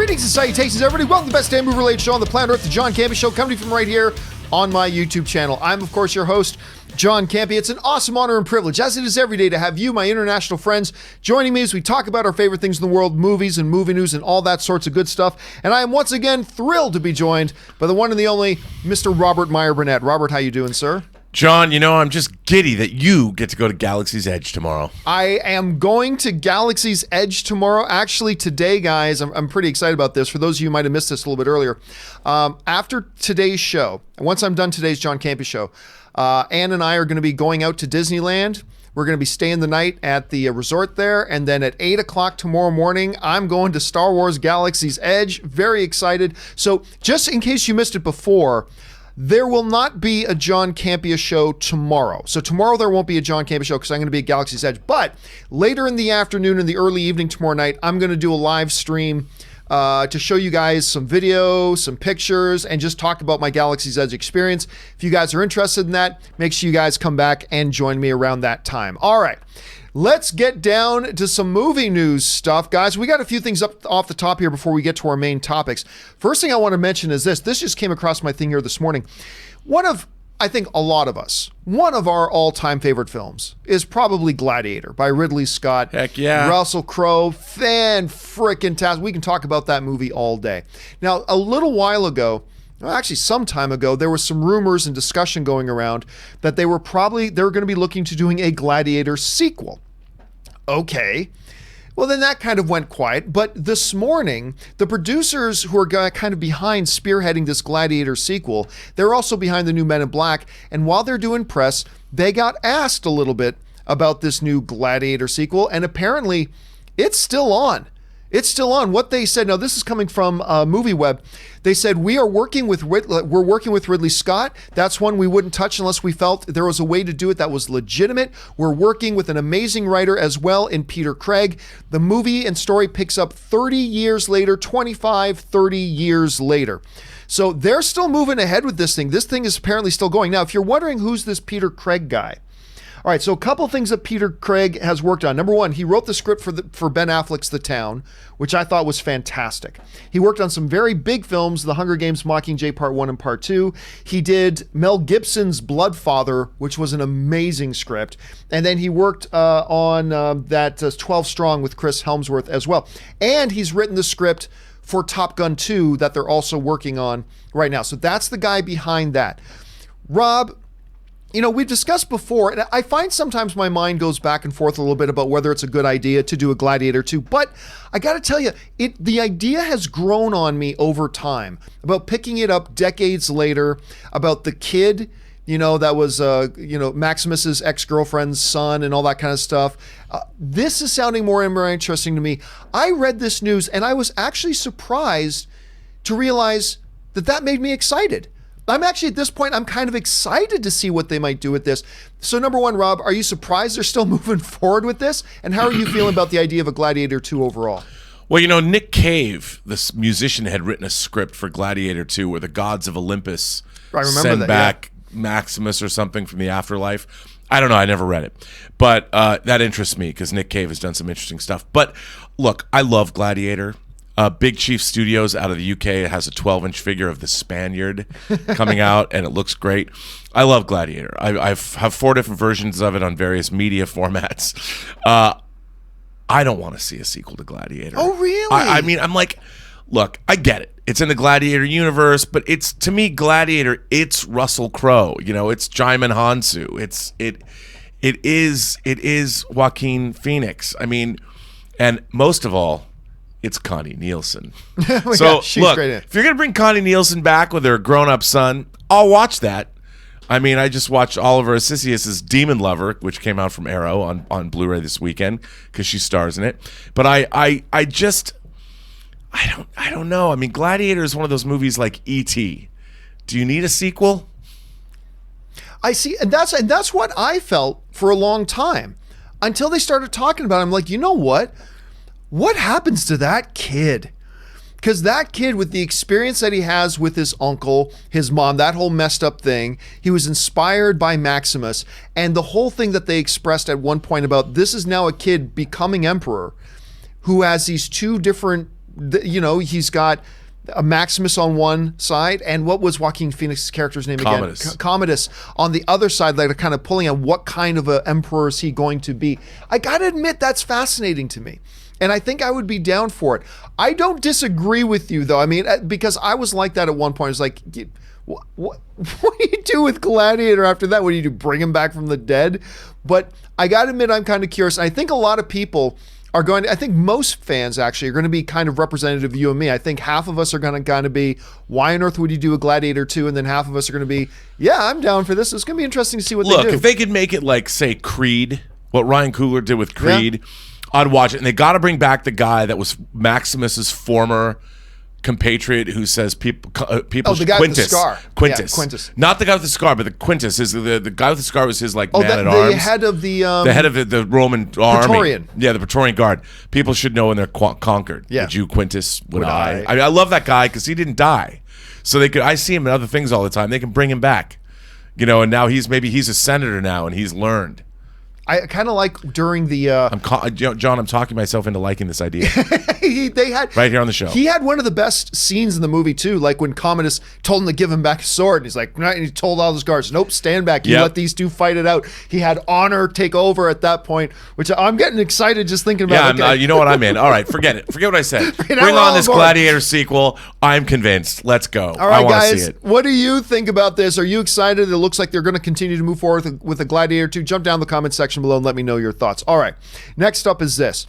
Greetings and salutations, everybody. Welcome to the best damn movie-related show on the planet Earth, the John Campea Show, coming from right here on my YouTube channel. I'm, of course, your host, John Campea. It's an awesome honor and privilege, as it is every day, to have you, my international friends, joining me as we talk about our favorite things in the world, movies and movie news and all that sorts of good stuff. And I am once again thrilled to be joined by the one and the only Mr. Robert Meyer Burnett. Robert, how you doing, sir? John, you know, I'm just giddy that you get to go to Galaxy's Edge tomorrow. I am going to Galaxy's Edge tomorrow. Actually, today, guys, I'm pretty excited about this. For those of you who might have missed this a little bit earlier, after today's show, once I'm done today's John Campea Show, Ann and I are going to be going out to Disneyland. We're going to be staying the night at the resort there, and then at 8 o'clock tomorrow morning, I'm going to Star Wars Galaxy's Edge. Very excited. So just in case you missed it before, there will not be a John Campea Show tomorrow. So tomorrow there won't be a John Campea Show because I'm going to be at Galaxy's Edge. But later in the afternoon and the early evening tomorrow night, I'm going to do a live stream to show you guys some video, some pictures, and just talk about my Galaxy's Edge experience. If you guys are interested in that, make sure you guys come back and join me around that time. All right. Let's get down to some movie news stuff, guys. We got a few things up off the top here before we get to our main topics. First thing I want to mention is this. This just came across my thing here this morning. I think a lot of us, one of our all-time favorite films is probably Gladiator by Ridley Scott. Heck yeah. Russell Crowe, fan-frickin-tastic. We can talk about that movie all day. Now, a little while ago, well, actually, some time ago, there was some rumors and discussion going around that they were going to be looking to doing a Gladiator sequel. Okay. Well, then that kind of went quiet. But this morning, the producers who are kind of behind spearheading this Gladiator sequel, they're also behind the new Men in Black. And while they're doing press, they got asked a little bit about this new Gladiator sequel. And apparently, it's still on. It's still on. What they said, now this is coming from MovieWeb. They said, we're working with Ridley Scott. That's one we wouldn't touch unless we felt there was a way to do it that was legitimate. We're working with an amazing writer as well in Peter Craig. The movie and story picks up 30 years later, 30 years later. So they're still moving ahead with this thing. This thing is apparently still going. Now, if you're wondering who's this Peter Craig guy, all right, so a couple things that Peter Craig has worked on. Number one, he wrote the script for Ben Affleck's The Town, which I thought was fantastic. He worked on some very big films, The Hunger Games, Mockingjay Part 1 and Part 2. He did Mel Gibson's Bloodfather, which was an amazing script. And then he worked on that 12 Strong with Chris Hemsworth as well. And he's written the script for Top Gun 2 that they're also working on right now. So that's the guy behind that. Rob, you know, we've discussed before, and I find sometimes my mind goes back and forth a little bit about whether it's a good idea to do a Gladiator 2, but I got to tell you, the idea has grown on me over time about picking it up decades later, about the kid, you know, that was, Maximus's ex-girlfriend's son and all that kind of stuff. This is sounding more and more interesting to me. I read this news and I was actually surprised to realize that made me excited. I'm actually, at this point, I'm kind of excited to see what they might do with this. So number one, Rob, are you surprised they're still moving forward with this? And how are you feeling about the idea of a Gladiator 2 overall? Well, you know, Nick Cave, this musician, had written a script for Gladiator 2 where the gods of Olympus send back Maximus or something from the afterlife. I don't know. I never read it. But that interests me because Nick Cave has done some interesting stuff. But look, I love Gladiator. Big Chief Studios out of the UK has a 12-inch figure of the Spaniard coming out, and it looks great. I love Gladiator. I have 4 different versions of it on various media formats. I don't want to see a sequel to Gladiator. Oh, really? I mean, I'm like, look, I get it. It's in the Gladiator universe, but it's, to me, Gladiator, it's Russell Crowe. You know, it's Djimon Hounsou. It is Joaquin Phoenix. I mean, and most of all, it's Connie Nielsen. So look, great. If you're gonna bring Connie Nielsen back with her grown-up son, I'll watch that. I mean, I just watched Oliver Assisius' Demon Lover, which came out from Arrow on Blu-ray this weekend because she stars in it. But I don't know. I mean, Gladiator is one of those movies like E.T. Do you need a sequel? I see, and that's what I felt for a long time until they started talking about it. I'm like, you know what? What happens to that kid? Because that kid, with the experience that he has with his uncle, his mom, that whole messed up thing, he was inspired by Maximus. And the whole thing that they expressed at one point about this is now a kid becoming emperor who has these two different he's got a Maximus on one side, and what was Joaquin Phoenix's character's name Commodus. again? Commodus on the other side, like kind of pulling on what kind of an emperor is he going to be. I gotta admit, that's fascinating to me. And I think I would be down for it. I don't disagree with you, though. I mean, because I was like that at one point. I was like, what do you do with Gladiator after that? What do you do, bring him back from the dead? But I got to admit, I'm kind of curious. I think a lot of people are going to, I think most fans actually are going to be kind of representative of you and me. I think half of us are going to kind of be, why on earth would you do a Gladiator 2? And then half of us are going to be, yeah, I'm down for this. It's going to be interesting to see what they do. Look, if they could make it like, say, Creed, what Ryan Coogler did with Creed, I'd watch it. And they got to bring back the guy that was Maximus's former compatriot who says people the guy Quintus. with the scar. Quintus. Yeah, Quintus. Not the guy with the scar, but the Quintus. The guy with the scar was his man at the arms. head of the head of the Roman army. Praetorian. Yeah, the Praetorian Guard. People should know when they're conquered. Yeah. Would you, Quintus, would I? I mean, I love that guy because he didn't die. So they could. I see him in other things all the time. They can bring him back. And now he's a senator now and he's learned. I kind of like during the John, I'm talking myself into liking this idea. they had right here on the show. He had one of the best scenes in the movie too, like when Commodus told him to give him back his sword, and he's like, and he told all his guards, nope, stand back. You let these two fight it out. He had honor take over at that point, which I'm getting excited just thinking about. Yeah, you know what I'm in. All right, forget it. Forget what I said. Bring on this Gladiator sequel. I'm convinced. Let's go. All right, I want to guys, see it. what do you think about this? Are you excited? It looks like they're going to continue to move forward with the Gladiator 2. Jump down in the comment section below and let me know your thoughts. All right, next up is this.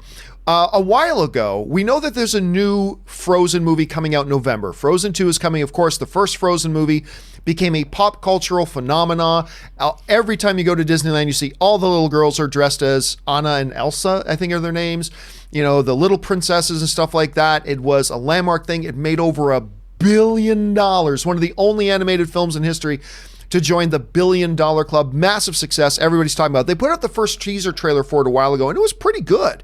A while ago, we know that there's a new Frozen movie coming out in November. Frozen 2 is coming, of course. The first Frozen movie became a pop cultural phenomenon. Every time you go to Disneyland, you see all the little girls are dressed as Anna and Elsa, I think are their names. The little princesses and stuff like that. It was a landmark thing. It made over $1 billion. One of the only animated films in history to join the $1 billion club. Massive success. Everybody's talking about it. They put out the first teaser trailer for it a while ago, and it was pretty good.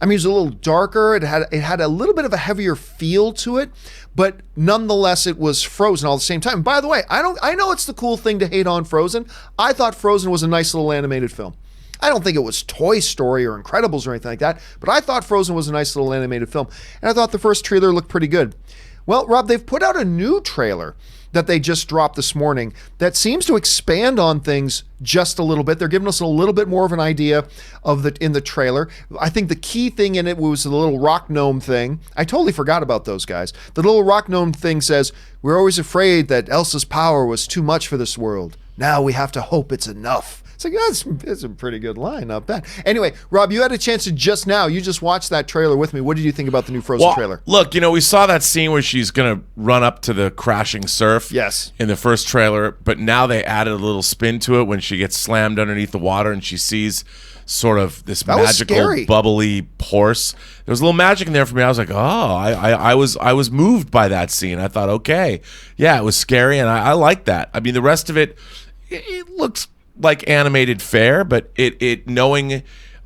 I mean, it was a little darker. It had a little bit of a heavier feel to it, but nonetheless, it was Frozen all at the same time. And by the way, I know it's the cool thing to hate on Frozen. I thought Frozen was a nice little animated film. I don't think it was Toy Story or Incredibles or anything like that, but I thought Frozen was a nice little animated film. And I thought the first trailer looked pretty good. Well, Rob, they've put out a new trailer that they just dropped this morning that seems to expand on things just a little bit. They're giving us a little bit more of an idea of in the trailer. I think the key thing in it was the little rock gnome thing. I totally forgot about those guys. The little rock gnome thing says, we're always afraid that Elsa's power was too much for this world. Now we have to hope it's enough. It's like, that's a pretty good line, not bad. Anyway, Rob, you had a chance to you just watched that trailer with me. What did you think about the new Frozen trailer? Look, we saw that scene where she's going to run up to the crashing surf in the first trailer, but now they added a little spin to it when she gets slammed underneath the water and she sees sort of this magical, bubbly horse. There was a little magic in there for me. I was like, oh, I was moved by that scene. I thought, okay, yeah, it was scary, and I like that. I mean, the rest of it looks like animated fare, but it knowing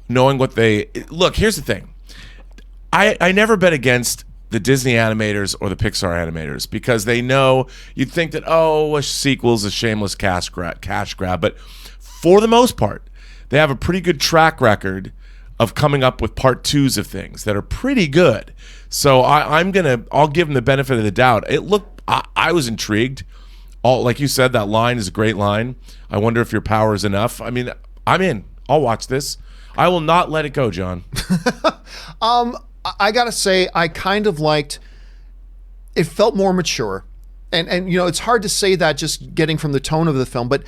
what they look. Here's the thing, I never bet against the Disney animators or the Pixar animators because they know you'd think that a sequel's a shameless cash grab, but for the most part, they have a pretty good track record of coming up with part 2s of things that are pretty good. So I'll give them the benefit of the doubt. I was intrigued. Like you said, that line is a great line. I wonder if your power is enough. I mean, I'm in. I'll watch this. I will not let it go, John. I gotta say, I kind of liked. It felt more mature, and it's hard to say that just getting from the tone of the film, but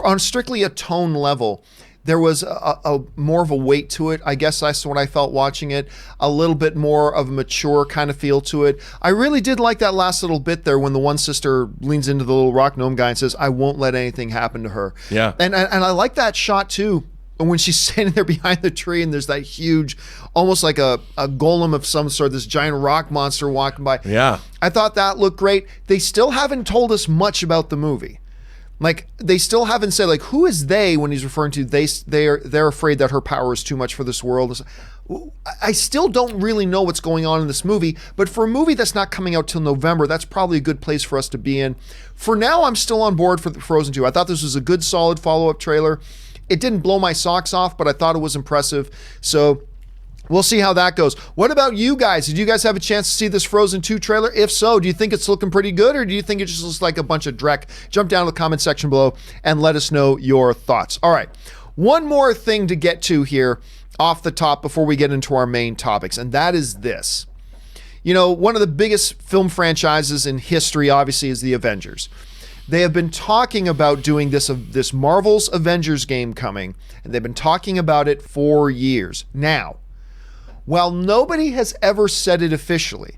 on strictly a tone level, there was a more of a weight to it. I guess that's what I felt watching it. A little bit more of a mature kind of feel to it. I really did like that last little bit there when the one sister leans into the little rock gnome guy and says, I won't let anything happen to her. Yeah. And I like that shot too. When she's standing there behind the tree and there's that huge, almost like a golem of some sort, this giant rock monster walking by. Yeah. I thought that looked great. They still haven't told us much about the movie. Like, they still haven't said, like, who is they when he's referring to they're afraid that her power is too much for this world. I still don't really know what's going on in this movie, but for a movie that's not coming out till November, that's probably a good place for us to be in. For now, I'm still on board for Frozen 2. I thought this was a good, solid follow-up trailer. It didn't blow my socks off, but I thought it was impressive. So We'll see how that goes. What about you guys? Did you guys have a chance to see this Frozen 2 trailer? If so, do you think it's looking pretty good, or do you think it just looks like a bunch of dreck? Jump down to the comment section below and let us know your thoughts. All right, one more thing to get to here off the top before we get into our main topics, and that is this. You know, one of the biggest film franchises in history, obviously, is the Avengers. They have been talking about doing this Marvel's Avengers game coming, and they've been talking about it for years. Now, while nobody has ever said it officially,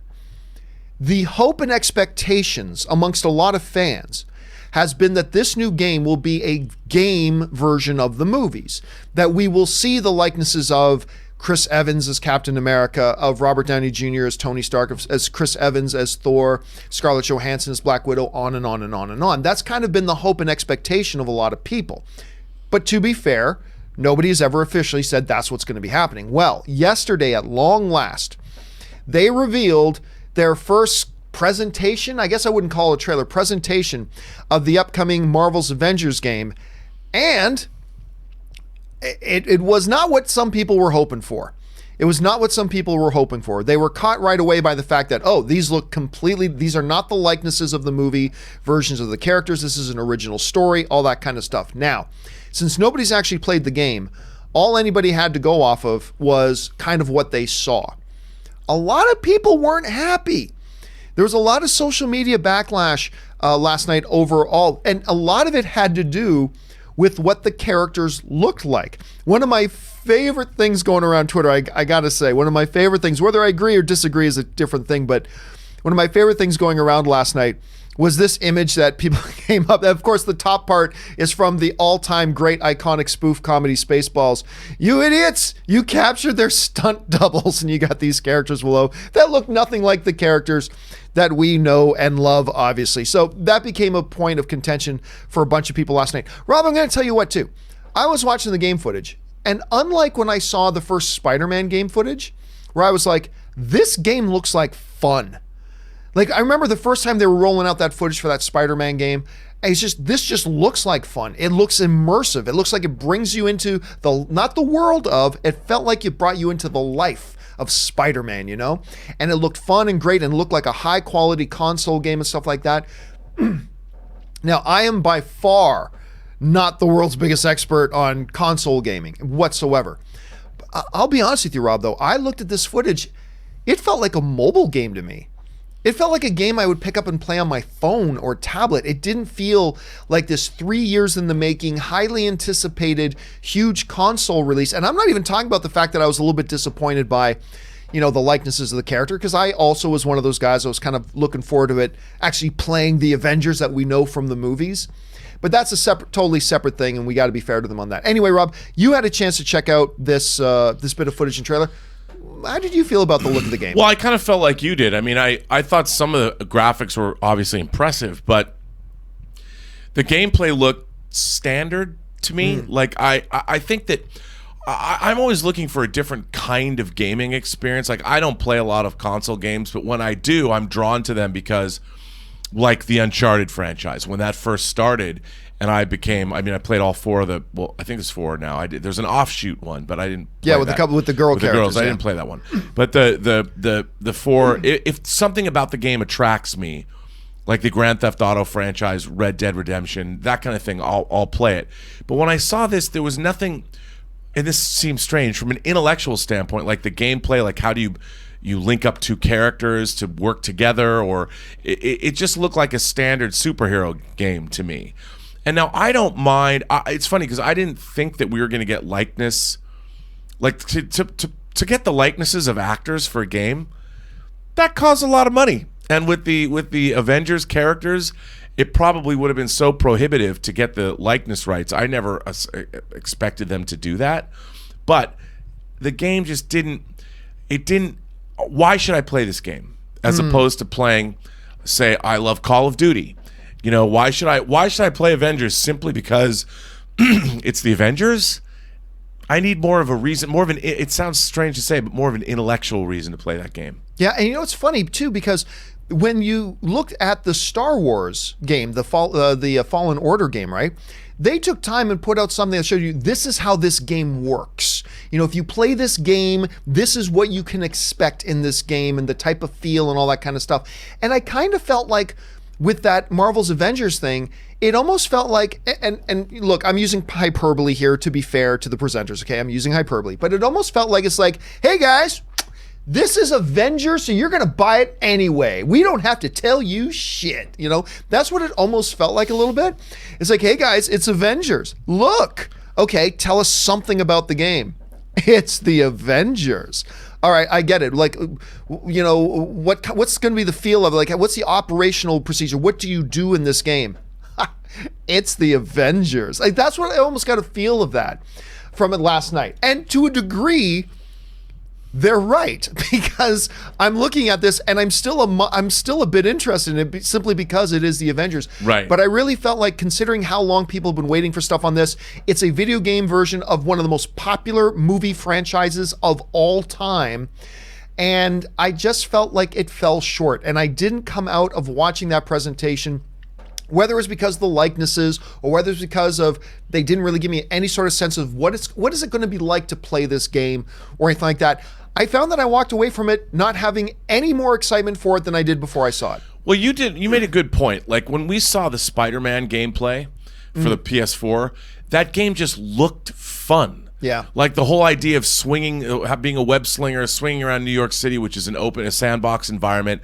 the hope and expectations amongst a lot of fans has been that this new game will be a game version of the movies, that we will see the likenesses of Chris Evans as Captain America, of Robert Downey Jr. as Tony Stark, as Chris Evans as Thor, Scarlett Johansson as Black Widow, on and on and on and on. That's kind of been the hope and expectation of a lot of people. But to be fair, nobody has ever officially said that's what's going to be happening. Well, yesterday at long last, they revealed their first presentation, I guess I wouldn't call it a trailer, presentation of the upcoming Marvel's Avengers game. And it was not what some people were hoping for. It was not what some people were hoping for. They were caught right away by the fact that, oh, these are not the likenesses of the movie versions of the characters. This is an original story, all that kind of stuff. Now, since nobody's actually played the game, all anybody had to go off of was kind of what they saw. A lot of people weren't happy. There was a lot of social media backlash last night overall, and a lot of it had to do with what the characters looked like. One of my favorite things going around Twitter, I gotta say, one of my favorite things, whether I agree or disagree is a different thing, but one of my favorite things going around last night was this image that people came up. Of course, the top part is from the all-time great iconic spoof comedy Spaceballs. You idiots! You captured their stunt doubles, and you got these characters below that look nothing like the characters that we know and love, obviously. So that became a point of contention for a bunch of people last night. Rob, I'm going to tell you what, too. I was watching the game footage, and unlike when I saw the first Spider-Man game footage, where I was like, this game looks like fun. Like, I remember the first time they were rolling out that footage for that Spider-Man game, this just looks like fun. It looks immersive. It looks like it brings you into not the world of, it felt like it brought you into the life of Spider-Man, you know? And it looked fun and great and looked like a high-quality console game and stuff like that. Now, I am by far not the world's biggest expert on console gaming whatsoever. I'll be honest with you, Rob, though. I looked at this footage. It felt like a mobile game to me. It felt like a game I would pick up and play on my phone or tablet. It didn't feel like this 3 years in the making, highly anticipated, huge console release. And I'm not even talking about the fact that I was a little bit disappointed by, you know, the likenesses of the character, because I also was one of those guys. I was kind of looking forward to it actually playing the Avengers that we know from the movies. But that's a totally separate thing, and we got to be fair to them on that. Anyway, Rob, you had a chance to check out this bit of footage and trailer. How did you feel about the look of the game? Well, I kind of felt like you did. I mean, I thought some of the graphics were obviously impressive, but the gameplay looked standard to me. Like, I think that I'm always looking for a different kind of gaming experience. Like, I don't play a lot of console games, but when I do, I'm drawn to them because, like the Uncharted franchise, when that first started, and I played all four of the, well, I think there's four now. There's an offshoot one, but I didn't play with that. a couple with the girl characters. Girls, I didn't play that one. But the four, if something about the game attracts me, like the Grand Theft Auto franchise, Red Dead Redemption, that kind of thing, I'll play it. But when I saw this, there was nothing, and this seems strange from an intellectual standpoint, like the gameplay, like how do you link up two characters to work together, or it just looked like a standard superhero game to me. And now I don't mind. It's funny because I didn't think that we were going to get likeness, like to get the likenesses of actors for a game. That costs a lot of money, and with the Avengers characters, it probably would have been so prohibitive to get the likeness rights. I never expected them to do that, but the game just didn't. It didn't. Why should I play this game as opposed to playing, say, I love Call of Duty? You know, why should I play Avengers simply because it's the Avengers? I need more of a reason, more of an, it sounds strange to say, but more of an intellectual reason to play that game. Yeah, and you know, it's funny too, because when you looked at the Star Wars game, the Fallen Order game, right? They took time and put out something that showed you this is how this game works. You know, if you play this game, this is what you can expect in this game and the type of feel and all that kind of stuff. And I kind of felt like with that Marvel's Avengers thing, it almost felt like, and look, I'm using hyperbole here to be fair to the presenters, okay? I'm using hyperbole, but it almost felt like it's like, hey guys, this is Avengers, so you're going to buy it anyway. We don't have to tell you shit. You know, that's what it almost felt like a little bit. It's like, hey guys, it's Avengers. Look, okay, tell us something about the game. It's the Avengers. All right, I get it. Like, you know, what's going to be the feel of it? Like, what's the operational procedure? What do you do in this game? It's the Avengers. Like, that's what I almost got a feel of that from it last night. And to a degree, they're right, because I'm looking at this and I'm still a bit interested in it simply because it is the Avengers. Right. But I really felt like, considering how long people have been waiting for stuff on this, it's a video game version of one of the most popular movie franchises of all time. And I just felt like it fell short. And I didn't come out of watching that presentation, whether it was because of the likenesses or whether it's because of they didn't really give me any sort of sense of what is it going to be like to play this game or anything like that. I found that I walked away from it not having any more excitement for it than I did before I saw it. Well, you made a good point. Like when we saw the Spider-Man gameplay for the PS4, that game just looked fun. Yeah. Like the whole idea of swinging, being a web slinger, swinging around New York City, which is a sandbox environment.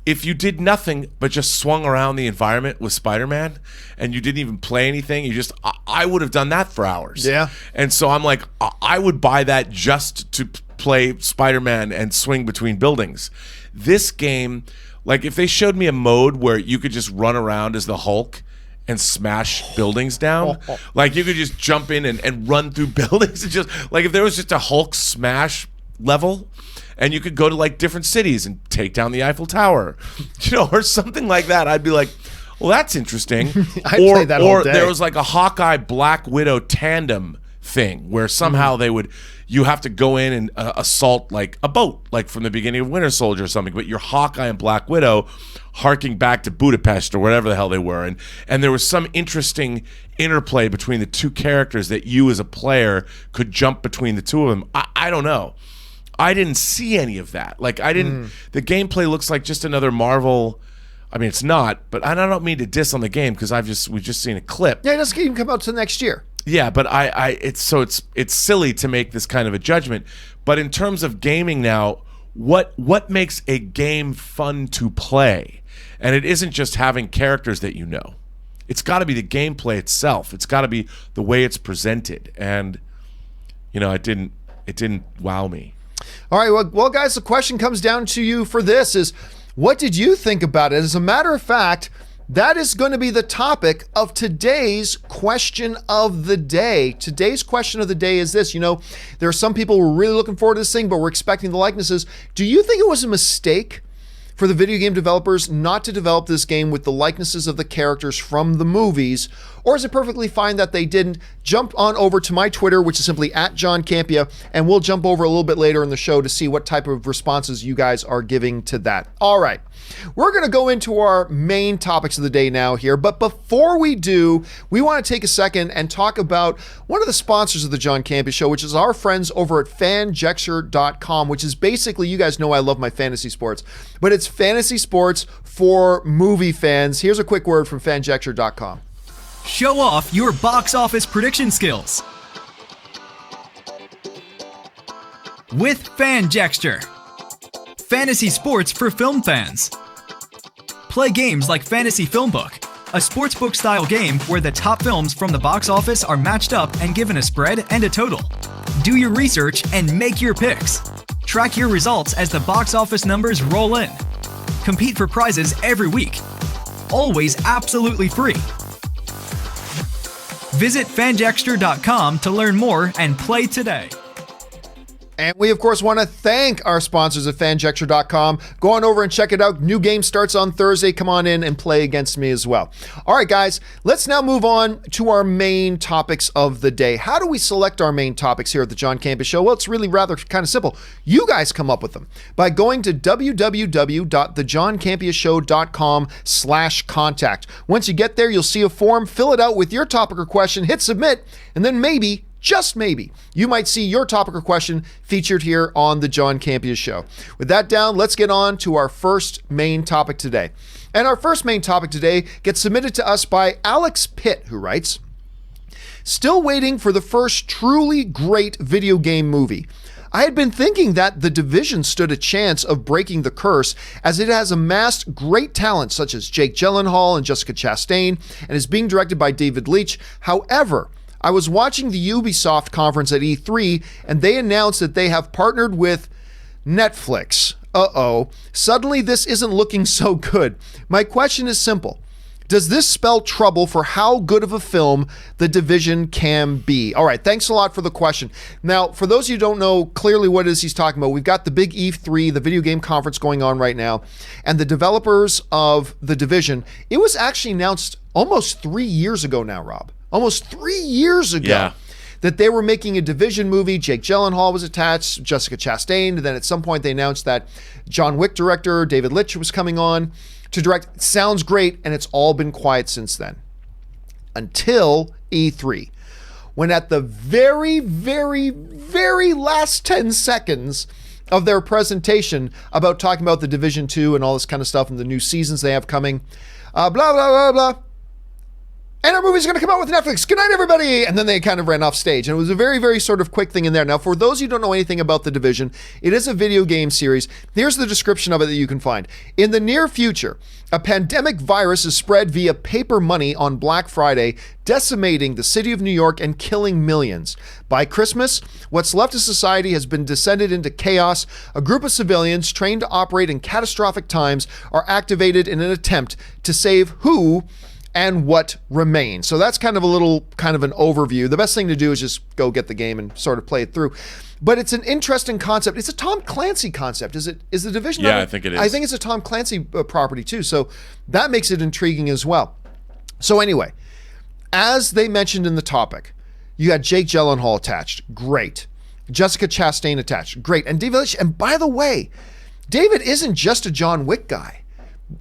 If you did nothing but just swung around the environment with Spider-Man and you didn't even play anything, I would have done that for hours. Yeah. And so I'm like, I would buy that just to play Spider-Man and swing between buildings. This game, like if they showed me a mode where you could just run around as the Hulk and smash buildings down, like you could just jump in and run through buildings, and just like if there was just a Hulk smash level, and you could go to like different cities and take down the Eiffel Tower, you know, or something like that, I'd be like, well, that's interesting. I'd play that all day. Or there was like a Hawkeye Black Widow tandem thing where somehow you have to go in and assault like a boat, like from the beginning of Winter Soldier or something, but you're Hawkeye and Black Widow harking back to Budapest or whatever the hell they were. And there was some interesting interplay between the two characters that you as a player could jump between the two of them. I don't know. I didn't see any of that. Like the gameplay looks like just another Marvel. I mean, it's not, but I don't mean to diss on the game because we've just seen a clip. Yeah, it doesn't even come out till next year. Yeah, but it's silly to make this kind of a judgment. But in terms of gaming now, what makes a game fun to play? And it isn't just having characters that you know. It's got to be the gameplay itself. It's got to be the way it's presented. And you know, it didn't wow me. All right, well, guys, the question comes down to you for this is, what did you think about it? As a matter of fact, that is going to be the topic of today's question of the day. Today's question of the day is this. You know, there are some people who are really looking forward to this thing, but we're expecting the likenesses. Do you think it was a mistake for the video game developers not to develop this game with the likenesses of the characters from the movies? Or is it perfectly fine that they didn't? Jump on over to my Twitter, which is simply @John Campea, and we'll jump over a little bit later in the show to see what type of responses you guys are giving to that. All right. We're going to go into our main topics of the day now here, but before we do, we want to take a second and talk about one of the sponsors of the John Campea Show, which is our friends over at fanjexture.com, which is basically, you guys know I love my fantasy sports, but it's fantasy sports for movie fans. Here's a quick word from fanjexture.com. Show off your box office prediction skills with FanJexture. Fantasy sports for film fans. Play games like Fantasy Film Book, a sportsbook style game where the top films from the box office are matched up and given a spread and a total. Do your research and make your picks. Track your results as the box office numbers roll in. Compete for prizes every week. Always absolutely free. Visit fanjexture.com to learn more and play today. And we, of course, want to thank our sponsors at fanjecture.com. Go on over and check it out. New game starts on Thursday. Come on in and play against me as well. All right, guys, let's now move on to our main topics of the day. How do we select our main topics here at the John Campea Show? Well, it's really rather kind of simple. You guys come up with them by going to www.thejohncampeashow.com/contact. Once you get there, you'll see a form. Fill it out with your topic or question, hit submit, and then maybe, just maybe, you might see your topic or question featured here on the John Campea Show. With that down, let's get on to our first main topic today. And our first main topic today gets submitted to us by Alex Pitt, who writes, "Still waiting for the first truly great video game movie. I had been thinking that The Division stood a chance of breaking the curse, as it has amassed great talent such as Jake Gyllenhaal and Jessica Chastain and is being directed by David Leitch. However, I was watching the Ubisoft conference at E3 and they announced that they have partnered with Netflix. Suddenly this isn't looking so good. My question is simple. Does this spell trouble for how good of a film The Division can be?" All right, thanks a lot for the question. Now, for those of you who don't know clearly what it is he's talking about, we've got the big E3, the video game conference going on right now, and the developers of The Division, it was actually announced almost 3 years ago now, Rob. Almost 3 years ago that they were making a Division movie. Jake Gyllenhaal was attached, Jessica Chastain, and then at some point they announced that John Wick director David Leitch was coming on to direct. Sounds great, and it's all been quiet since then. Until E3, when at the very, very, very last 10 seconds of their presentation about talking about the Division 2 and all this kind of stuff and the new seasons they have coming, blah, blah, blah, blah. And our movie's going to come out with Netflix. Good night, everybody. And then they kind of ran off stage. And it was a very, very sort of quick thing in there. Now, for those who don't know anything about The Division, it is a video game series. Here's the description of it that you can find. In the near future, a pandemic virus is spread via paper money on Black Friday, decimating the city of New York and killing millions. By Christmas, what's left of society has been descended into chaos. A group of civilians trained to operate in catastrophic times are activated in an attempt to save who and what remains. So that's kind of an overview. The best thing to do is just go get the game and sort of play it through. But it's an interesting concept. It's a Tom Clancy concept. Is The Division? Yeah, I think it is. I think it's a Tom Clancy property too. So that makes it intriguing as well. So anyway, as they mentioned in the topic, you got Jake Gyllenhaal attached. Great. Jessica Chastain attached. Great. And David Leitch. And by the way, David isn't just a John Wick guy.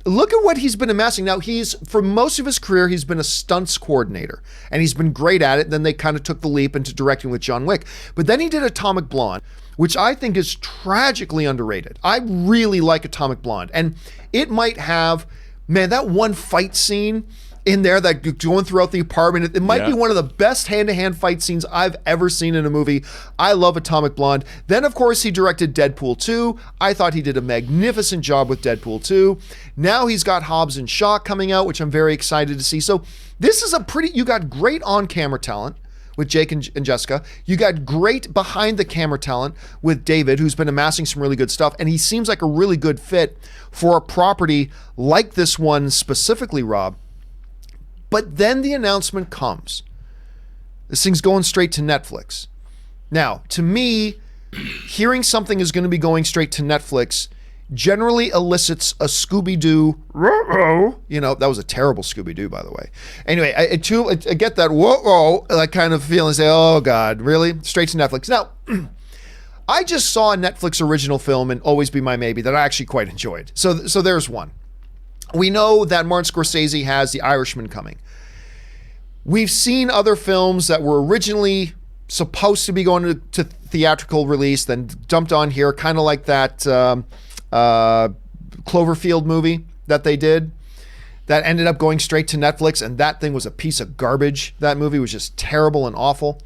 Look at what he's been amassing. Now, for most of his career, he's been a stunts coordinator, and he's been great at it. Then they kind of took the leap into directing with John Wick. But then he did Atomic Blonde, which I think is tragically underrated. I really like Atomic Blonde, and it might have, man, that one fight scene in there that going throughout the apartment, it might be one of the best hand-to-hand fight scenes I've ever seen in a movie. I love Atomic Blonde. Then, of course, he directed Deadpool 2. I thought he did a magnificent job with Deadpool 2. Now he's got Hobbs and Shaw coming out, which I'm very excited to see. So this is you got great on-camera talent with Jake and Jessica. You got great behind-the-camera talent with David, who's been amassing some really good stuff, and he seems like a really good fit for a property like this one specifically, Rob. But then the announcement comes. This thing's going straight to Netflix. Now, to me, hearing something is going to be going straight to Netflix generally elicits a Scooby-Doo, that was a terrible Scooby-Doo, by the way. Anyway, I get that, that kind of feeling, say, oh God, really? Straight to Netflix. Now, I just saw a Netflix original film in Always Be My Maybe that I actually quite enjoyed. So there's one. We know that Martin Scorsese has The Irishman coming. We've seen other films that were originally supposed to be going to theatrical release, then dumped on here, kind of like that Cloverfield movie that they did that ended up going straight to Netflix, and that thing was a piece of garbage. That movie was just terrible and awful.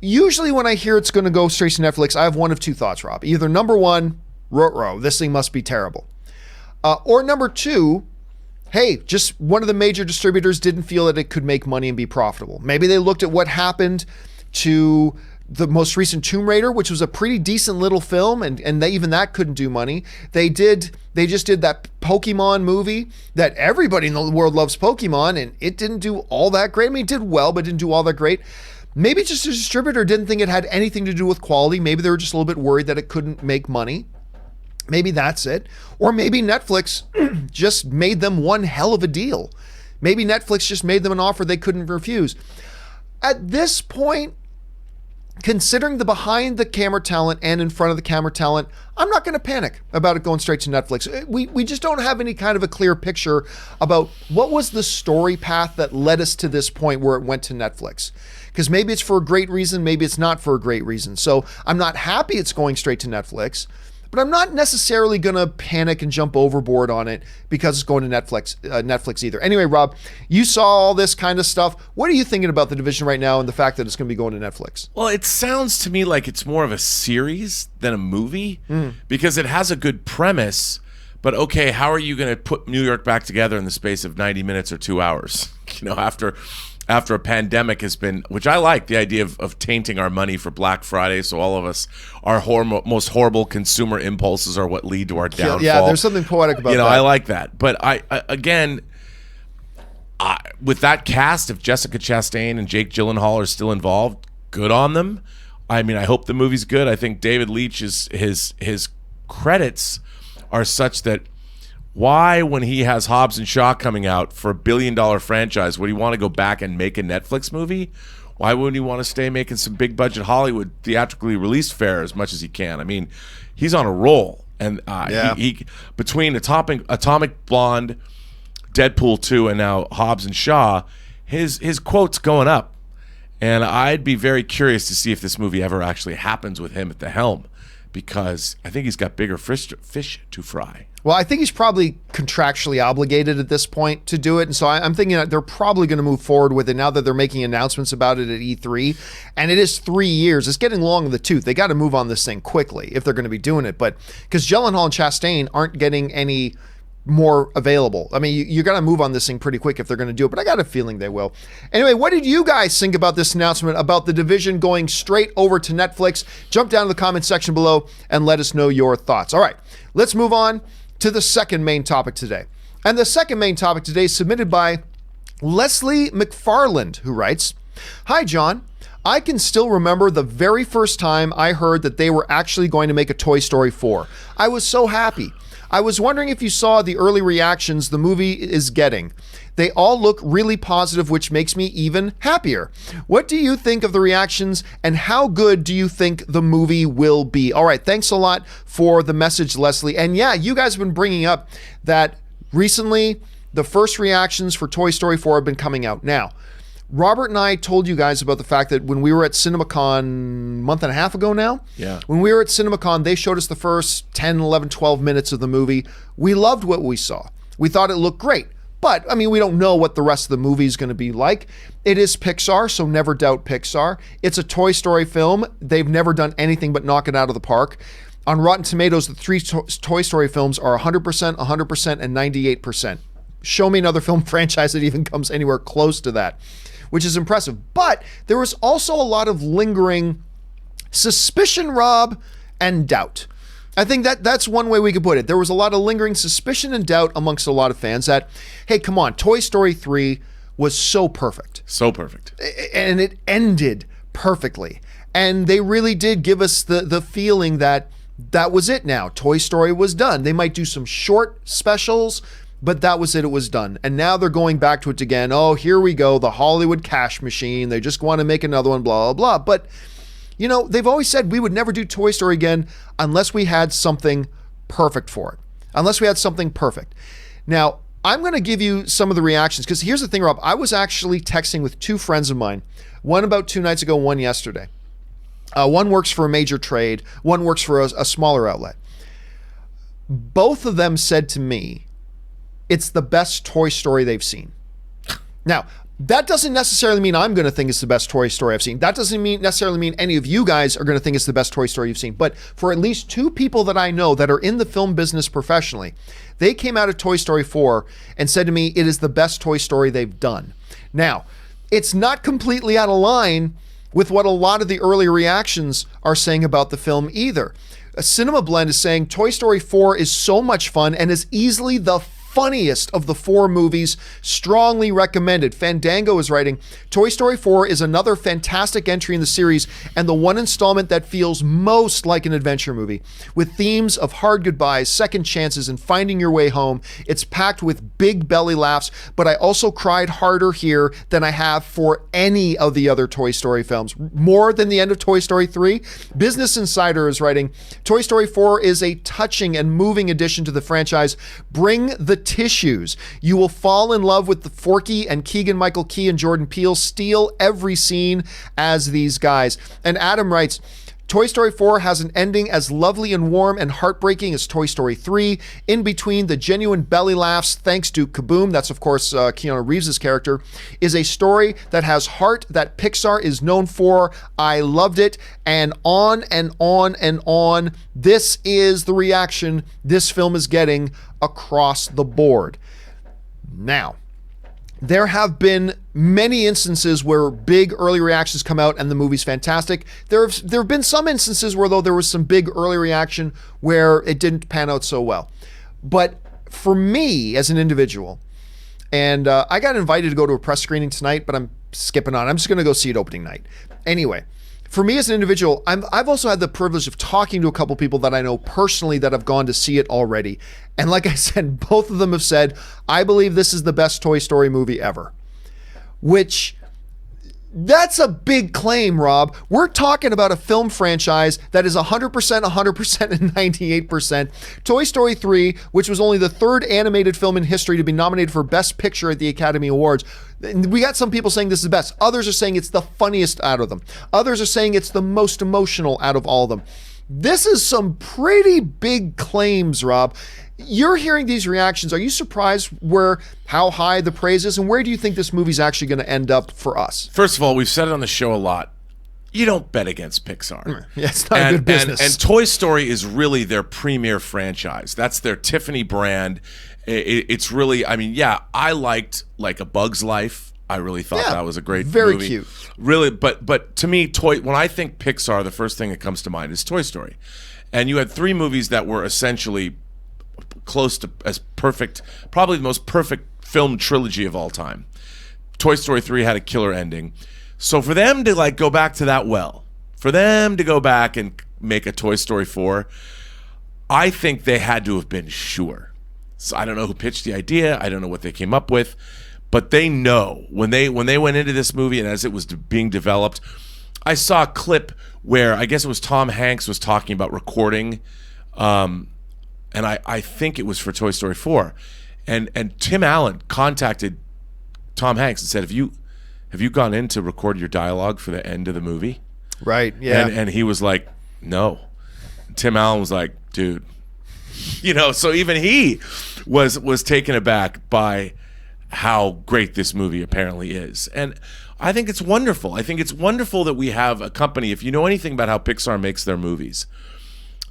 Usually when I hear it's going to go straight to Netflix, I have one of two thoughts, Rob. Either number one, this thing must be terrible. Or number two, hey, just one of the major distributors didn't feel that it could make money and be profitable. Maybe they looked at what happened to the most recent Tomb Raider, which was a pretty decent little film, and even that couldn't do money. They just did that Pokemon movie that everybody in the world loves Pokemon, and it didn't do all that great. I mean, it did well, but didn't do all that great. Maybe just the distributor didn't think it had anything to do with quality. Maybe they were just a little bit worried that it couldn't make money. Maybe that's it. Or maybe Netflix just made them one hell of a deal. Maybe Netflix just made them an offer they couldn't refuse. At this point, considering the behind the camera talent and in front of the camera talent, I'm not going to panic about it going straight to Netflix. We just don't have any kind of a clear picture about what was the story path that led us to this point where it went to Netflix. Because maybe it's for a great reason, maybe it's not for a great reason. So I'm not happy it's going straight to Netflix, but I'm not necessarily going to panic and jump overboard on it because it's going to Netflix either. Anyway, Rob, you saw all this kind of stuff. What are you thinking about The Division right now and the fact that it's going to be going to Netflix? Well, it sounds to me like it's more of a series than a movie because it has a good premise. But okay, how are you going to put New York back together in the space of 90 minutes or 2 hours? After a pandemic has been, which I like the idea of tainting our money for Black Friday, so all of us, our most horrible consumer impulses are what lead to our downfall. Yeah, there's something poetic about that. I like that. But I with that cast, if Jessica Chastain and Jake Gyllenhaal are still involved, good on them. I mean, I hope the movie's good. I think David Leitch his credits are such that why, when he has Hobbs and Shaw coming out for $1 billion franchise, would he want to go back and make a Netflix movie? Why wouldn't he want to stay making some big budget Hollywood theatrically released fare as much as he can? I mean, he's on a roll, and he between Atomic Blonde, Deadpool 2, and now Hobbs and Shaw, his quote's going up, and I'd be very curious to see if this movie ever actually happens with him at the helm, because I think he's got bigger fish to fry. Well, I think he's probably contractually obligated at this point to do it. And so I'm thinking that they're probably going to move forward with it now that they're making announcements about it at E3. And it is 3 years. It's getting long in the tooth. They got to move on this thing quickly if they're going to be doing it. But because Gyllenhaal and Chastain aren't getting any more available. I mean, you got to move on this thing pretty quick if they're going to do it, but I got a feeling they will. Anyway, what did you guys think about this announcement about The Division going straight over to Netflix? Jump down to the comment section below and let us know your thoughts. All right, let's move on to the second main topic today. And the second main topic today is submitted by Leslie McFarland, who writes, "Hi, John. I can still remember the very first time I heard that they were actually going to make a Toy Story 4. I was so happy. I was wondering if you saw the early reactions the movie is getting. They all look really positive, which makes me even happier. What do you think of the reactions, and how good do you think the movie will be?" All right, thanks a lot for the message, Leslie. And yeah, you guys have been bringing up that recently the first reactions for Toy Story 4 have been coming out. Now, Robert and I told you guys about the fact that when we were at CinemaCon a month and a half ago now, when we were at CinemaCon, they showed us the first 10, 11, 12 minutes of the movie. We loved what we saw. We thought it looked great. But, I mean, we don't know what the rest of the movie is going to be like. It is Pixar, so never doubt Pixar. It's a Toy Story film. They've never done anything but knock it out of the park. On Rotten Tomatoes, the three Toy Story films are 100%, 100%, and 98%. Show me another film franchise that even comes anywhere close to that, which is impressive. But there was also a lot of lingering suspicion, Rob, and doubt. I think that's one way we could put it. There was a lot of lingering suspicion and doubt amongst a lot of fans that, hey, come on, Toy Story 3 was so perfect. So perfect. And it ended perfectly. And they really did give us the feeling that was it now. Toy Story was done. They might do some short specials, but that was it. It was done. And now they're going back to it again. Oh, here we go. The Hollywood cash machine. They just want to make another one, blah, blah, blah. But, you know, they've always said we would never do Toy Story again unless we had something perfect for it. Unless we had something perfect. Now, I'm going to give you some of the reactions, because here's the thing, Rob. I was actually texting with two friends of mine. One about 2 nights ago, one yesterday. One works for a major trade. One works for a smaller outlet. Both of them said to me, it's the best Toy Story they've seen. Now, that doesn't necessarily mean I'm going to think it's the best Toy Story I've seen. That doesn't necessarily mean any of you guys are going to think it's the best Toy Story you've seen. But for at least two people that I know that are in the film business professionally, they came out of Toy Story 4 and said to me, it is the best Toy Story they've done. Now, it's not completely out of line with what a lot of the early reactions are saying about the film either. A Cinema Blend is saying Toy Story 4 is so much fun and is easily the funniest of the 4 movies. Strongly recommended. Fandango is writing, Toy Story 4 is another fantastic entry in the series and the one installment that feels most like an adventure movie. With themes of hard goodbyes, second chances, and finding your way home, it's packed with big belly laughs, but I also cried harder here than I have for any of the other Toy Story films. More than the end of Toy Story 3. Business Insider is writing, Toy Story 4 is a touching and moving addition to the franchise. Bring the tissues. You will fall in love with the Forky and Keegan-Michael Key and Jordan Peele steal every scene as these guys. And Adam writes, Toy Story 4 has an ending as lovely and warm and heartbreaking as Toy Story 3. In between the genuine belly laughs, thanks to Kaboom, that's of course Keanu Reeves' character, is a story that has heart that Pixar is known for. I loved it, and on and on and on. This is the reaction this film is getting across the board. Now, there have been many instances where big early reactions come out and the movie's fantastic. There have been some instances where, though, there was some big early reaction where it didn't pan out so well. But for me as an individual, and I got invited to go to a press screening tonight, but I'm skipping on. I'm just going to go see it opening night. Anyway, for me as an individual, I've also had the privilege of talking to a couple people that I know personally that have gone to see it already. And like I said, both of them have said, I believe this is the best Toy Story movie ever. Which, that's a big claim, Rob. We're talking about a film franchise that is 100%, 100%, and 98%. Toy Story 3, which was only the 3rd animated film in history to be nominated for Best Picture at the Academy Awards. We got some people saying this is the best. Others are saying it's the funniest out of them. Others are saying it's the most emotional out of all of them. This is some pretty big claims, Rob. You're hearing these reactions. Are you surprised how high the praise is, and where do you think this movie's actually going to end up for us? First of all, we've said it on the show a lot. You don't bet against Pixar. Yeah, it's not a good business. And Toy Story is really their premier franchise. That's their Tiffany brand. It's really, I mean, yeah, I liked like A Bug's Life. I really thought that was a great movie. Very cute. Really, but to me, when I think Pixar, the first thing that comes to mind is Toy Story. And you had 3 movies that were essentially close to as perfect, probably the most perfect film trilogy of all time. Toy Story 3 had a killer ending. So for them to like go back to that for them to go back and make a Toy Story 4, I think they had to have been sure. So I don't know who pitched the idea. I don't know what they came up with, but they know when they went into this movie and as it was being developed, I saw a clip where I guess it was Tom Hanks was talking about recording, and I think it was for Toy Story 4. And Tim Allen contacted Tom Hanks and said, have you gone in to record your dialogue for the end of the movie? Right, yeah. And he was like, no. Tim Allen was like, dude. So even he was taken aback by how great this movie apparently is. And I think it's wonderful. I think it's wonderful that we have a company, if you know anything about how Pixar makes their movies,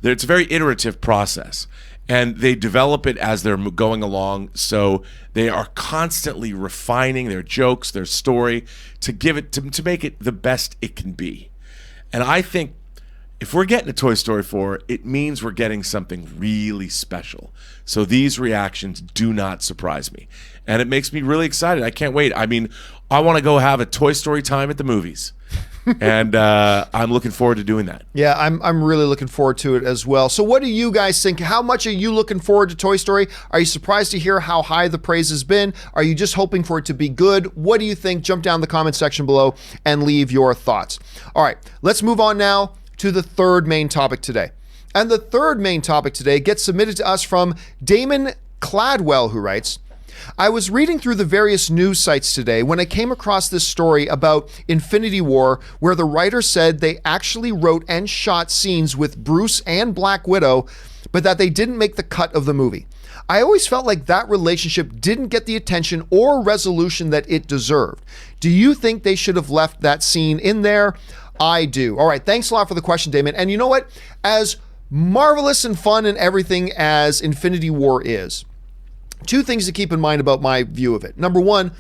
it's a very iterative process. And they develop it as they're going along, so they are constantly refining their jokes, their story, to give it to make it the best it can be. And I think if we're getting a Toy Story 4, it means we're getting something really special. So these reactions do not surprise me, and it makes me really excited. I can't wait. I mean, I want to go have a Toy Story time at the movies. And I'm looking forward to doing that. Yeah, I'm really looking forward to it as well. So what do you guys think? How much are you looking forward to Toy Story? Are you surprised to hear how high the praise has been? Are you just hoping for it to be good? What do you think? Jump down the comment section below and leave your thoughts. All right, let's move on now to the third main topic today. And the third main topic today gets submitted to us from Damon Cladwell, who writes, I was reading through the various news sites today when I came across this story about Infinity War, where the writer said they actually wrote and shot scenes with Bruce and Black Widow, but that they didn't make the cut of the movie. I always felt like that relationship didn't get the attention or resolution that it deserved. Do you think they should have left that scene in there? I do. All right, thanks a lot for the question, Damon. And you know what? As marvelous and fun and everything as Infinity War is, 2 things to keep in mind about my view of it. Number 1,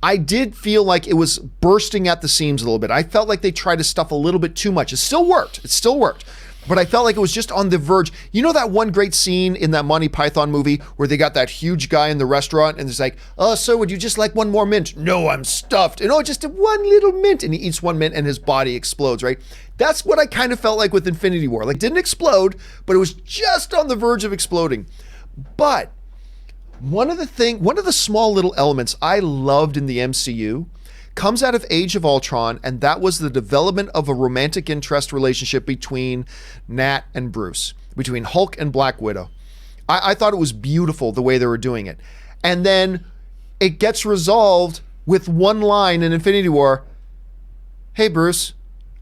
I did feel like it was bursting at the seams a little bit. I felt like they tried to stuff a little bit too much. It still worked. but I felt like it was just on the verge. You know that one great scene in that Monty Python movie where they got that huge guy in the restaurant and it's like, oh, sir, would you just like one more mint? No, I'm stuffed. And oh, just one little mint. And he eats one mint and his body explodes, right? That's what I kind of felt like with Infinity War. Like, didn't explode, but it was just on the verge of exploding. But one of the small little elements I loved in the MCU comes out of Age of Ultron, and that was the development of a romantic interest relationship between Nat and Bruce, between Hulk and Black Widow. I thought it was beautiful the way they were doing it. And then it gets resolved with one line in Infinity War, hey, Bruce,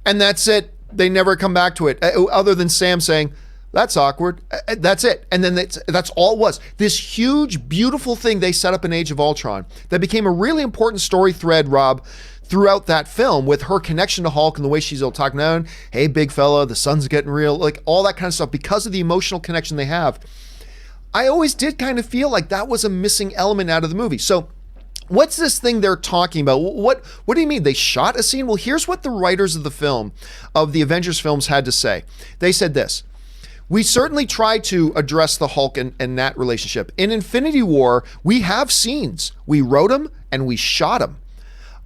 and that's it. They never come back to it, other than Sam saying, that's awkward. That's it. And then that's all it was. This huge, beautiful thing they set up in Age of Ultron that became a really important story thread, Rob, throughout that film with her connection to Hulk and the way she's all talking down, hey, big fella, the sun's getting real, like all that kind of stuff because of the emotional connection they have. I always did kind of feel like that was a missing element out of the movie. So what's this thing they're talking about? What do you mean? They shot a scene? Well, here's what the writers of the film, of the Avengers films, had to say. They said this. We certainly try to address the Hulk and Nat relationship. In Infinity War, we have scenes. We wrote them and we shot them.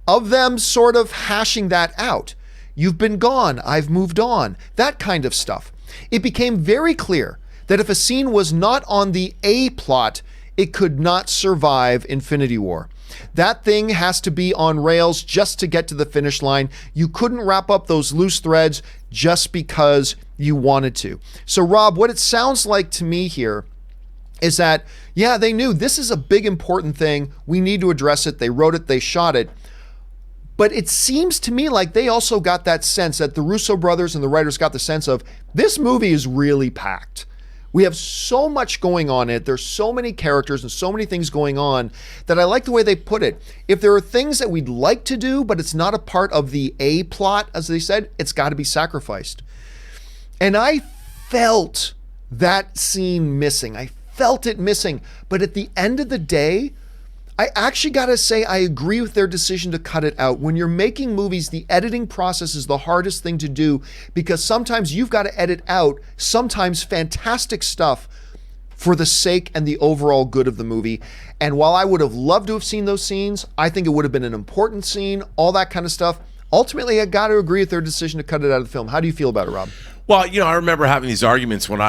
Of them sort of hashing that out. You've been gone, I've moved on. That kind of stuff. It became very clear that if a scene was not on the A plot, it could not survive Infinity War. That thing has to be on rails just to get to the finish line. You couldn't wrap up those loose threads just because you wanted to. So Rob, what it sounds like to me here is that, yeah, they knew this is a big important thing. We need to address it. They wrote it, they shot it. But it seems to me like they also got that sense that the Russo brothers and the writers got the sense of this movie is really packed. We have so much going on in it. There's so many characters and so many things going on that I like the way they put it. If there are things that we'd like to do, but it's not a part of the A plot, as they said, it's got to be sacrificed. And I felt that scene missing. I felt it missing. But at the end of the day, I actually got to say I agree with their decision to cut it out. When you're making movies, the editing process is the hardest thing to do because sometimes you've got to edit out sometimes fantastic stuff for the sake and the overall good of the movie. And while I would have loved to have seen those scenes, I think it would have been an important scene, all that kind of stuff. Ultimately, I got to agree with their decision to cut it out of the film. How do you feel about it, Rob? Well, you know, I remember having these arguments when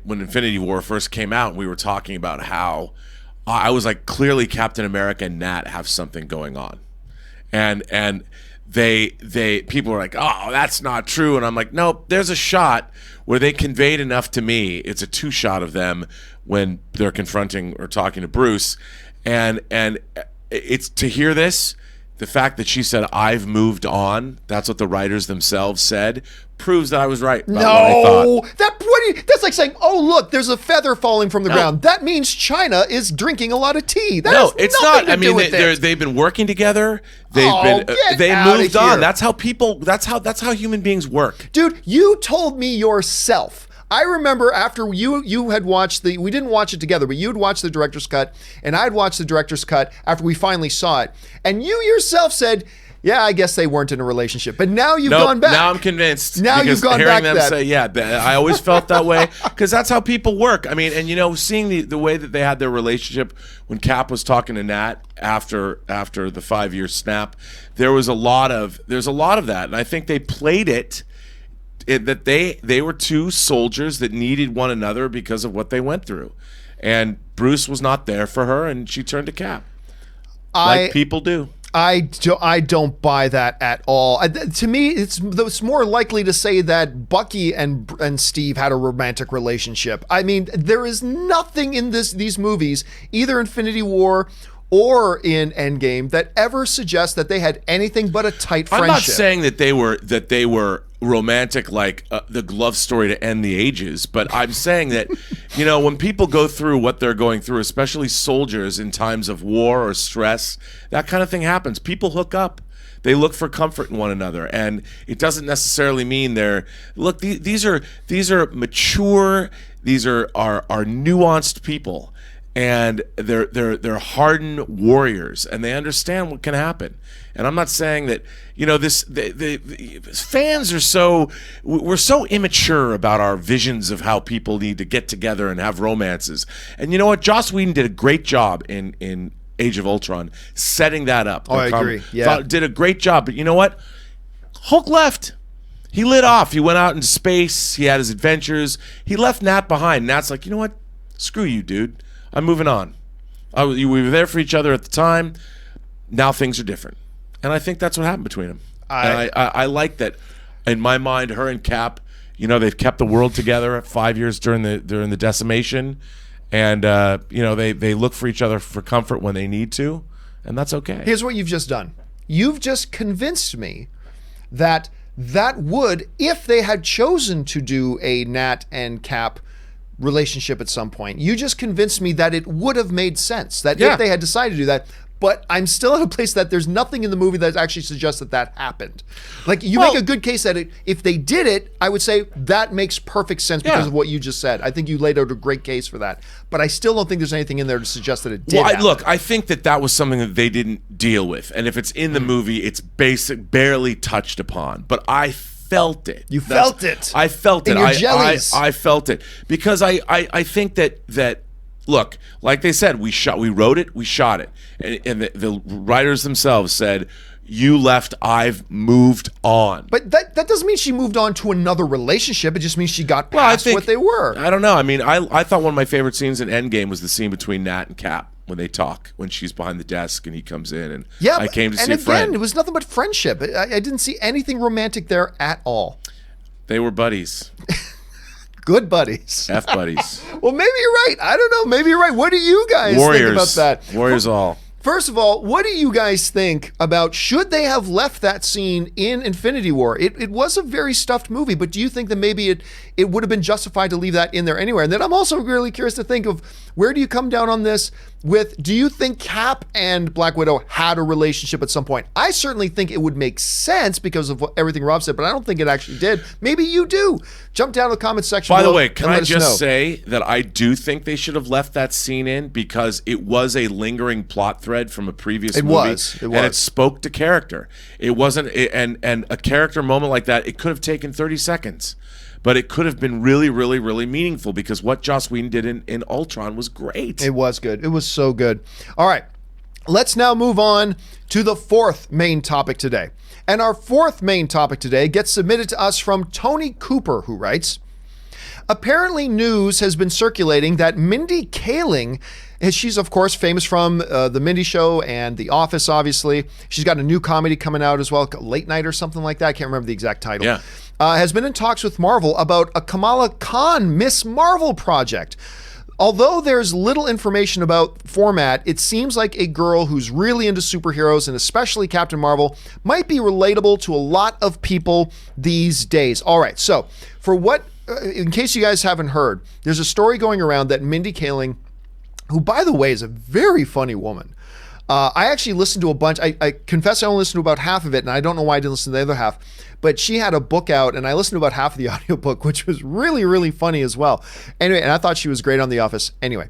Infinity War first came out. We were talking about how I was like, clearly Captain America and Nat have something going on, and they people were like, oh, that's not true, and I'm like, nope, there's a shot where they conveyed enough to me. It's a two shot of them when they're confronting or talking to Bruce, and it's to hear this. The fact that she said, I've moved on, that's what the writers themselves said, proves that I was right about what I thought. That's like saying, oh, look, there's a feather falling from the ground. That means China is drinking a lot of tea. That no, it's not. I mean, they've been working together. They moved on. That's how human beings work. Dude, you told me yourself. I remember after you had watched we didn't watch it together, but you had watched the director's cut, and I'd watched the director's cut after we finally saw it. And you yourself said, yeah, I guess they weren't in a relationship. But now you've gone back. Now I'm convinced. Now you've gone back to that. Hearing them say, yeah, I always felt that way because that's how people work. I mean, and you know, seeing the way that they had their relationship when Cap was talking to Nat after the 5-year snap, there's a lot of that. And I think they played it that they were two soldiers that needed one another because of what they went through, and Bruce was not there for her, and she turned to Cap, like people do. I don't buy that at all. To me, it's more likely to say that Bucky and Steve had a romantic relationship. I mean, there is nothing in these movies, either Infinity War or in Endgame, that ever suggests that they had anything but a tight friendship. I'm not saying that they were romantic like the love story to end the ages, but I'm saying that, you know, when people go through what they're going through, especially soldiers in times of war or stress, that kind of thing happens. People hook up. They look for comfort in one another, and it doesn't necessarily mean these are mature, these are nuanced people. and they're hardened warriors, and they understand what can happen. And I'm not saying that, you know, the fans are we're so immature about our visions of how people need to get together and have romances. And you know what? Joss Whedon did a great job in Age of Ultron setting that up. Oh, I agree. Yeah, did a great job. But you know what? Hulk left. He lit off. He went out into space. He had his adventures. He left Nat behind. Nat's like, you know what? Screw you, dude. I'm moving on. We were there for each other at the time. Now things are different. And I think that's what happened between them. I like that. In my mind, her and Cap, you know, they've kept the world together 5 years during the decimation, and you know, they look for each other for comfort when they need to, and that's okay. Here's what you've just done. You've just convinced me that would, if they had chosen to do a Nat and Cap relationship at some point, you just convinced me that it would have made sense. That if they had decided to do that. But I'm still at a place that there's nothing in the movie that actually suggests that happened. Like, you make a good case that if they did it, I would say that makes perfect sense because of what you just said. I think you laid out a great case for that. But I still don't think there's anything in there to suggest that it did happen. Look, I think that was something that they didn't deal with. And if it's in the movie, it's barely touched upon. But I felt it. You felt it. I felt it. In your jellies. I felt it. Because I think that look, like they said, we wrote it, we shot it. And the writers themselves said, you left, I've moved on. But that doesn't mean she moved on to another relationship. It just means she got past what they were. I don't know. I mean, I thought one of my favorite scenes in Endgame was the scene between Nat and Cap when they talk, when she's behind the desk and he comes in and I came to see a friend. And again, it was nothing but friendship. I didn't see anything romantic there at all. They were buddies. Good buddies. F buddies. Well, maybe you're right. I don't know. Maybe you're right. What do you guys think about that? Warriors all. First of all, what do you guys think about, should they have left that scene in Infinity War? It was a very stuffed movie, but do you think that maybe it would have been justified to leave that in there anywhere? And then I'm also really curious to think of, where do you come down on this with, do you think Cap and Black Widow had a relationship at some point? I certainly think it would make sense because of everything Rob said, but I don't think it actually did. Maybe you do. Jump down to the comments section. By the way, can I just say that I do think they should have left that scene in, because it was a lingering plot thread from a previous movie. It was. And it spoke to character. It wasn't, and a character moment like that, it could have taken 30 seconds. But it could have been really, really, really meaningful, because what Joss Whedon did in Ultron was great. It was good. It was so good. All right. Let's now move on to the fourth main topic today. And our fourth main topic today gets submitted to us from Tony Cooper, who writes, apparently news has been circulating that Mindy Kaling, and she's, of course, famous from The Mindy Show and The Office, obviously. She's got a new comedy coming out as well, Late Night or something like that. I can't remember the exact title. Yeah. Has been in talks with Marvel about a Kamala Khan Miss Marvel project. Although there's little information about format, it seems like a girl who's really into superheroes, and especially Captain Marvel, might be relatable to a lot of people these days. All right, so in case you guys haven't heard, there's a story going around that Mindy Kaling, who, by the way, is a very funny woman. I actually listened to a bunch. I confess I only listened to about half of it, and I don't know why I didn't listen to the other half. But she had a book out, and I listened to about half of the audiobook, which was really, really funny as well. Anyway, and I thought she was great on The Office. Anyway,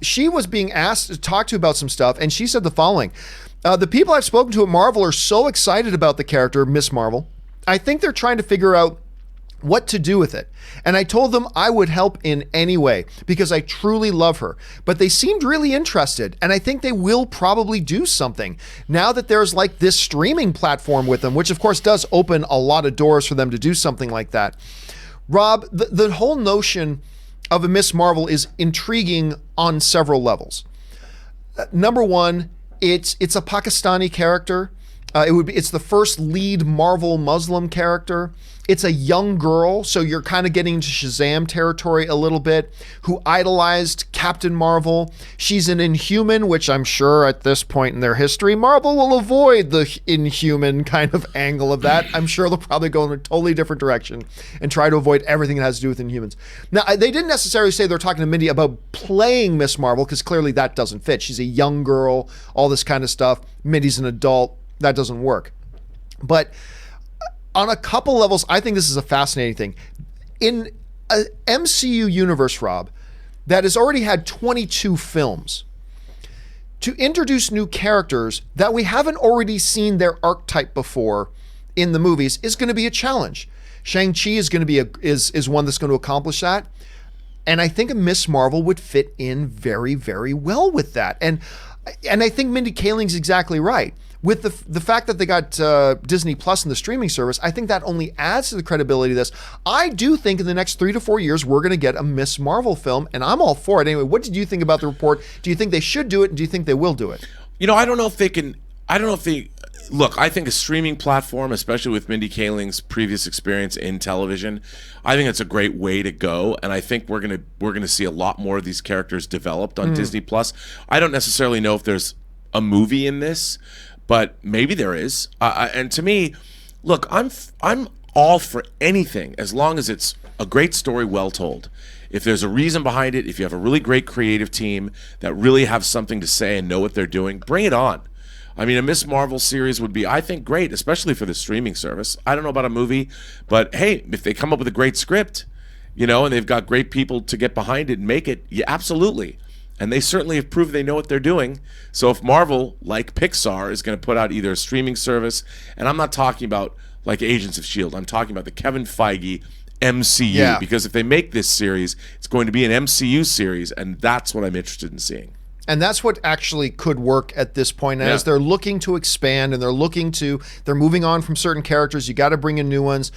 she was being asked to talk to about some stuff, and she said the following. The people I've spoken to at Marvel are so excited about the character, Miss Marvel. I think they're trying to figure out what to do with it. And I told them I would help in any way because I truly love her. But they seemed really interested, and I think they will probably do something now that there's like this streaming platform with them, which of course does open a lot of doors for them to do something like that. Rob, the whole notion of a Miss Marvel is intriguing on several levels. Number one, it's a Pakistani character. It's the first lead Marvel Muslim character. It's a young girl, so you're kind of getting into Shazam territory a little bit, who idolized Captain Marvel. She's an Inhuman, which I'm sure at this point in their history, Marvel will avoid the Inhuman kind of angle of that. I'm sure they'll probably go in a totally different direction and try to avoid everything that has to do with Inhumans. Now, they didn't necessarily say they're talking to Mindy about playing Miss Marvel, because clearly that doesn't fit. She's a young girl, all this kind of stuff. Mindy's an adult. That doesn't work. But on a couple levels, I think this is a fascinating thing. In a MCU universe, Rob, that has already had 22 films, to introduce new characters that we haven't already seen their archetype before in the movies is going to be a challenge. Shang-Chi is going to be is one that's going to accomplish that. And I think a Miss Marvel would fit in very, very well with that. And I think Mindy Kaling's exactly right. With the fact that they got Disney Plus and the streaming service, I think that only adds to the credibility of this. I do think in the next 3 to 4 years, we're going to get a Miss Marvel film, and I'm all for it. Anyway, what did you think about the report? Do you think they should do it, and do you think they will do it? I don't know if they can. I don't know if they. Look, I think a streaming platform, especially with Mindy Kaling's previous experience in television, I think it's a great way to go, and I think we're gonna see a lot more of these characters developed on Disney Plus. I don't necessarily know if there's a movie in this, but maybe there is. And to me, look, I'm all for anything as long as it's a great story, well told. If there's a reason behind it, if you have a really great creative team that really have something to say and know what they're doing, bring it on. I mean, a Miss Marvel series would be, I think, great, especially for the streaming service. I don't know about a movie, but hey, if they come up with a great script, and they've got great people to get behind it and make it, yeah, absolutely. And they certainly have proved they know what they're doing. So if Marvel, like Pixar, is going to put out either a streaming service, and I'm not talking about like Agents of S.H.I.E.L.D., I'm talking about the Kevin Feige MCU, because if they make this series, it's going to be an MCU series, and that's what I'm interested in seeing. And that's what actually could work at this point. As they're looking to expand and they're moving on from certain characters, you got to bring in new ones.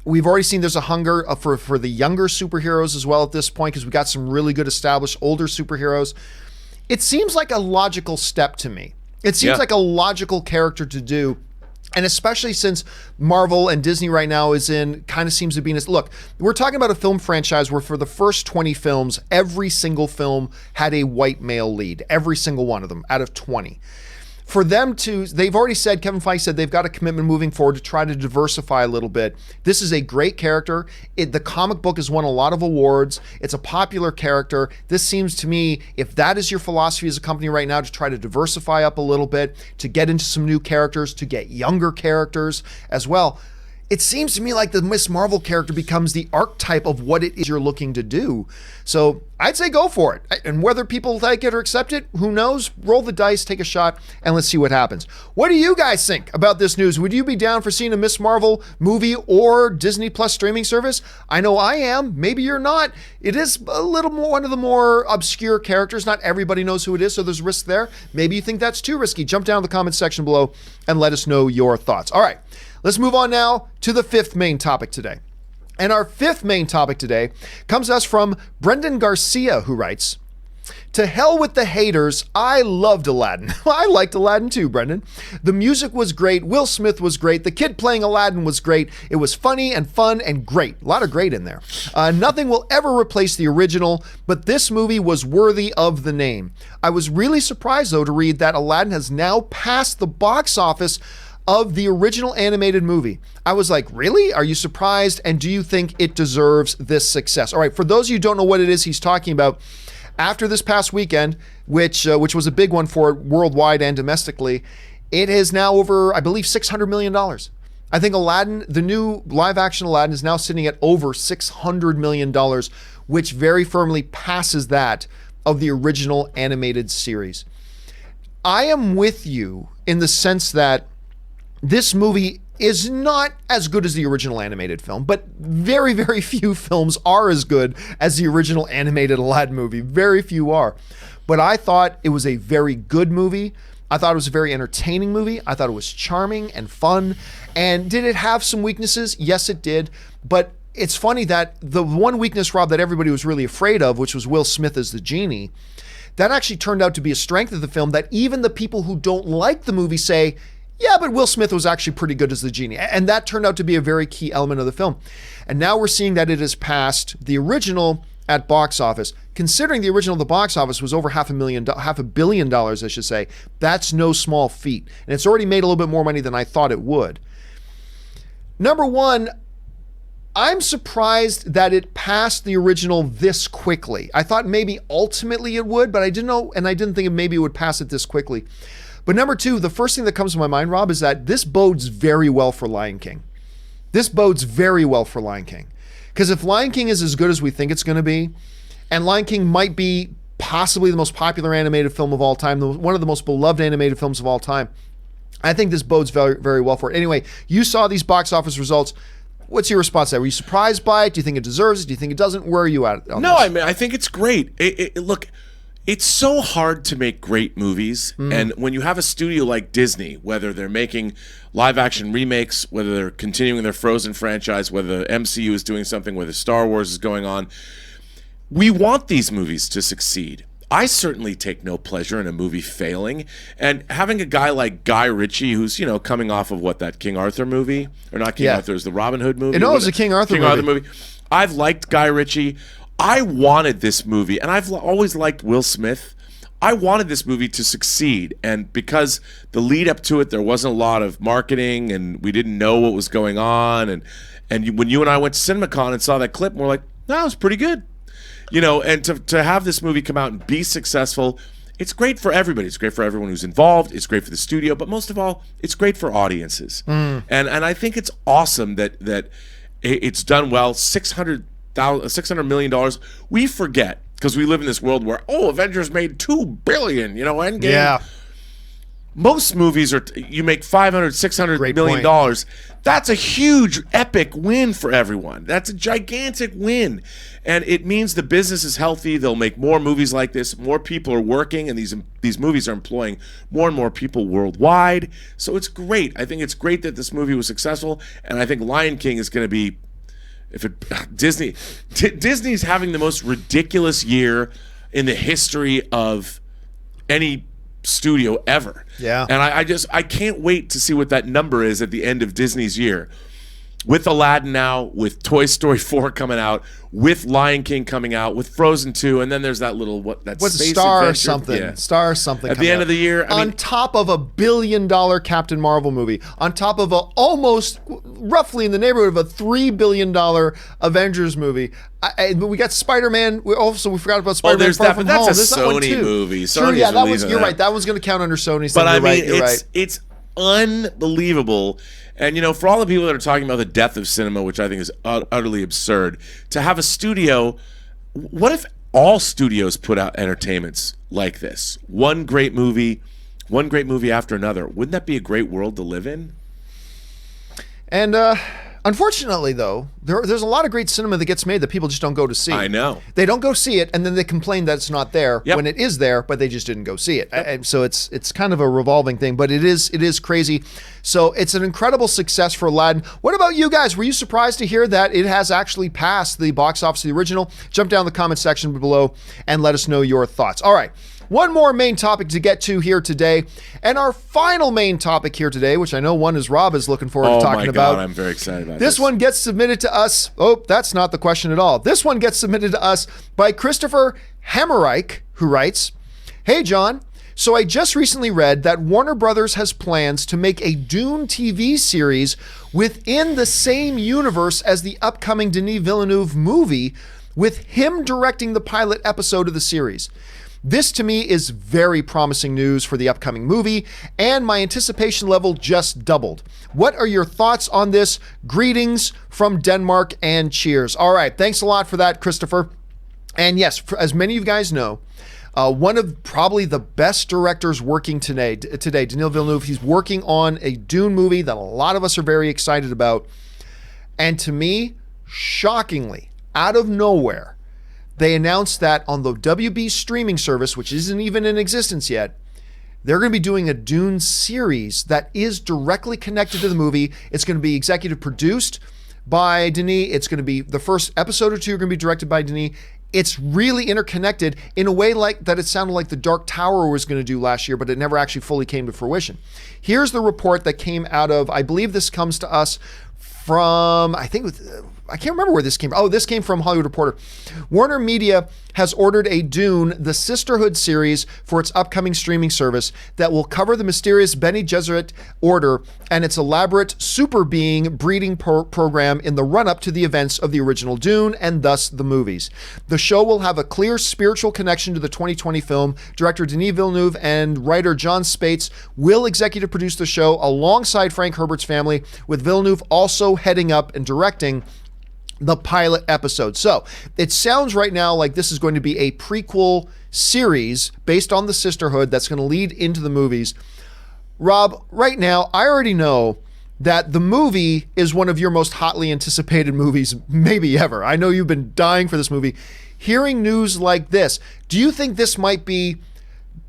We've already seen there's a hunger for the younger superheroes as well at this point, because we got some really good established older superheroes. It seems like a logical step to me. It seems like a logical character to do. And especially since Marvel and Disney right now kind of seems to be in this. Look, we're talking about a film franchise where for the first 20 films, every single film had a white male lead. Every single one of them out of 20. For them they've already said, Kevin Feige said they've got a commitment moving forward to try to diversify a little bit. This is a great character. The comic book has won a lot of awards. It's a popular character. This seems to me, if that is your philosophy as a company right now, to try to diversify up a little bit, to get into some new characters, to get younger characters as well, it seems to me like the Miss Marvel character becomes the archetype of what it is you're looking to do. So I'd say go for it. And whether people like it or accept it, who knows? Roll the dice, take a shot, and let's see what happens. What do you guys think about this news? Would you be down for seeing a Miss Marvel movie or Disney Plus streaming service? I know I am. Maybe you're not. It is a little more one of the more obscure characters. Not everybody knows who it is, so there's risk there. Maybe you think that's too risky. Jump down in the comments section below and let us know your thoughts. All right. Let's move on now to the fifth main topic today. And our fifth main topic today comes to us from Brendan Garcia, who writes, "To hell with the haters, I loved Aladdin." Well, I liked Aladdin too, Brendan. "The music was great, Will Smith was great, the kid playing Aladdin was great, it was funny and fun and great." A lot of great in there. "Nothing will ever replace the original, but this movie was worthy of the name. I was really surprised, though, to read that Aladdin has now passed the box office of the original animated movie. I was like, really? Are you surprised? And do you think it deserves this success?" All right, for those of you who don't know what it is he's talking about, after this past weekend, which was a big one for worldwide and domestically, it is now over, I believe, $600 million. I think Aladdin, the new live-action Aladdin, is now sitting at over $600 million, which very firmly passes that of the original animated series. I am with you in the sense that this movie is not as good as the original animated film, but very, very few films are as good as the original animated Aladdin movie. Very few are. But I thought it was a very good movie. I thought it was a very entertaining movie. I thought it was charming and fun. And did it have some weaknesses? Yes, it did. But it's funny that the one weakness, Rob, that everybody was really afraid of, which was Will Smith as the genie, that actually turned out to be a strength of the film, that even the people who don't like the movie say, yeah, but Will Smith was actually pretty good as the genie. And that turned out to be a very key element of the film. And now we're seeing that it has passed the original at box office. Considering the original at the box office was over $500 million, I should say, that's no small feat. And it's already made a little bit more money than I thought it would. Number one, I'm surprised that it passed the original this quickly. I thought maybe ultimately it would, but I didn't know, and I didn't think maybe it would pass it this quickly. But number two, the first thing that comes to my mind, Rob, is that this bodes very well for Lion King. This bodes very well for Lion King. Because if Lion King is as good as we think it's going to be, And Lion King might be possibly the most popular animated film of all time, one of the most beloved animated films of all time. I think this bodes very, very well for it. Anyway, you saw these box office results. What's your response to that? Were you surprised by it? Do you think it deserves it? Do you think it doesn't? Where are you at on No, this? I mean, I think it's great. Look, it's so hard to make great movies. And when you have a studio like Disney, whether they're making live action remakes, whether they're continuing their Frozen franchise, whether the MCU is doing something, whether Star Wars is going on, we want these movies to succeed. I certainly take no pleasure in a movie failing. And having a guy like Guy Ritchie, who's, coming off of that King Arthur movie, or not King Arthur, it was the Robin Hood movie. No, it was the King Arthur movie. I've liked Guy Ritchie. I wanted this movie, and I've always liked Will Smith. I wanted this movie to succeed, and because the lead up to it, there wasn't a lot of marketing, and we didn't know what was going on, when you and I went to CinemaCon and saw that clip, we're like, that was pretty good. And to have this movie come out and be successful, it's great for everybody. It's great for everyone who's involved. It's great for the studio, but most of all, it's great for audiences. And I think it's awesome that it's done well. $600 million. We forget, because we live in this world where Avengers made $2 billion. Endgame. Yeah. Most movies you make $500-600 million. That's a huge, epic win for everyone. That's a gigantic win, and it means the business is healthy. They'll make more movies like this. More people are working, and these movies are employing more and more people worldwide. So it's great. I think it's great that this movie was successful, and I think Lion King is going to be, Disney's having the most ridiculous year in the history of any studio ever. Yeah. And I can't wait to see what that number is at the end of Disney's year. With Aladdin now, with Toy Story 4 coming out, with Lion King coming out, with Frozen 2, and then there's that little space Star adventure. something. Yeah. Star something. At the end of the year. On top of $1 billion Captain Marvel movie, on top of almost roughly in the neighborhood of a $3 billion Avengers movie. But we got Spider-Man. We forgot about Spider-Man. There's Far that, From but that's Home. a There's that one Sony too. movie. True, Sony's yeah, you're that. right. That one's going to count under Sony's. But I mean, you're right. It's unbelievable. And, for all the people that are talking about the death of cinema, which I think is utterly absurd, to have a studio, what if all studios put out entertainments like this? One great movie after another. Wouldn't that be a great world to live in? And unfortunately, though, there's a lot of great cinema that gets made that people just don't go to see. I know. They don't go see it, and then they complain that it's not there Yep. when it is there, but they just didn't go see it. Yep. And so it's kind of a revolving thing, but it is crazy. So it's an incredible success for Aladdin. What about you guys? Were you surprised to hear that it has actually passed the box office of the original? Jump down in the comment section below and let us know your thoughts. All right. One more main topic to get to here today. And our final main topic here today, which I know one is Rob is looking forward to talking about. Oh my God, I'm very excited about this one gets submitted to us. Oh, that's not the question at all. This one gets submitted to us by Christopher Hemmerich, who writes, "Hey, John. So I just recently read that Warner Brothers has plans to make a Dune TV series within the same universe as the upcoming Denis Villeneuve movie, with him directing the pilot episode of the series. This to me is very promising news for the upcoming movie, and my anticipation level just doubled. What are your thoughts on this? Greetings from Denmark and cheers." All right, thanks a lot for that, Christopher. And yes, as many of you guys know, one of probably the best directors working today, Denis Villeneuve, he's working on a Dune movie that a lot of us are very excited about. And to me, shockingly, out of nowhere, they announced that on the WB streaming service, which isn't even in existence yet, they're going to be doing a Dune series that is directly connected to the movie. It's going to be executive produced by Denis. It's going to be the first episode or two are going to be directed by Denis. It's really interconnected in a way like that it sounded like The Dark Tower was going to do last year, but it never actually fully came to fruition. Here's the report that came out of, I believe this comes to us from, I can't remember where this came from. Oh, this came from Hollywood Reporter. Warner Media has ordered a Dune, the Sisterhood series, for its upcoming streaming service that will cover the mysterious Bene Gesserit order and its elaborate super being breeding program in the run-up to the events of the original Dune and thus the movies. The show will have a clear spiritual connection to the 2020 film. Director Denis Villeneuve and writer John Spates will executive produce the show alongside Frank Herbert's family, with Villeneuve also heading up and directing the pilot episode. So it sounds right now like this is going to be a prequel series based on the sisterhood that's going to lead into the movies. Rob, right now, I already know that the movie is one of your most hotly anticipated movies maybe ever. I know you've been dying for this movie. Hearing news like this, do you think this might be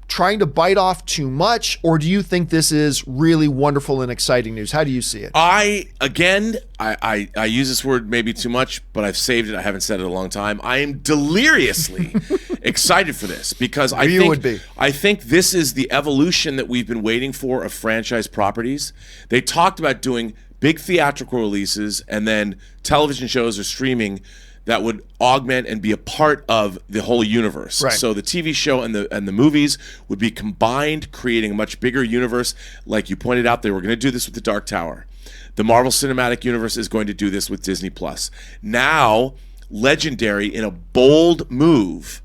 trying to bite off too much, or do you think this is really wonderful and exciting news? How do you see it? I use this word maybe too much, but I've saved it. I haven't said it in a long time. I am deliriously excited for this because I think this is the evolution that we've been waiting for of franchise properties. They talked about doing big theatrical releases and then television shows or streaming that would augment and be a part of the whole universe. Right. So the TV show and the movies would be combined, creating a much bigger universe. Like you pointed out, they were going to do this with the Dark Tower. The Marvel Cinematic Universe is going to do this with Disney+. Now, Legendary, in a bold move,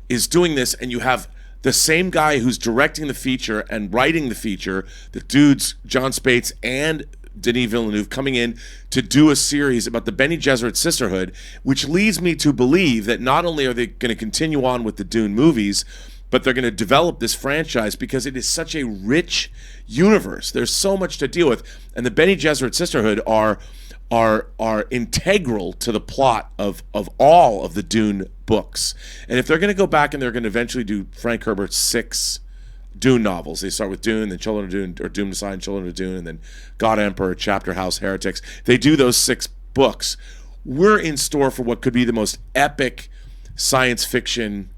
is doing this, and you have the same guy who's directing the feature and writing the feature, the dudes, John Spates and Denis Villeneuve, coming in to do a series about the Bene Gesserit sisterhood, which leads me to believe that not only are they going to continue on with the Dune movies, but they're going to develop this franchise because it is such a rich universe. There's so much to deal with, and the Bene Gesserit sisterhood are integral to the plot of all of the Dune books. And if they're going to go back and they're going to eventually do Frank Herbert's 6 Dune novels. They start with Dune, then Children of Dune, or Doomed to Sign, Children of Dune, and then God Emperor, Chapter House, Heretics. They do those 6 books. We're in store for what could be the most epic science fiction,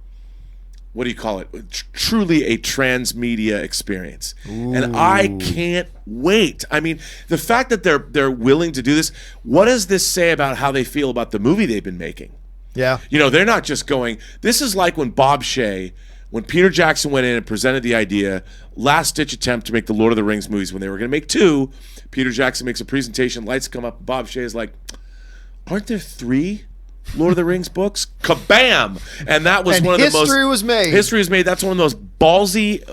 what do you call it? Truly a transmedia experience. Ooh. And I can't wait. I mean, the fact that they're willing to do this, what does this say about how they feel about the movie they've been making? Yeah. You know, they're not just going, this is like when Bob Shea, when Peter Jackson went in and presented the idea, last-ditch attempt to make the Lord of the Rings movies, when they were going to make 2, Peter Jackson makes a presentation, lights come up, Bob Shea is like, aren't there 3 Lord of the Rings books? Kabam! And that was one of the most... history was made. History was made. That's one of those ballsy...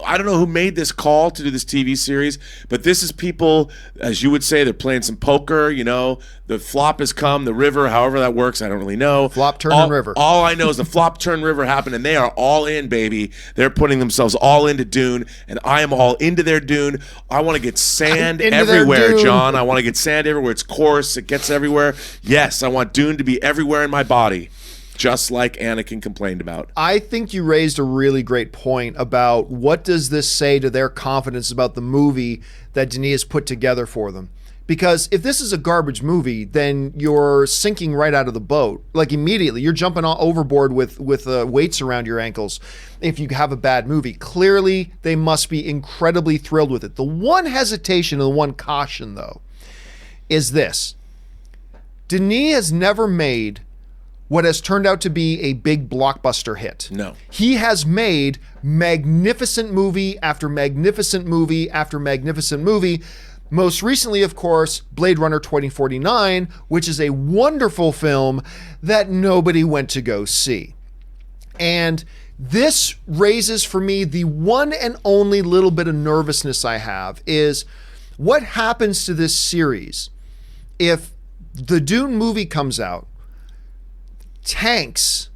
I don't know who made this call to do this TV series, but this is people, as you would say, they're playing some poker, you know, the flop has come, the river, however that works, I don't really know. Flop, turn, and river. All I know is the flop, turn, river happened, and they are all in, baby. They're putting themselves all into Dune, and I am all into their Dune. I want to get sand everywhere, John. I want to get sand everywhere. It's coarse. It gets everywhere. Yes, I want Dune to be everywhere in my body, just like Anakin complained about. I think you raised a really great point about what does this say to their confidence about the movie that Denis has put together for them. Because if this is a garbage movie, then you're sinking right out of the boat. Like immediately, you're jumping overboard with weights around your ankles if you have a bad movie. Clearly, they must be incredibly thrilled with it. The one hesitation and the one caution, though, is this. Denis has never made what has turned out to be a big blockbuster hit. No. He has made magnificent movie after magnificent movie after magnificent movie. Most recently, of course, Blade Runner 2049, which is a wonderful film that nobody went to go see. And this raises for me the one and only little bit of nervousness I have is what happens to this series if the Dune movie comes out, tanks,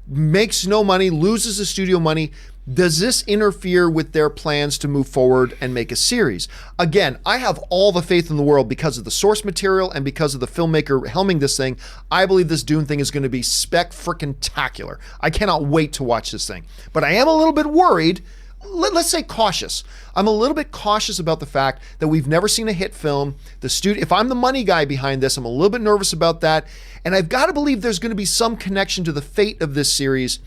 makes no money, loses the studio money. Does this interfere with their plans to move forward and make a series? Again, I have all the faith in the world because of the source material and because of the filmmaker helming this thing. I believe this Dune thing is going to be spec-frickin-tacular. I cannot wait to watch this thing. But I am a little bit worried, let's say cautious. I'm a little bit cautious about the fact that we've never seen a hit film. If I'm the money guy behind this, I'm a little bit nervous about that. And I've got to believe there's going to be some connection to the fate of this series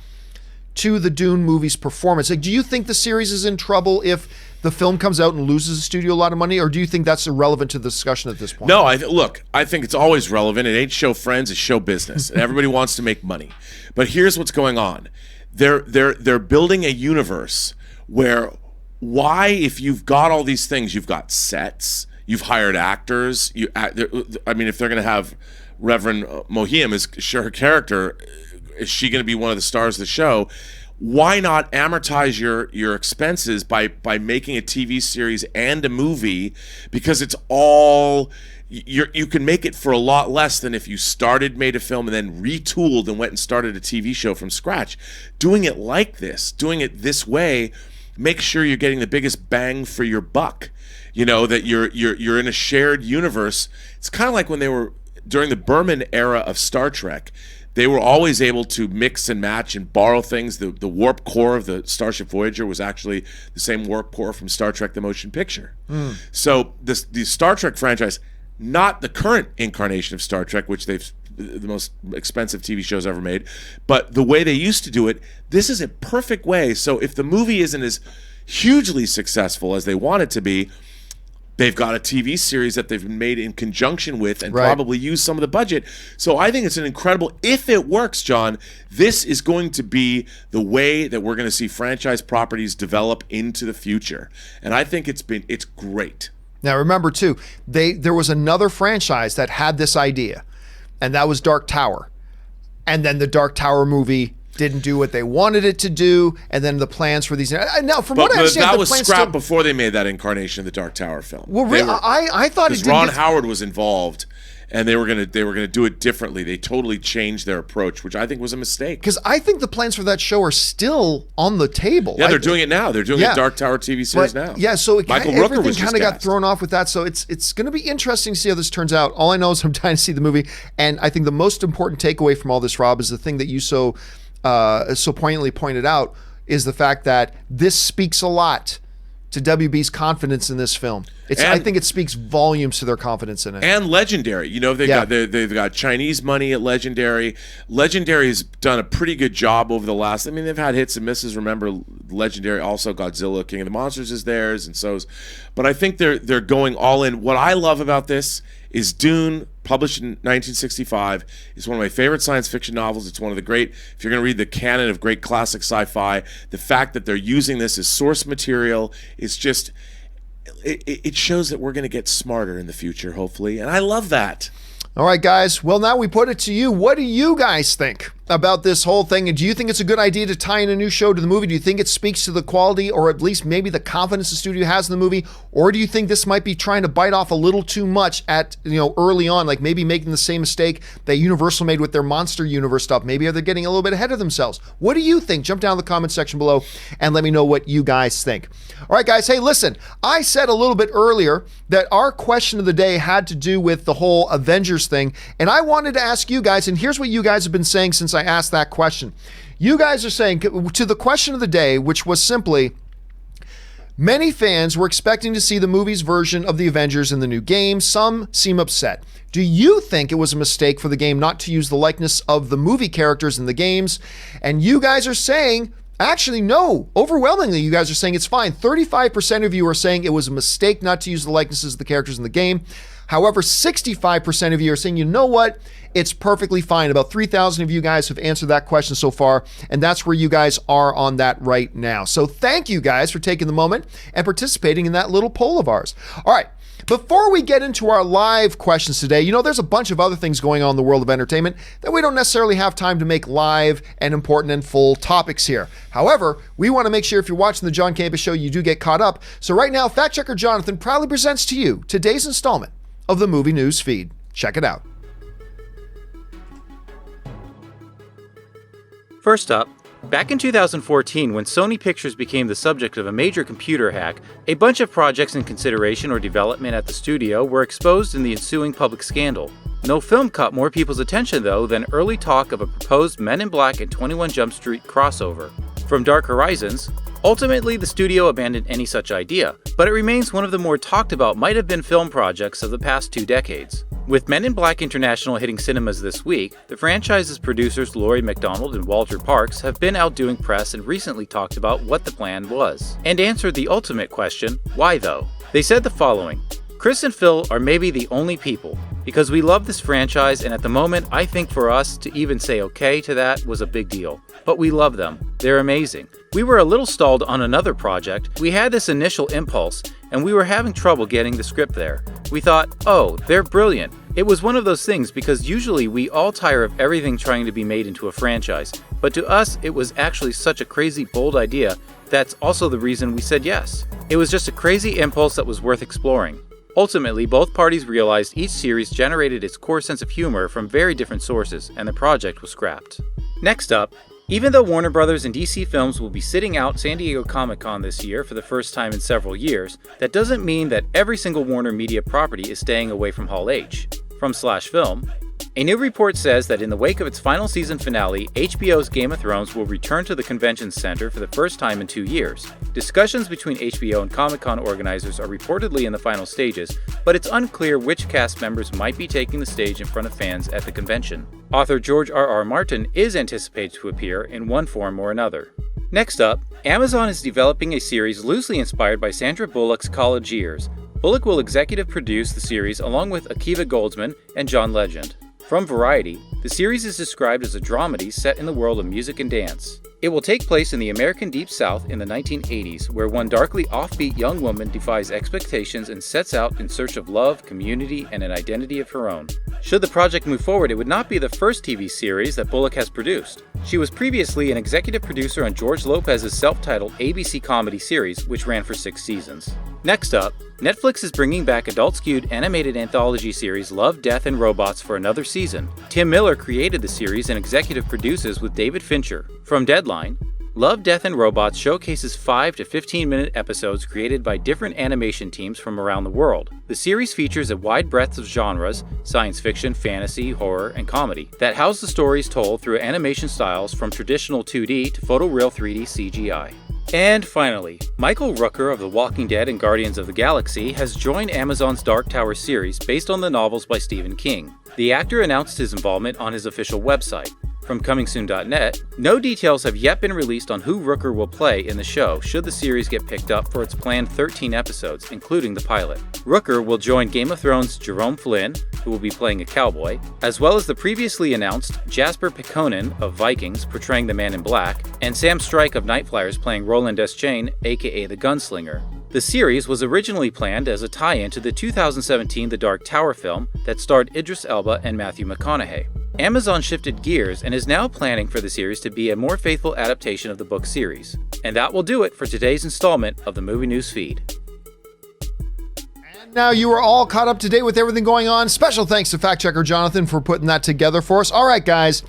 to the Dune movie's performance. Like, do you think the series is in trouble if the film comes out and loses the studio a lot of money, or do you think that's irrelevant to the discussion at this point? No, I think it's always relevant. It ain't show friends, it's show business. And everybody wants to make money. But here's what's going on. They're building a universe where if you've got all these things, you've got sets, you've hired actors, if they're going to have Reverend Mohim as her character, is she going to be one of the stars of the show? Why not amortize your expenses by making a TV series and a movie? Because it's all you can make it for a lot less than if you made a film and then retooled and went and started a TV show from scratch. Doing it like this, doing it this way, make sure you're getting the biggest bang for your buck. That you're in a shared universe. It's kind of like when they were during the Berman era of Star Trek. They were always able to mix and match and borrow things. The warp core of the Starship Voyager was actually the same warp core from Star Trek the Motion Picture. So the Star Trek franchise, not the current incarnation of Star Trek, which they've the most expensive TV shows ever made, but the way they used to do it, this is a perfect way. So if the movie isn't as hugely successful as they want it to be, they've got a TV series that they've made in conjunction with and probably use some of the budget. So I think it's an incredible, if it works, John, this is going to be the way that we're going to see franchise properties develop into the future. And I think it's great. Now remember too, there was another franchise that had this idea, and that was Dark Tower. And then the Dark Tower movie didn't do what they wanted it to do, and then the plans for these. Now, from what I understand, that was scrapped before they made that incarnation of the Dark Tower film. Well, really, I thought it did. Ron Howard was involved, and they were gonna do it differently. They totally changed their approach, which I think was a mistake. Because I think the plans for that show are still on the table. Yeah, they're doing it now. They're doing a Dark Tower TV series now. Yeah, so everything kind of got cast. thrown off with that. So it's going to be interesting to see how this turns out. All I know is I'm dying to see the movie, and I think the most important takeaway from all this, Rob, is the thing that you so poignantly pointed out, is the fact that this speaks a lot to WB's confidence in this film. I think it speaks volumes to their confidence in it. And Legendary, they've got Chinese money at Legendary. Legendary's done a pretty good job over the last. I mean, they've had hits and misses. Remember, Legendary also Godzilla, King of the Monsters is theirs, and but I think they're going all in. What I love about this is Dune, published in 1965, is one of my favorite science fiction novels. It's one of the great, if you're going to read the canon of great classic sci-fi, the fact that they're using this as source material is just, it shows that we're going to get smarter in the future, hopefully, and I love that. All right, guys. Well, now we put it to you. What do you guys think about this whole thing? And do you think it's a good idea to tie in a new show to the movie? Do you think it speaks to the quality, or at least maybe the confidence the studio has in the movie? Or do you think this might be trying to bite off a little too much at, early on, like maybe making the same mistake that Universal made with their Monster Universe stuff? Maybe they're getting a little bit ahead of themselves. What do you think? Jump down in the comment section below and let me know what you guys think. All right, guys. Hey, listen, I said a little bit earlier that our question of the day had to do with the whole Avengers thing. And I wanted to ask you guys, and here's what you guys have been saying since I asked that question. You guys are saying to the question of the day, which was simply, many fans were expecting to see the movie's version of the Avengers in the new game. Some seem upset. Do you think it was a mistake for the game not to use the likeness of the movie characters in the games? And you guys are saying, actually, no. Overwhelmingly, you guys are saying it's fine. 35% of you are saying it was a mistake not to use the likenesses of the characters in the game. However, 65% of you are saying, you know what? It's perfectly fine. About 3,000 of you guys have answered that question so far, and that's where you guys are on that right now. So thank you guys for taking the moment and participating in that little poll of ours. All right. Before we get into our live questions today, there's a bunch of other things going on in the world of entertainment that we don't necessarily have time to make live and important and full topics here. However, we want to make sure if you're watching the John Campea Show, you do get caught up. So right now, Fact Checker Jonathan proudly presents to you today's installment of the Movie News Feed. Check it out. First up, back in 2014, when Sony Pictures became the subject of a major computer hack, a bunch of projects in consideration or development at the studio were exposed in the ensuing public scandal. No film caught more people's attention, though, than early talk of a proposed Men in Black and 21 Jump Street crossover. From Dark Horizons, ultimately the studio abandoned any such idea, but it remains one of the more talked about might-have-been film projects of the past 2 decades. With Men in Black International hitting cinemas this week, the franchise's producers Laurie MacDonald and Walter Parks have been out doing press and recently talked about what the plan was, and answered the ultimate question, why though? They said the following: Chris and Phil are maybe the only people, because we love this franchise, and at the moment I think for us to even say okay to that was a big deal. But we love them. They're amazing. We were a little stalled on another project. We had this initial impulse, and we were having trouble getting the script there. We thought, oh, they're brilliant. It was one of those things because usually we all tire of everything trying to be made into a franchise. But to us, it was actually such a crazy, bold idea that's also the reason we said yes. It was just a crazy impulse that was worth exploring. Ultimately, both parties realized each series generated its core sense of humor from very different sources, and the project was scrapped. Next up, even though Warner Bros. And DC Films will be sitting out San Diego Comic-Con this year for the first time in several years, that doesn't mean that every single Warner Media property is staying away from Hall H. From Slash Film, a new report says that in the wake of its final season finale, HBO's Game of Thrones will return to the convention center for the first time in 2 years. Discussions between HBO and Comic-Con organizers are reportedly in the final stages, but it's unclear which cast members might be taking the stage in front of fans at the convention. Author George R.R. Martin is anticipated to appear in one form or another. Next up, Amazon is developing a series loosely inspired by Sandra Bullock's college years. Bullock will executive produce the series along with Akiva Goldsman and John Legend. From Variety, the series is described as a dramedy set in the world of music and dance. It will take place in the American Deep South in the 1980s, where one darkly offbeat young woman defies expectations and sets out in search of love, community, and an identity of her own. Should the project move forward, it would not be the first TV series that Bullock has produced. She was previously an executive producer on George Lopez's self-titled ABC comedy series, which ran for 6 seasons. Next up, Netflix is bringing back adult-skewed animated anthology series Love, Death, and Robots for another season. Tim Miller created the series and executive produces with David Fincher. From Deadline, Love, Death, and Robots showcases 5 to 15-minute episodes created by different animation teams from around the world. The series features a wide breadth of genres, science fiction, fantasy, horror, and comedy, that house the stories told through animation styles from traditional 2D to photoreal 3D CGI. And finally, Michael Rooker of The Walking Dead and Guardians of the Galaxy has joined Amazon's Dark Tower series based on the novels by Stephen King. The actor announced his involvement on his official website. From comingsoon.net, no details have yet been released on who Rooker will play in the show should the series get picked up for its planned 13 episodes, including the pilot. Rooker will join Game of Thrones' Jerome Flynn, who will be playing a cowboy, as well as the previously announced Jasper Pekkonen of Vikings portraying the Man in Black, and Sam Strike of Night Flyers playing Roland Deschain, aka the Gunslinger. The series was originally planned as a tie-in to the 2017 The Dark Tower film that starred Idris Elba and Matthew McConaughey. Amazon shifted gears and is now planning for the series to be a more faithful adaptation of the book series. And that will do it for today's installment of the Movie News Feed. And now you are all caught up to date with everything going on. Special thanks to fact checker Jonathan for putting that together for us. All right, guys,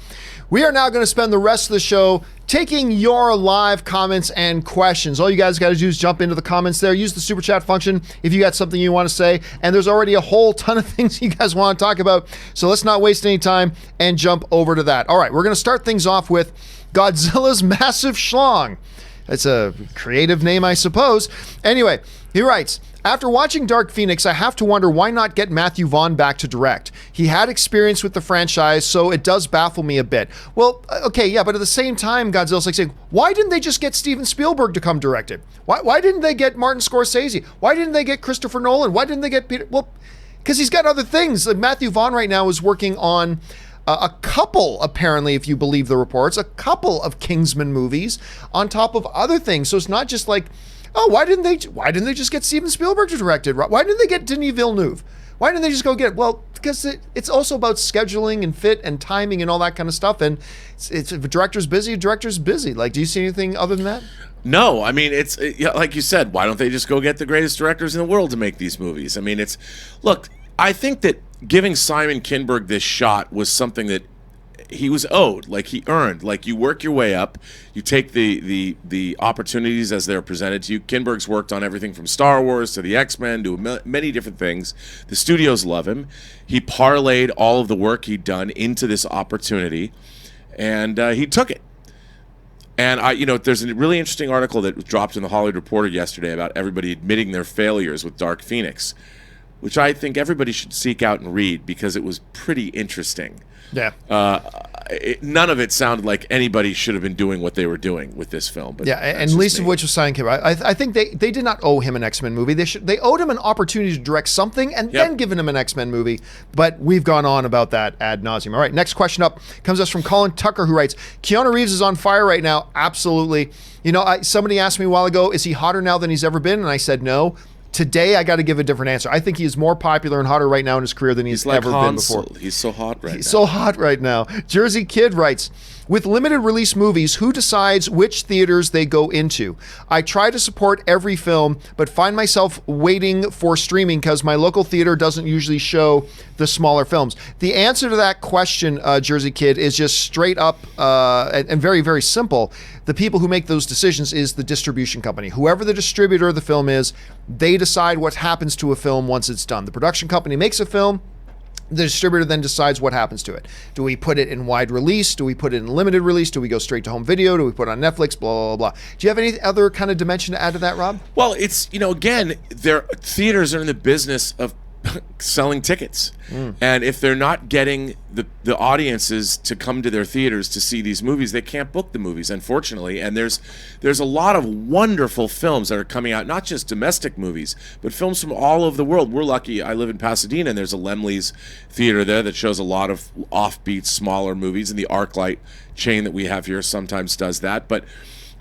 we are now going to spend the rest of the show taking your live comments and questions. All you guys got to do is jump into the comments there. Use the super chat function if you got something you want to say. And there's already a whole ton of things you guys want to talk about. So let's not waste any time and jump over to that. All right, we're going to start things off with Godzilla's Massive Schlong. That's a creative name, I suppose. Anyway, he writes, after watching Dark Phoenix, I have to wonder why not get Matthew Vaughn back to direct. He had experience with the franchise, so it does baffle me a bit. Well, okay, yeah, but at the same time, Godzilla's like saying, why didn't they just get Steven Spielberg to come direct it? Why didn't they get Martin Scorsese? Why didn't they get Christopher Nolan? Why didn't they get Peter? Well, because he's got other things. Matthew Vaughn right now is working on a couple, apparently, if you believe the reports, a couple of Kingsman movies on top of other things. So it's not just like, oh, why didn't they just get Steven Spielberg to direct it? Why didn't they get Denis Villeneuve? Why didn't they just go get it? Well, because it's also about scheduling and fit and timing and all that kind of stuff. And it's if a director's busy, Like, do you see anything other than that? No, I mean, like you said, why don't they just go get the greatest directors in the world to make these movies? I mean, look, I think that giving Simon Kinberg this shot was something that he was owed, like he earned. Like, you work your way up, you take the opportunities as they're presented to you. Kinberg's worked on everything from Star Wars to the X-Men to many different things. The studios love him. He parlayed all of the work he'd done into this opportunity, and he took it. And there's a really interesting article that was dropped in the Hollywood Reporter yesterday about everybody admitting their failures with Dark Phoenix, which I think everybody should seek out and read because it was pretty interesting. Yeah. None of it sounded like anybody should have been doing what they were doing with this film. But yeah, and least of which was Simon Kinberg. I think they did not owe him an X-Men movie. They owed him an opportunity to direct something and then given him an X-Men movie. But we've gone on about that ad nauseum. All right, next question up comes us from Colin Tucker, who writes, Keanu Reeves is on fire right now. Absolutely. Somebody asked me a while ago, is he hotter now than he's ever been? And I said no. Today, I got to give a different answer. I think he is more popular and hotter right now in his career than he's like ever been before. He's so hot right now. He's so hot right now. Jersey Kid writes, With limited release movies, who decides which theaters they go into? I try to support every film, but find myself waiting for streaming because my local theater doesn't usually show the smaller films. The answer to that question, Jersey Kid, is just straight up and very, very simple. The people who make those decisions is the distribution company. Whoever the distributor of the film is, they decide what happens to a film once it's done. The production company makes a film. The distributor then decides what happens to it. Do we put it in wide release? Do we put it in limited release? Do we go straight to home video? Do we put it on Netflix? Blah, blah, blah. Do you have any other kind of dimension to add to that, Rob? Well, it's, again, theaters are in the business of selling tickets. And if they're not getting the audiences to come to their theaters to see these movies, they can't book the movies, unfortunately. And there's a lot of wonderful films that are coming out, not just domestic movies, but films from all over the world. We're lucky. I live in Pasadena, and there's a Laemmle's theater there that shows a lot of offbeat, smaller movies, and the ArcLight chain that we have here sometimes does that. But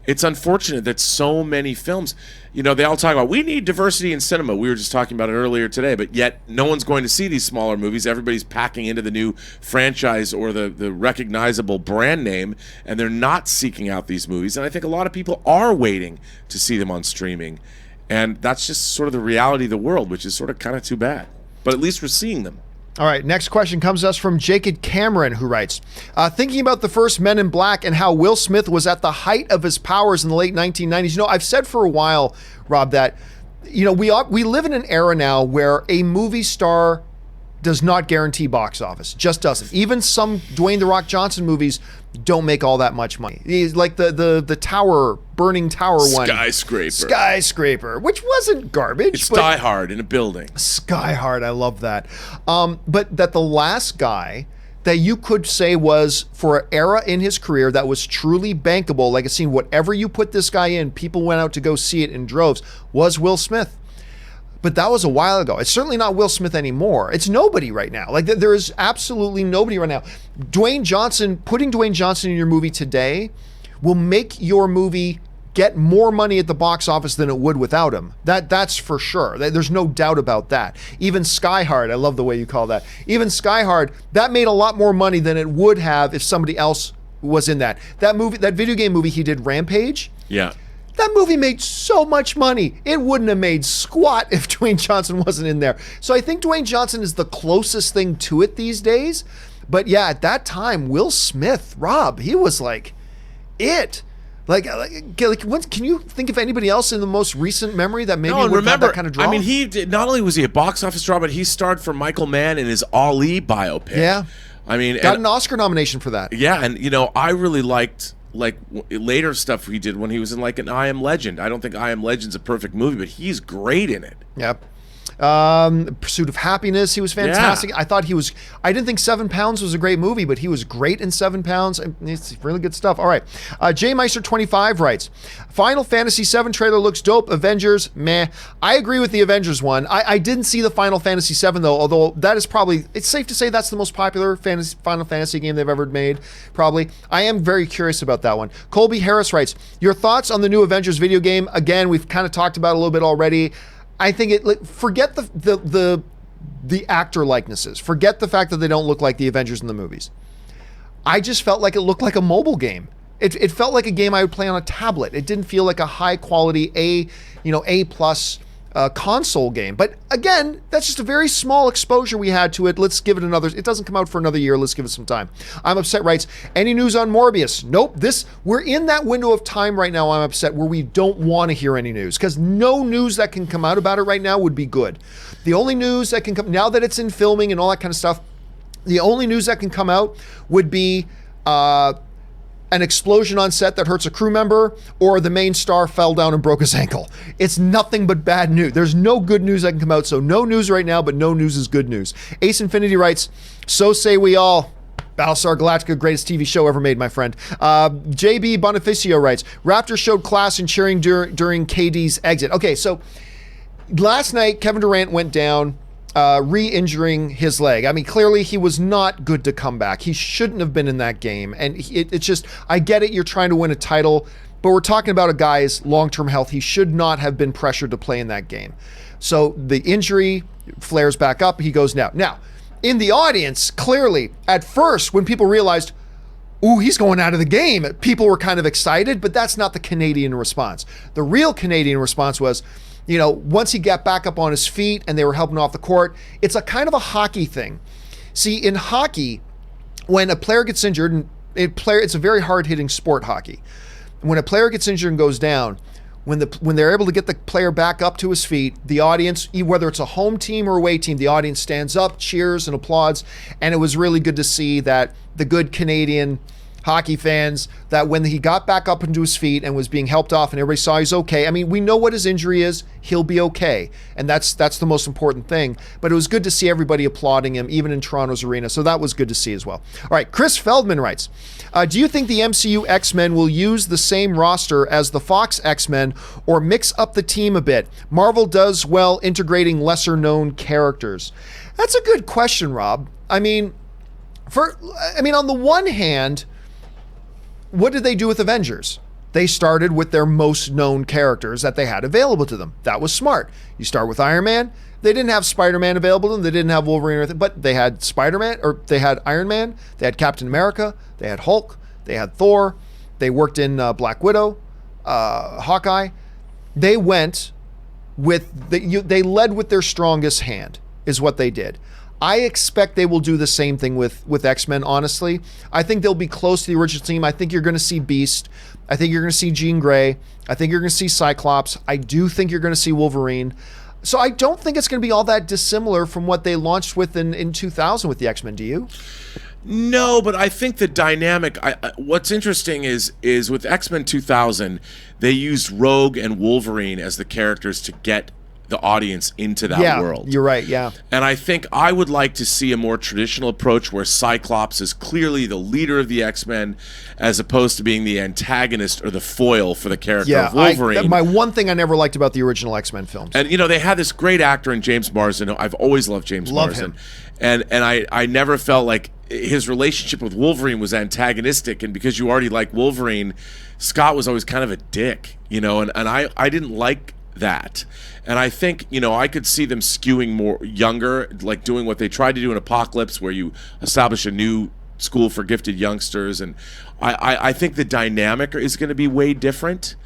it's unfortunate that so many films, they all talk about, we need diversity in cinema. We were just talking about it earlier today, but yet no one's going to see these smaller movies. Everybody's packing into the new franchise or the recognizable brand name, and they're not seeking out these movies. And I think a lot of people are waiting to see them on streaming. And that's just sort of the reality of the world, which is sort of kind of too bad. But at least we're seeing them. All right, next question comes to us from Jacob Cameron, who writes, thinking about the first Men in Black and how Will Smith was at the height of his powers in the late 1990s. I've said for a while, Rob, that, we live in an era now where a movie star does not guarantee box office. Just doesn't. Even some Dwayne "The Rock" Johnson movies don't make all that much money. He's like the tower, burning tower one. Skyscraper, which wasn't garbage. It's Die Hard in a building. Sky Hard, I love that. But that the last guy that you could say was, for an era in his career that was truly bankable, like a scene, whatever you put this guy in, people went out to go see it in droves, was Will Smith. But that was a while ago. It's certainly not Will Smith anymore. It's nobody right now. Like, there is absolutely nobody right now. Putting Dwayne Johnson in your movie today will make your movie get more money at the box office than it would without him. That's for sure. There's no doubt about that. Even Sky Hard, I love the way you call that. Even Sky Hard, that made a lot more money than it would have if somebody else was in that. That video game movie he did, Rampage. Yeah. That movie made so much money. It wouldn't have made squat if Dwayne Johnson wasn't in there. So I think Dwayne Johnson is the closest thing to it these days. But yeah, at that time, Will Smith, Rob, he was like it. Like can you think of anybody else in the most recent memory that maybe would have that kind of draw? I mean, he did, not only was he a box office draw, but he starred for Michael Mann in his Ali biopic. Yeah. I mean, got an Oscar nomination for that. Yeah, and I really liked later stuff he did when he was in like an I Am Legend. I don't think I Am Legend's a perfect movie, but he's great in it. Yep. Pursuit of Happiness, he was fantastic. Yeah. I didn't think 7 Pounds was a great movie, but he was great in 7 Pounds. It's really good stuff. All right. J Meister 25 writes, Final Fantasy VII trailer looks dope. Avengers, meh. I agree with the Avengers one. I didn't see the Final Fantasy VII though, although that is probably, it's safe to say that's the most popular Final Fantasy game they've ever made, probably. I am very curious about that one. Colby Harris writes, your thoughts on the new Avengers video game? Again, we've kind of talked about it a little bit already. I think forget the actor likenesses. Forget the fact that they don't look like the Avengers in the movies. I just felt like it looked like a mobile game. It felt like a game I would play on a tablet. It didn't feel like a high quality A+ console game. But again, that's just a very small exposure we had to it. Let's give it another. It doesn't come out for another year. Let's give it some time. I'm Upset writes, any news on Morbius? Nope. We're in that window of time right now, I'm upset, where we don't want to hear any news, because no news that can come out about it right now would be good. The only news that can come, now that it's in filming and all that kind of stuff, the only news that can come out would be an explosion on set that hurts a crew member, or the main star fell down and broke his ankle. It's nothing but bad news. There's no good news that can come out, so no news right now, but no news is good news. Ace Infinity writes, so say we all. Battlestar Galactica, greatest TV show ever made, my friend. JB Bonificio writes, Raptors showed class in cheering during KD's exit. Okay, so last night, Kevin Durant went down, re-injuring his leg. I mean, clearly he was not good to come back. He shouldn't have been in that game. And it's just, I get it, you're trying to win a title, but we're talking about a guy's long-term health. He should not have been pressured to play in that game. So the injury flares back up. He goes now. Now, in the audience, clearly, at first, when people realized, ooh, he's going out of the game. People were kind of excited, but that's not the Canadian response. The real Canadian response was, once he got back up on his feet and they were helping off the court, it's a kind of a hockey thing. See, in hockey, when a player gets injured, and it's a very hard-hitting sport, hockey. When a player gets injured and goes down, when they're able to get the player back up to his feet, the audience, whether it's a home team or away team, the audience stands up, cheers, and applauds. And it was really good to see that the good Canadian hockey fans, that when he got back up into his feet and was being helped off and everybody saw he's okay. I mean, we know what his injury is. He'll be okay. And that's the most important thing. But it was good to see everybody applauding him, even in Toronto's arena. So that was good to see as well. All right, Chris Feldman writes, do you think the MCU X-Men will use the same roster as the Fox X-Men or mix up the team a bit? Marvel does well integrating lesser-known characters. That's a good question, Rob. I mean, on the one hand, what did they do with Avengers? They started with their most known characters that they had available to them. That was smart. You start with Iron Man. They didn't have Spider-Man available to them. They didn't have Wolverine or anything, but they had Spider-Man, or they had Iron Man. They had Captain America. They had Hulk. They had Thor. They worked in Black Widow, Hawkeye. They went they led with their strongest hand, is what they did. I expect they will do the same thing with X-Men, honestly. I think they'll be close to the original team. I think you're going to see Beast. I think you're going to see Jean Grey. I think you're going to see Cyclops. I do think you're going to see Wolverine. So I don't think it's going to be all that dissimilar from what they launched with in 2000 with the X-Men. Do you? No, but I think the dynamic, what's interesting is with X-Men 2000, they used Rogue and Wolverine as the characters to get the audience into that world. You're right, yeah. And I think I would like to see a more traditional approach where Cyclops is clearly the leader of the X-Men as opposed to being the antagonist or the foil for the character of Wolverine. My one thing I never liked about the original X-Men films. And, they had this great actor in James Marsden. I've always loved James Marsden. And I never felt like his relationship with Wolverine was antagonistic. And because you already like Wolverine, Scott was always kind of a dick, and I didn't like that. And I think, I could see them skewing more younger, like doing what they tried to do in Apocalypse, where you establish a new school for gifted youngsters. And I think the dynamic is going to be way different.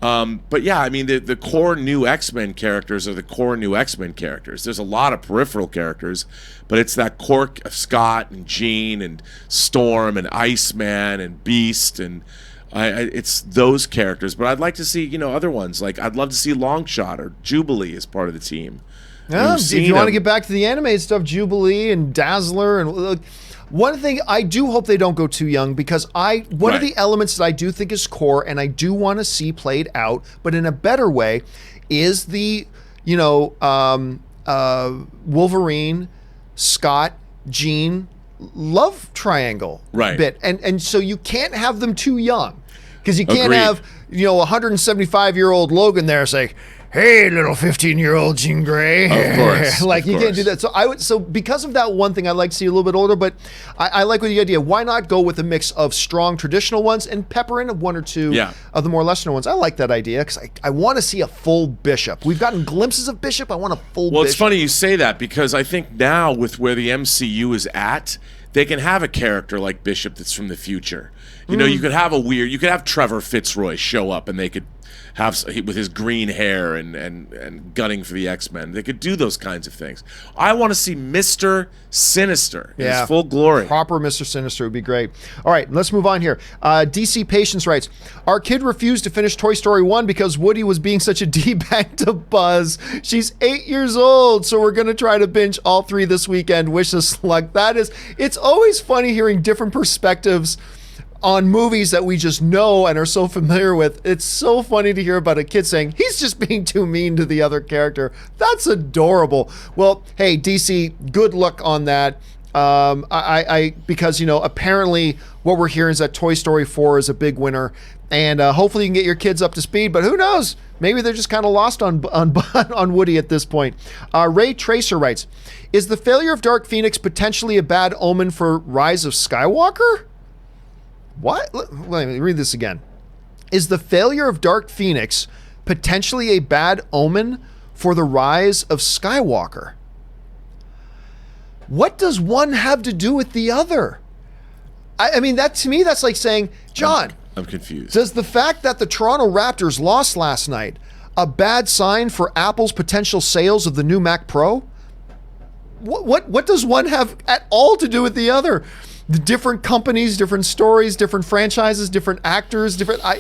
But yeah, I mean, the core new X-Men characters are the core new X-Men characters. There's a lot of peripheral characters, but it's that core of Scott and Jean and Storm and Iceman and Beast and it's those characters. But I'd like to see, other ones. Like I'd love to see Longshot or Jubilee as part of the team. Yeah, if you want to get back to the animated stuff, Jubilee and Dazzler and one thing I do hope they don't go too young, because one of the elements that I do think is core and I do want to see played out, but in a better way, is the Wolverine, Scott, Jean love triangle bit, and so you can't have them too young, because you can't have 175-year-old Logan there say, "Hey, little 15-year-old Jean Grey." Of course. You can't do that. So because of that one thing, I'd like to see a little bit older, but I like the idea. Why not go with a mix of strong traditional ones and pepper in one or two of the more lesser ones? I like that idea, because I want to see a full Bishop. We've gotten glimpses of Bishop. I want a full Bishop. Well, it's funny you say that, because I think now with where the MCU is at, they can have a character like Bishop that's from the future. You could have Trevor Fitzroy show up and they could have, with his green hair and gunning for the X-Men. They could do those kinds of things. I want to see Mr. Sinister in his full glory. Proper Mr. Sinister would be great. All right, let's move on here. DC Patience writes, our kid refused to finish Toy Story 1 because Woody was being such a D-bag to Buzz. She's 8 years old, so we're going to try to binge all 3 this weekend. Wish us luck. It's always funny hearing different perspectives on movies that we just know and are so familiar with. It's so funny to hear about a kid saying, he's just being too mean to the other character. That's adorable. Well, hey, DC, good luck on that. Because, apparently what we're hearing is that Toy Story 4 is a big winner, and hopefully you can get your kids up to speed, but who knows? Maybe they're just kind of lost on Woody at this point. Ray Tracer writes, is the failure of Dark Phoenix potentially a bad omen for Rise of Skywalker? What? Let me read this again. Is the failure of Dark Phoenix potentially a bad omen for the Rise of Skywalker? What does one have to do with the other? I mean, that to me, that's like saying, John, I'm confused. does the fact that the Toronto Raptors lost last night a bad sign for Apple's potential sales of the new Mac Pro? What does one have at all to do with the other? The different companies, different stories, different franchises, different actors, different. I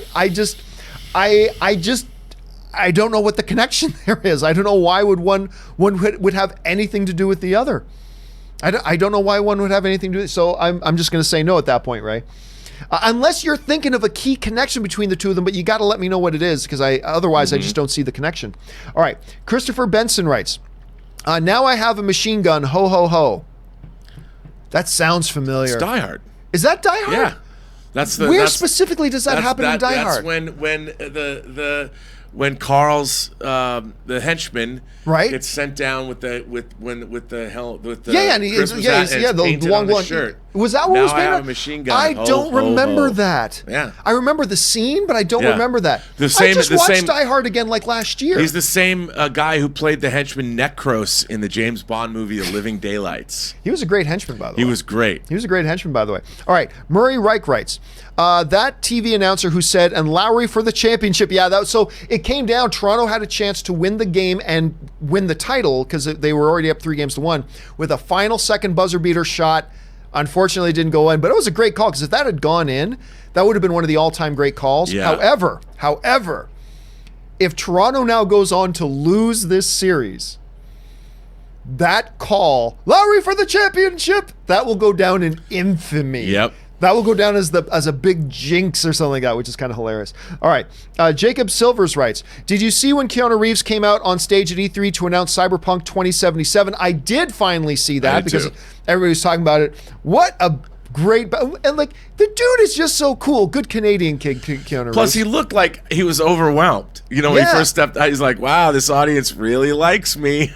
don't know what the connection there is. I don't know why one would have anything to do with the other. I don't know why one would have anything to do with it. So I'm just going to say no at that point, Ray. Unless you're thinking of a key connection between the two of them, but you got to let me know what it is, because otherwise I just don't see the connection. All right. Christopher Benson writes, now I have a machine gun, ho, ho, ho. That sounds familiar. It's Die Hard. Is that Die Hard? Yeah. Where specifically does that happen in Die Hard? That's when Carl's the henchman gets sent down with the Christmas hat and it's painted on the shirt. Was that what was painted? Now I have a machine gun. I don't remember that. Yeah, I remember the scene, but I don't remember that. I just watched Die Hard again like last year. He's the same guy who played the henchman Necros in the James Bond movie The Living Daylights. He was a great henchman, by the way. He was great. He was a great henchman, by the way. All right, Murray Reich writes, that TV announcer who said, and Lowry for the championship. Yeah, so it came down. Toronto had a chance to win the game and win the title because they were already up 3-1 with a final second buzzer beater shot. Unfortunately, it didn't go in, but it was a great call, because if that had gone in, that would have been one of the all-time great calls. Yeah. However, if Toronto now goes on to lose this series, that call, Lowry for the championship, that will go down in infamy. Yep. That will go down as a big jinx or something like that, which is kind of hilarious. All right. Jacob Silvers writes, did you see when Keanu Reeves came out on stage at E3 to announce Cyberpunk 2077? I did finally see that because everybody was talking about it. What a great... And like, the dude is just so cool. Good Canadian kid, Keanu Reeves. Plus, he looked like he was overwhelmed. You know, when he first stepped out, he's like, wow, this audience really likes me.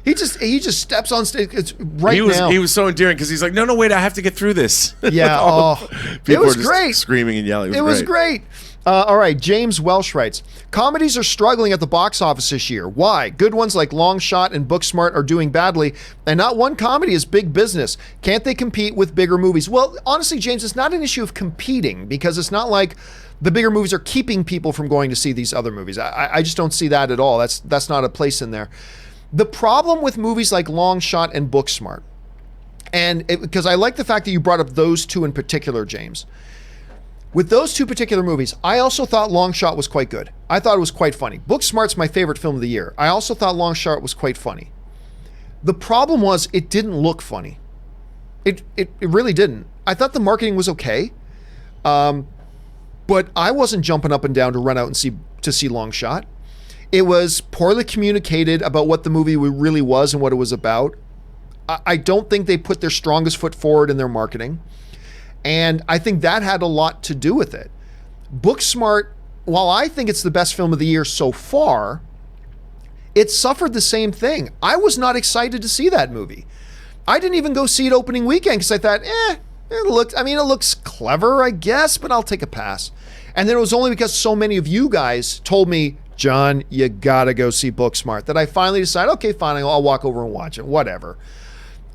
He just steps on stage. It's now. He was so endearing because he's like, no, wait, I have to get through this. Yeah, People it was were just great, screaming and yelling. It was great. All right, James Welsh writes, comedies are struggling at the box office this year. Why? Good ones like Long Shot and Booksmart are doing badly, and not one comedy is big business. Can't they compete with bigger movies? Well, honestly, James, it's not an issue of competing, because it's not like the bigger movies are keeping people from going to see these other movies. I just don't see that at all. That's not a place in there. The problem with movies like Long Shot and Booksmart, and because I like the fact that you brought up those two in particular, James. With those two particular movies, I also thought Long Shot was quite good. I thought it was quite funny. Booksmart's my favorite film of the year. I also thought Long Shot was quite funny. The problem was it didn't look funny. It really didn't. I thought the marketing was okay, but I wasn't jumping up and down to run out and see Long Shot. It was poorly communicated about what the movie really was and what it was about. I don't think they put their strongest foot forward in their marketing. And I think that had a lot to do with it. Booksmart, while I think it's the best film of the year so far, it suffered the same thing. I was not excited to see that movie. I didn't even go see it opening weekend because I thought, it looks clever, I guess, but I'll take a pass. And then it was only because so many of you guys told me, John, you gotta go see Booksmart, that I finally decided, okay, fine, I'll walk over and watch it, whatever.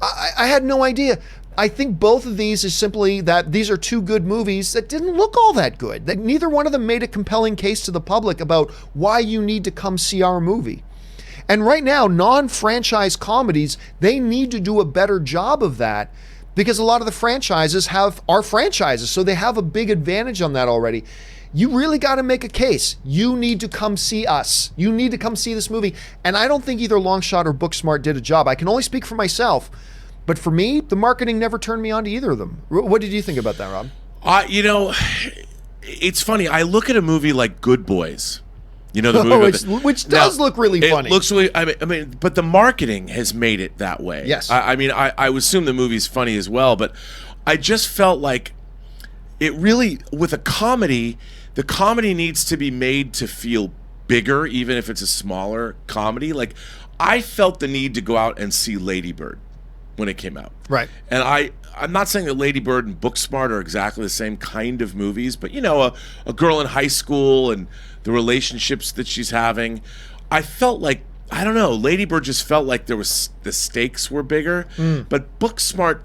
I had no idea. I think both of these is simply that these are two good movies that didn't look all that good, that neither one of them made a compelling case to the public about why you need to come see our movie. And right now, non-franchise comedies, they need to do a better job of that, because a lot of the franchises are franchises, so they have a big advantage on that already. You really got to make a case. You need to come see us. You need to come see this movie. And I don't think either Long Shot or Booksmart did a job. I can only speak for myself. But for me, the marketing never turned me on to either of them. What did you think about that, Rob? It's funny. I look at a movie like Good Boys. You know, the movie which does look really funny. It looks really, but the marketing has made it that way. Yes. I would assume the movie's funny as well, but I just felt like it really, with a comedy, the comedy needs to be made to feel bigger, even if it's a smaller comedy. Like, I felt the need to go out and see Lady Bird when it came out. Right. And I'm not saying that Lady Bird and Booksmart are exactly the same kind of movies, but, you know, a girl in high school and the relationships that she's having. I felt like, I don't know, Lady Bird just felt like the stakes were bigger. But Booksmart,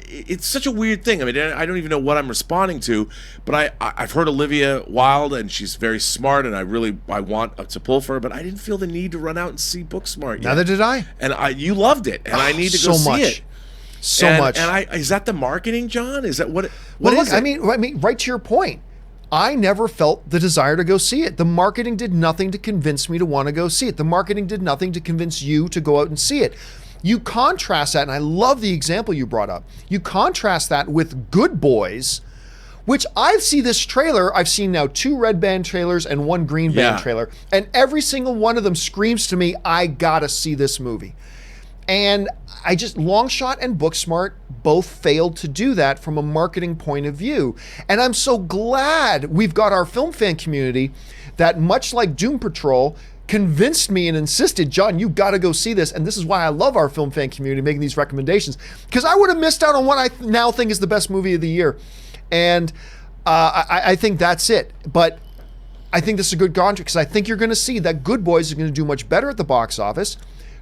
it's such a weird thing. I mean, I don't even know what I'm responding to, but I've heard Olivia Wilde, and she's very smart, and I want to pull for her, but I didn't feel the need to run out and see Booksmart yet. Neither did I. And you loved it, and I need to go see it. So much. And is that the marketing, John? Is that what is it? I mean, right to your point. I never felt the desire to go see it. The marketing did nothing to convince me to want to go see it. The marketing did nothing to convince you to go out and see it. You contrast that, and I love the example you brought up. You contrast that with Good Boys, which I've seen this trailer. I've seen now 2 red band trailers and 1 green band trailer, and every single one of them screams to me, I gotta see this movie. And Longshot and Booksmart both failed to do that from a marketing point of view. And I'm so glad we've got our film fan community that, much like Doom Patrol, convinced me and insisted, John, you got to go see this. And this is why I love our film fan community making these recommendations, because I would have missed out on what I now think is the best movie of the year. And I think that's it. But I think this is a good contract, because I think you're going to see that Good Boys is going to do much better at the box office.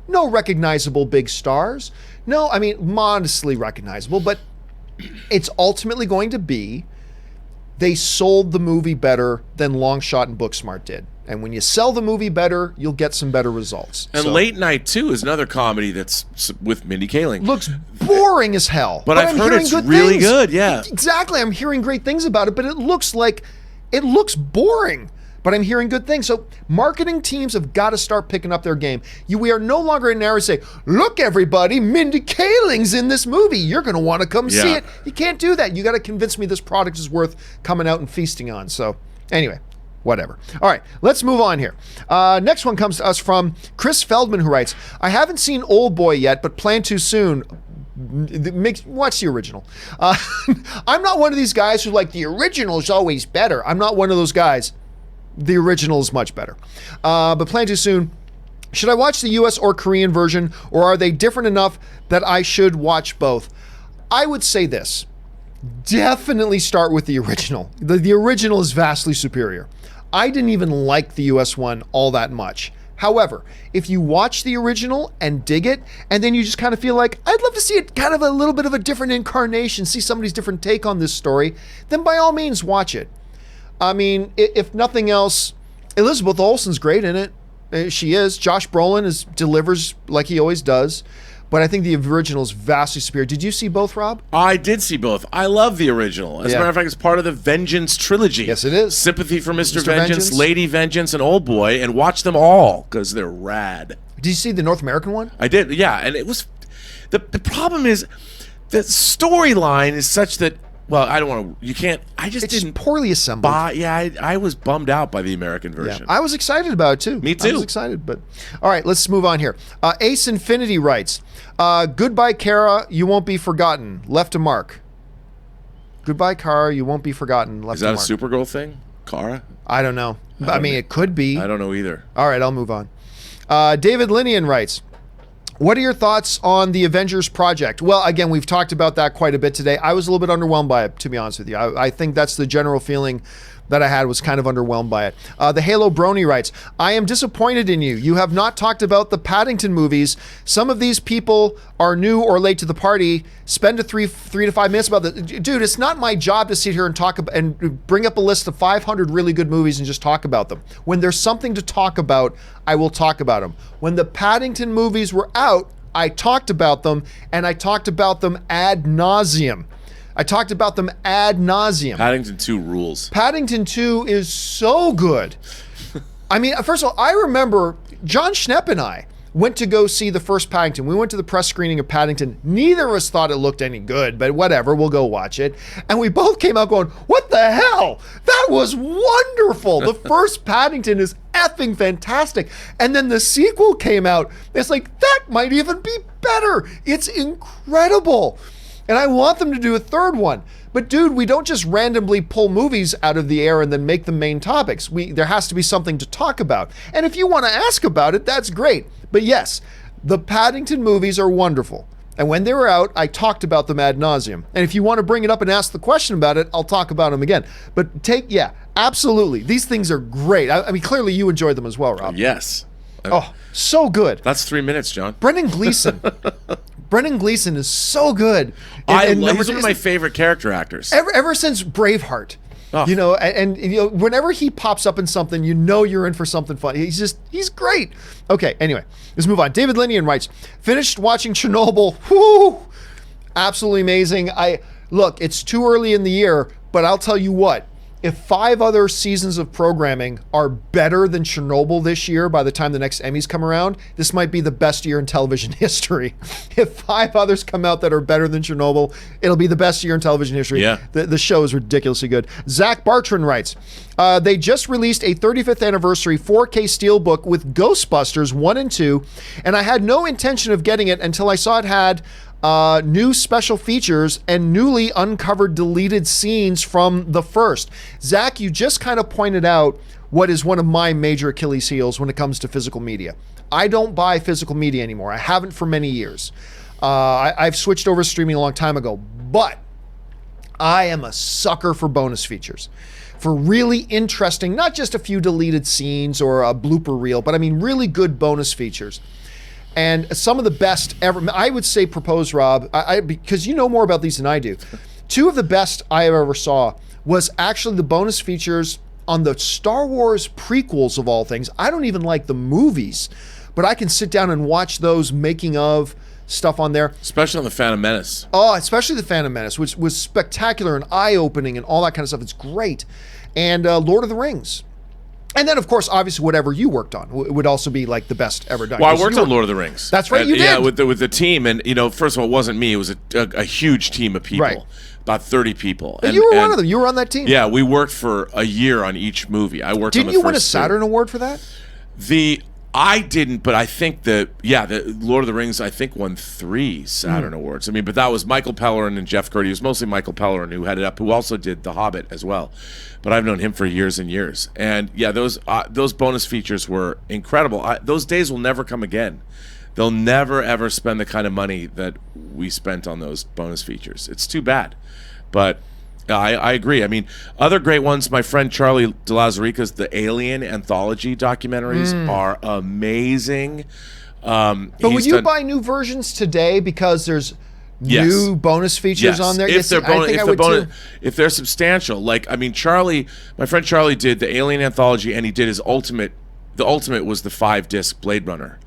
No recognizable big stars. No, I mean, modestly recognizable, but it's ultimately going to be, they sold the movie better than Longshot and Booksmart did. And when you sell the movie better, you'll get some better results. And Late Night 2 is another comedy that's with Mindy Kaling. Looks boring as hell. But I've heard it's really good, yeah. Exactly. I'm hearing great things about it, but it looks boring. But I'm hearing good things. So marketing teams have got to start picking up their game. We are no longer in there and say, look, everybody, Mindy Kaling's in this movie. You're going to want to come see it. You can't do that. You got to convince me this product is worth coming out and feasting on. So anyway, whatever. All right, let's move on here. Next one comes to us from Chris Feldman, who writes, I haven't seen Old Boy yet, but plan to soon. Watch the original. I'm not one of these guys who like the original is always better. I'm not one of those guys. The original is much better. But plan to soon. Should I watch the US or Korean version, or are they different enough that I should watch both? I would say this. Definitely start with the original. The original is vastly superior. I didn't even like the US one all that much. However, if you watch the original and dig it, and then you just kind of feel like, I'd love to see it kind of a little bit of a different incarnation, see somebody's different take on this story, then by all means watch it. I mean, if nothing else, Elizabeth Olsen's great in it. She is. Josh Brolin delivers like he always does. But I think the original is vastly superior. Did you see both, Rob? I did see both. I love the original. As a matter of fact, it's part of the Vengeance trilogy. Yes, it is. Sympathy for Mr. Vengeance, Lady Vengeance, and Old Boy. And watch them all, because they're rad. Did you see the North American one? I did, yeah. And it was... The problem is, the storyline is such that... Well, I don't want to... You can't... It's didn't... poorly assembled. I was bummed out by the American version. Yeah, I was excited about it, too. Me, too. I was excited, but... All right, let's move on here. Ace Infinity writes, goodbye, Kara, you won't be forgotten. Left a mark. Goodbye, Kara, you won't be forgotten. Left a mark. Is that a Supergirl thing? Kara? I don't know. I mean, it could be. I don't know either. All right, I'll move on. David Linian writes, what are your thoughts on the Avengers project? Well, again, we've talked about that quite a bit today. I was a little bit underwhelmed by it, to be honest with you. I think that's the general feeling that I had, was kind of underwhelmed by it. The Halo Brony writes, I am disappointed in you. You have not talked about the Paddington movies. Some of these people are new or late to the party. Spend 3 to 5 minutes about this. Dude, it's not my job to sit here and talk about and bring up a list of 500 really good movies and just talk about them. When there's something to talk about, I will talk about them. When the Paddington movies were out, I talked about them, and I talked about them ad nauseum. Paddington 2 rules. Paddington 2 is so good. I mean, first of all, I remember John Schnepp and I went to go see the first Paddington. We went to the press screening of Paddington. Neither of us thought it looked any good, but whatever, we'll go watch it. And we both came out going, what the hell? That was wonderful. The first Paddington is effing fantastic. And then the sequel came out. It's like, that might even be better. It's incredible. And I want them to do a third one. But dude, we don't just randomly pull movies out of the air and then make them main topics. There has to be something to talk about. And if you want to ask about it, that's great. But yes, the Paddington movies are wonderful. And when they were out, I talked about them ad nauseum. And if you want to bring it up and ask the question about it, I'll talk about them again. But absolutely. These things are great. I mean, clearly you enjoyed them as well, Rob. Yes. Oh, so good. That's 3 minutes, John. Brendan Gleeson. Brendan Gleeson is so good. He's one of my favorite character actors. Ever since Braveheart. Oh. You know, and you know, whenever he pops up in something, you know you're in for something fun. He's great. Okay, anyway, let's move on. David Linian writes, finished watching Chernobyl. Whoo! Absolutely amazing. Look, it's too early in the year, but I'll tell you what, if 5 other seasons of programming are better than Chernobyl this year by the time the next Emmys come around, this might be the best year in television history. If 5 others come out that are better than Chernobyl, it'll be the best year in television history. Yeah. The show is ridiculously good. Zach Bartran writes, they just released a 35th anniversary 4K Steelbook with Ghostbusters 1 and 2, and I had no intention of getting it until I saw it had new special features and newly uncovered deleted scenes from the first. Zach, you just kind of pointed out what is one of my major Achilles heels when it comes to physical media. I don't buy physical media anymore. I haven't for many years. I've switched over to streaming a long time ago, but I am a sucker for bonus features. For really interesting, not just a few deleted scenes or a blooper reel, but I mean really good bonus features. And some of the best ever, I would say propose, Rob, because you know more about these than I do. 2 of the best I ever saw was actually the bonus features on the Star Wars prequels of all things. I don't even like the movies, but I can sit down and watch those making of stuff on there. Especially on the Phantom Menace. Oh, especially the Phantom Menace, which was spectacular and eye-opening and all that kind of stuff. It's great. And Lord of the Rings. And then, of course, obviously, whatever you worked on would also be like the best ever done. Well, I worked on Lord of the Rings. That's right, you did. Yeah, with the team. And, you know, first of all, it wasn't me. It was a huge team of people. Right. About 30 people. And you were one of them. You were on that team. Yeah, we worked for a year on each movie. I worked on the Didn't you win a first 2. Saturn Award for that? I didn't, but I think the Lord of the Rings, I think, won 3 Saturn Awards. I mean, but that was Michael Pellerin and Jeff Curdy. It was mostly Michael Pellerin who headed up, who also did The Hobbit as well. But I've known him for years and years. And yeah, those bonus features were incredible. Those days will never come again. They'll never, ever spend the kind of money that we spent on those bonus features. It's too bad. But I agree. I mean, other great ones, my friend Charlie de Lauzarica's The Alien anthology documentaries are amazing. But would you buy new versions today because there's new bonus features on there? If they're substantial. Like, I mean, my friend Charlie did the Alien anthology, and he did his ultimate. The ultimate was the 5-disc Blade Runner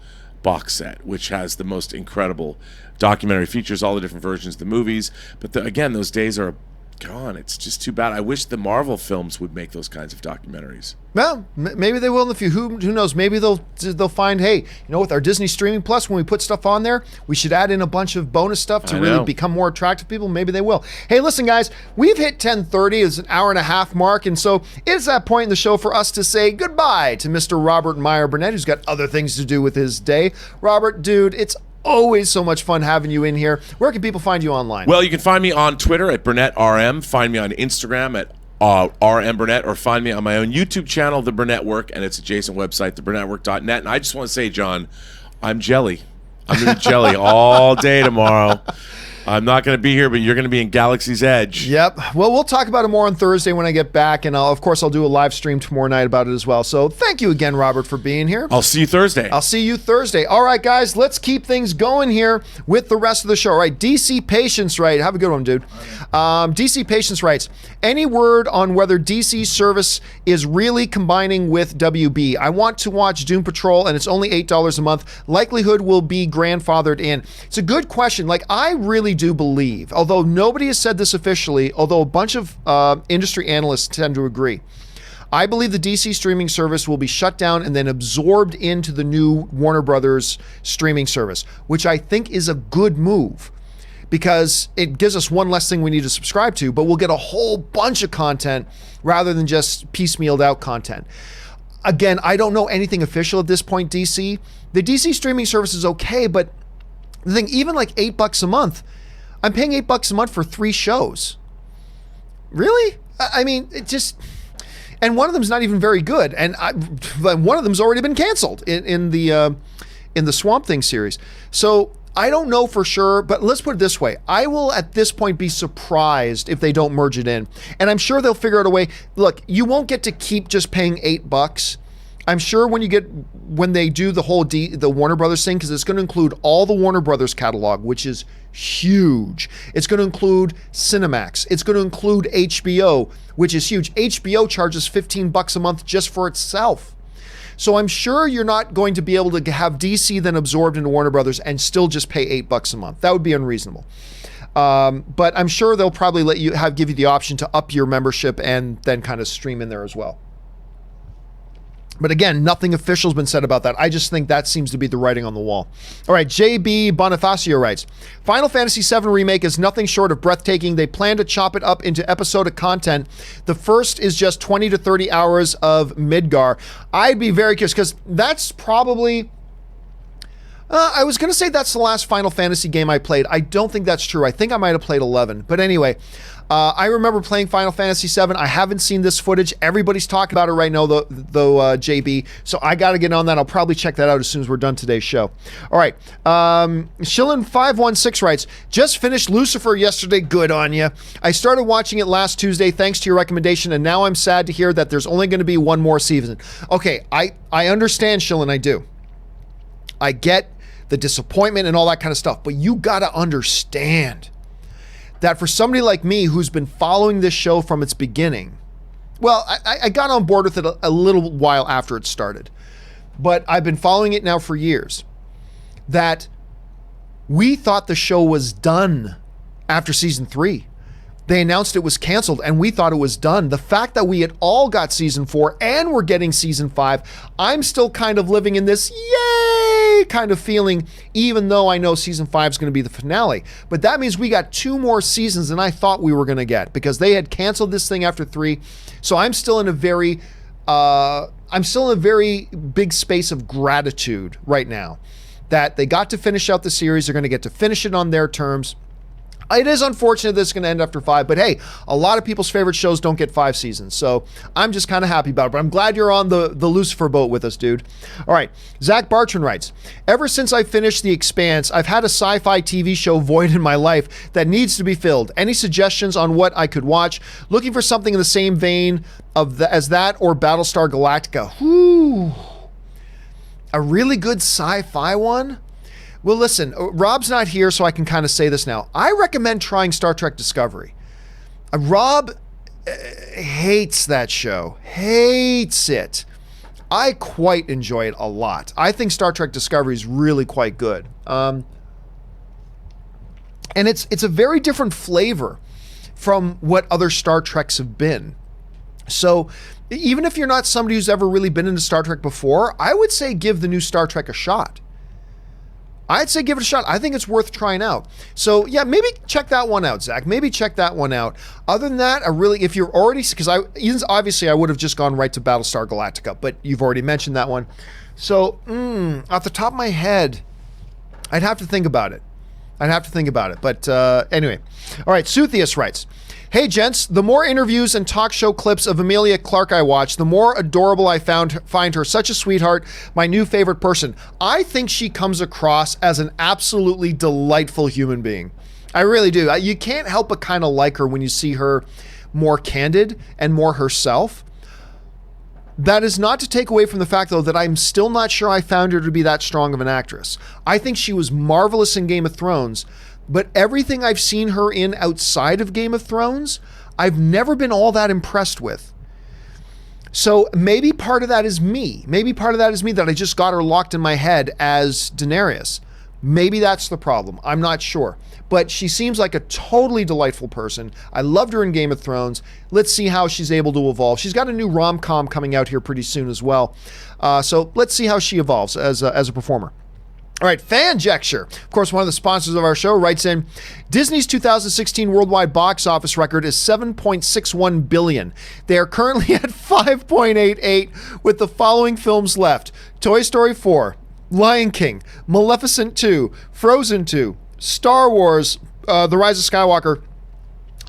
box set, which has the most incredible documentary features, all the different versions of the movies. But again, those days are gone. It's just too bad. I wish the Marvel films would make those kinds of documentaries. Well, maybe they will in the future. Who knows? Maybe they'll find, hey, you know, with our Disney Streaming Plus, when we put stuff on there, we should add in a bunch of bonus stuff to really become more attractive to people. Maybe they will. Hey, listen, guys, we've hit 10:30. It's an hour and a half mark, and so it's that point in the show for us to say goodbye to Mr. Robert Meyer Burnett, who's got other things to do with his day. Robert, dude, it's always so much fun having you in here. Where can people find you online? Well, you can find me on Twitter at BurnettRM. Find me on Instagram at RM Burnett, or find me on my own YouTube channel, The Burnett Work, and its adjacent website, theburnettwork.net. And I just want to say, John, I'm jelly. I'm going to be jelly all day tomorrow. I'm not going to be here, but you're going to be in Galaxy's Edge. Yep. Well, we'll talk about it more on Thursday when I get back, and of course, I'll do a live stream tomorrow night about it as well. So thank you again, Robert, for being here. I'll see you Thursday. All right, guys, let's keep things going here with the rest of the show. All right, DC Patience, right? Have a good one, dude. DC Patience writes, any word on whether DC service is really combining with WB? I want to watch Doom Patrol, and it's only $8 a month. Likelihood will be grandfathered in. It's a good question. Like, I really do believe, although nobody has said this officially, although a bunch of industry analysts tend to agree, I believe the DC streaming service will be shut down and then absorbed into the new Warner Brothers streaming service, which I think is a good move because it gives us one less thing we need to subscribe to, but we'll get a whole bunch of content rather than just piecemealed out content. Again, I don't know anything official at this point, DC. The DC streaming service is okay, but the thing, even like $8 a month, I'm paying $8 a month for 3 shows. Really? I mean, it just, and one of them's not even very good, and one of them's already been canceled in the Swamp Thing series. So I don't know for sure, but let's put it this way: I will at this point be surprised if they don't merge it in, and I'm sure they'll figure out a way. Look, you won't get to keep just paying $8 I'm sure when they do the whole the Warner Brothers thing, because it's going to include all the Warner Brothers catalog, which is huge. It's going to include Cinemax. It's going to include HBO, which is huge. HBO charges $15 a month just for itself. So I'm sure you're not going to be able to have DC then absorbed into Warner Brothers and still just pay $8 a month. That would be unreasonable. But I'm sure they'll probably give you the option to up your membership and then kind of stream in there as well. But again, nothing official has been said about that. I just think that seems to be the writing on the wall. All right, JB Bonifacio writes, Final Fantasy VII Remake is nothing short of breathtaking. They plan to chop it up into episodic content. The first is just 20 to 30 hours of Midgar. I'd be very curious, because that's probably... I was going to say that's the last Final Fantasy game I played. I don't think that's true. I think I might have played 11. But anyway, I remember playing Final Fantasy VII. I haven't seen this footage. Everybody's talking about it right now, though, JB. So I got to get on that. I'll probably check that out as soon as we're done today's show. All right. Shillin516 writes, just finished Lucifer yesterday. Good on you. I started watching it last Tuesday thanks to your recommendation, and now I'm sad to hear that there's only going to be one more season. Okay, I understand, Shillin. I do. I get the disappointment and all that kind of stuff. But you got to understand that for somebody like me who's been following this show from its beginning, well, I got on board with it a little while after it started, but I've been following it now for years, that we thought the show was done after season 3. They announced it was canceled and we thought it was done. The fact that we had all got season 4 and we're getting season 5, I'm still kind of living in this yay kind of feeling, even though I know season 5 is going to be the finale. But that means we got 2 more seasons than I thought we were going to get, because they had canceled this thing after 3. So I'm still in a very big space of gratitude right now that they got to finish out the series. They're going to get to finish it on their terms. It is unfortunate that it's going to end after 5, but hey, a lot of people's favorite shows don't get 5 seasons, so I'm just kind of happy about it. But I'm glad you're on the Lucifer boat with us, dude. All right, Zach Bartran writes, ever since I finished The Expanse, I've had a sci-fi TV show void in my life that needs to be filled. Any suggestions on what I could watch? Looking for something in the same vein as that or Battlestar Galactica. Whew. A really good sci-fi one? Well, listen, Rob's not here, so I can kind of say this now. I recommend trying Star Trek Discovery. Rob hates that show. Hates it. I quite enjoy it a lot. I think Star Trek Discovery is really quite good. And it's a very different flavor from what other Star Treks have been. So even if you're not somebody who's ever really been into Star Trek before, I would say give the new Star Trek a shot. I'd say give it a shot. I think it's worth trying out. So yeah, maybe check that one out, Zach. Maybe check that one out. Other than that, if you're already, because obviously I would have just gone right to Battlestar Galactica, but you've already mentioned that one. So off the top of my head, I'd have to think about it. But anyway. All right, Suthius writes, hey gents, the more interviews and talk show clips of Emilia Clarke I watch, the more adorable I find her. Such a sweetheart, my new favorite person. I think she comes across as an absolutely delightful human being. I really do. You can't help but kind of like her when you see her more candid and more herself. That is not to take away from the fact, though, that I'm still not sure I found her to be that strong of an actress. I think she was marvelous in Game of Thrones, but everything I've seen her in outside of Game of Thrones, I've never been all that impressed with. So maybe part of that is me. Maybe part of that is me, that I just got her locked in my head as Daenerys. Maybe that's the problem. I'm not sure. But she seems like a totally delightful person. I loved her in Game of Thrones. Let's see how she's able to evolve. She's got a new rom-com coming out here pretty soon as well. So let's see how she evolves as a performer. All right, Fanjecture, of course, one of the sponsors of our show, writes in, Disney's 2016 worldwide box office record is $7.61 billion. They are currently at $5.88 with the following films left: Toy Story 4, Lion King, Maleficent 2, Frozen 2, Star Wars, The Rise of Skywalker.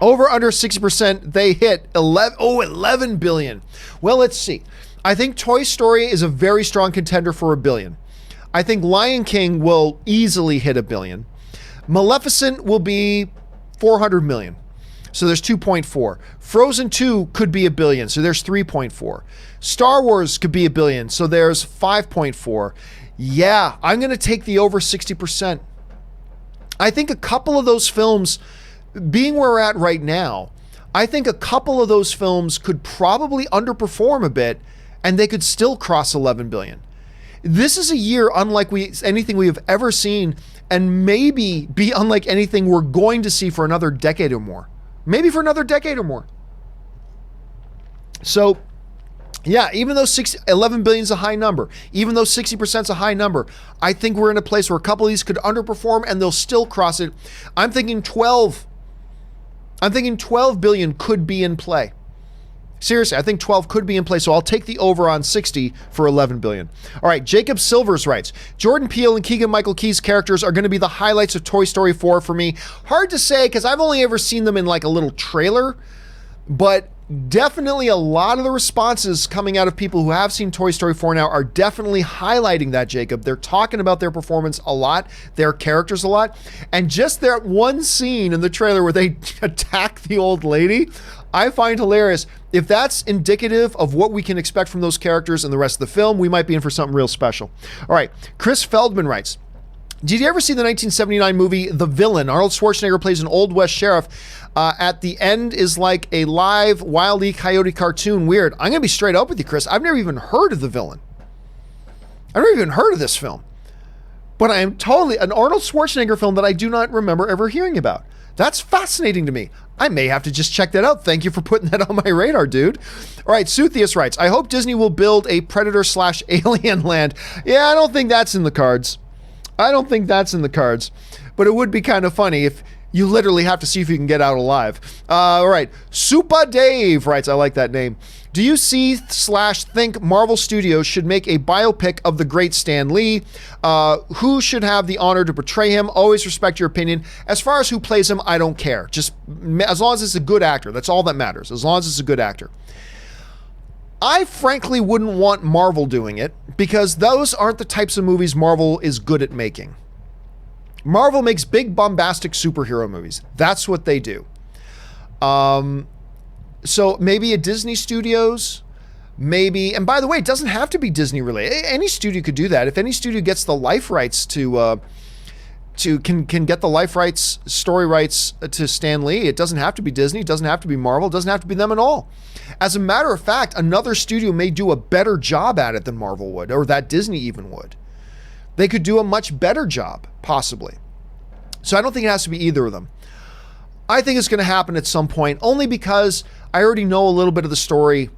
Over under 60%, they hit 11 billion. Well, let's see. I think Toy Story is a very strong contender for $1 billion. I think Lion King will easily hit $1 billion. Maleficent will be $400 million. So there's 2.4. Frozen 2 could be $1 billion. So there's 3.4. Star Wars could be $1 billion. So there's 5.4. Yeah, I'm going to take the over 60%. I think a couple of those films, being where we're at right now, I think a couple of those films could probably underperform a bit and they could still cross 11 billion. This is a year unlike anything we have ever seen, and maybe be unlike anything we're going to see for another decade or more. Maybe for another decade or more. So, yeah, even though 11 billion is a high number, even though 60% is a high number, I think we're in a place where a couple of these could underperform and they'll still cross it. I'm thinking 12 billion could be in play. Seriously, I think 12 could be in play, so I'll take the over on 60 for 11 billion. All right, Jacob Silvers writes, Jordan Peele and Keegan-Michael Key's characters are going to be the highlights of Toy Story 4 for me. Hard to say, because I've only ever seen them in like a little trailer, but definitely a lot of the responses coming out of people who have seen Toy Story 4 now are definitely highlighting that, Jacob. They're talking about their performance a lot, their characters a lot, and just that one scene in the trailer where they attack the old lady, I find hilarious. If that's indicative of what we can expect from those characters in the rest of the film, we might be in for something real special. All right, Chris Feldman writes, did you ever see the 1979 movie The Villain? Arnold Schwarzenegger plays an Old West sheriff. At the end is like a live Wile E. Coyote cartoon. Weird. I'm going to be straight up with you, Chris. I've never even heard of The Villain. I've never even heard of this film. But I am totally an Arnold Schwarzenegger film that I do not remember ever hearing about. That's fascinating to me. I may have to just check that out. Thank you for putting that on my radar, dude. All right, Suthius writes, I hope Disney will build a Predator/Alien land. Yeah, I don't think that's in the cards. But it would be kind of funny if you literally have to see if you can get out alive. All right, Supa Dave writes, I like that name. Do you see/think Marvel Studios should make a biopic of the great Stan Lee? Who should have the honor to portray him? Always respect your opinion. As far as who plays him, I don't care. Just as long as it's a good actor. That's all that matters. As long as it's a good actor. I frankly wouldn't want Marvel doing it because those aren't the types of movies Marvel is good at making. Marvel makes big bombastic superhero movies. That's what they do. So maybe a Disney Studios, maybe, and by the way, it doesn't have to be Disney related. Any studio could do that. If any studio gets the life rights can get the life rights, story rights to Stan Lee, it doesn't have to be Disney, it doesn't have to be Marvel, it doesn't have to be them at all. As a matter of fact, another studio may do a better job at it than Marvel would, or that Disney even would. They could do a much better job, possibly. So I don't think it has to be either of them. I think it's going to happen at some point, only because I already know a little bit of the story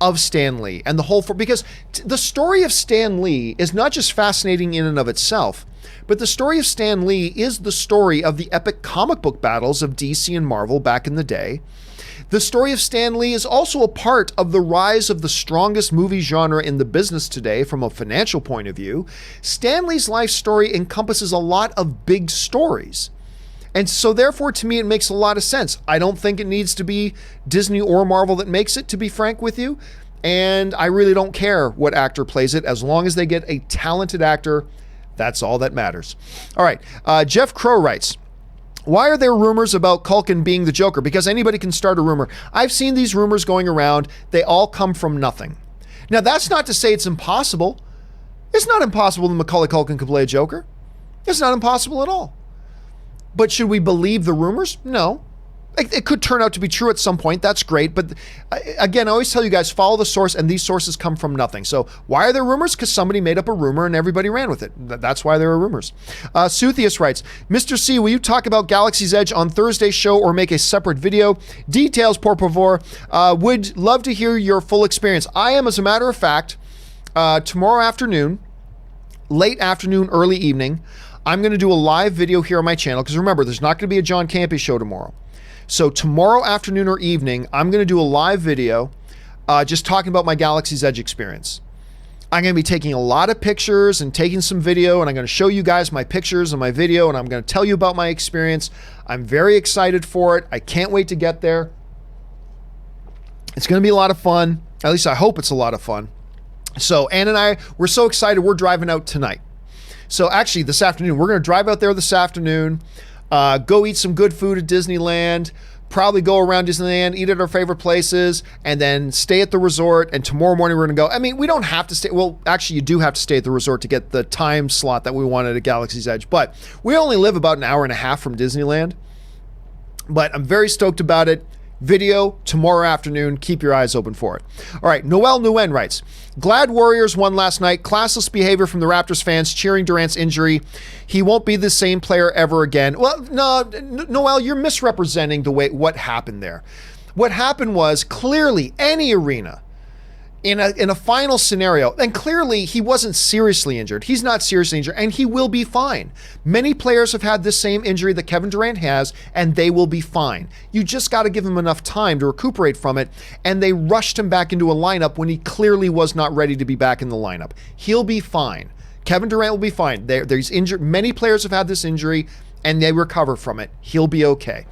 of Stan Lee and the whole, because the story of Stan Lee is not just fascinating in and of itself, but the story of Stan Lee is the story of the epic comic book battles of DC and Marvel back in the day. The story of Stan Lee is also a part of the rise of the strongest movie genre in the business today from a financial point of view. Stan Lee's life story encompasses a lot of big stories. And so therefore, to me, it makes a lot of sense. I don't think it needs to be Disney or Marvel that makes it, to be frank with you. And I really don't care what actor plays it. As long as they get a talented actor, that's all that matters. All right. Jeff Crow writes, why are there rumors about Culkin being the Joker? Because anybody can start a rumor. I've seen these rumors going around. They all come from nothing. Now, that's not to say it's impossible. It's not impossible that Macaulay Culkin could play a Joker. It's not impossible at all. But should we believe the rumors? No. It could turn out to be true at some point. That's great. But again, I always tell you guys, follow the source, and these sources come from nothing. So why are there rumors? Because somebody made up a rumor and everybody ran with it. That's why there are rumors. Suthius writes, Mr. C, will you talk about Galaxy's Edge on Thursday's show or make a separate video? Details, por favor. Would love to hear your full experience. I am, as a matter of fact, tomorrow afternoon, late afternoon, early evening, I'm going to do a live video here on my channel, because remember, there's not going to be a John Campea show tomorrow. So tomorrow afternoon or evening, I'm going to do a live video just talking about my Galaxy's Edge experience. I'm going to be taking a lot of pictures and taking some video, and I'm going to show you guys my pictures and my video, and I'm going to tell you about my experience. I'm very excited for it. I can't wait to get there. It's going to be a lot of fun. At least I hope it's a lot of fun. So Ann and I, we're so excited. We're driving out tonight. So actually this afternoon, we're going to drive out there this afternoon, go eat some good food at Disneyland, probably go around Disneyland, eat at our favorite places, and then stay at the resort. And tomorrow morning we're going to go. I mean, we don't have to stay. Well, actually, you do have to stay at the resort to get the time slot that we wanted at Galaxy's Edge. But we only live about an hour and a half from Disneyland. But I'm very stoked about it. Video tomorrow afternoon. Keep your eyes open for it. All right. Noel Nguyen writes, glad Warriors won last night. Classless behavior from the Raptors fans cheering Durant's injury. He won't be the same player ever again. Well, no, Noel, you're misrepresenting what happened there. What happened was clearly any arena in a final scenario, and clearly he wasn't seriously injured. He's not seriously injured, and he will be fine. Many players have had this same injury that Kevin Durant has, and they will be fine. You just got to give him enough time to recuperate from it, and they rushed him back into a lineup when he clearly was not ready to be back in the lineup. He'll be fine. Kevin Durant will be fine. There's injured. Many players have had this injury, and they recover from it. He'll be okay.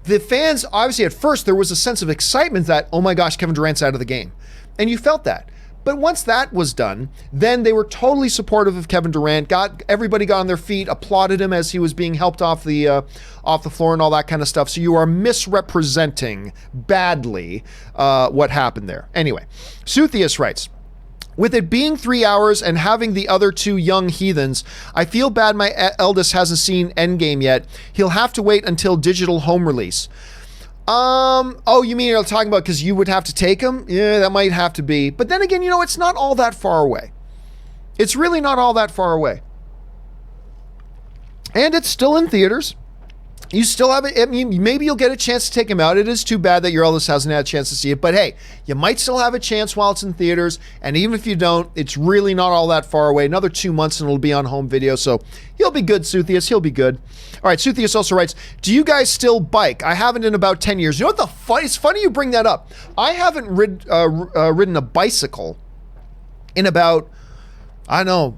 The fans, obviously, at first, there was a sense of excitement that, oh my gosh, Kevin Durant's out of the game. And you felt that. But once that was done, then they were totally supportive of Kevin Durant. Everybody got on their feet, applauded him as he was being helped off the floor and all that kind of stuff. So you are misrepresenting badly what happened there. Anyway, Suthius writes, with it being 3 hours and having the other two young heathens, I feel bad my eldest hasn't seen Endgame yet. He'll have to wait until digital home release. Oh, you mean you're talking about because you would have to take him? Yeah, that might have to be. But then again, it's not all that far away. It's really not all that far away. And it's still in theaters. You still have it. I mean, maybe you'll get a chance to take him out. It is too bad that your eldest hasn't had a chance to see it. But hey, you might still have a chance while it's in theaters. And even if you don't, it's really not all that far away. Another 2 months and it'll be on home video. So he'll be good, Suthius. He'll be good. All right, Suthius also writes, do you guys still bike? I haven't in about 10 years. You know what it's funny you bring that up. I haven't ridden a bicycle in about, I don't know,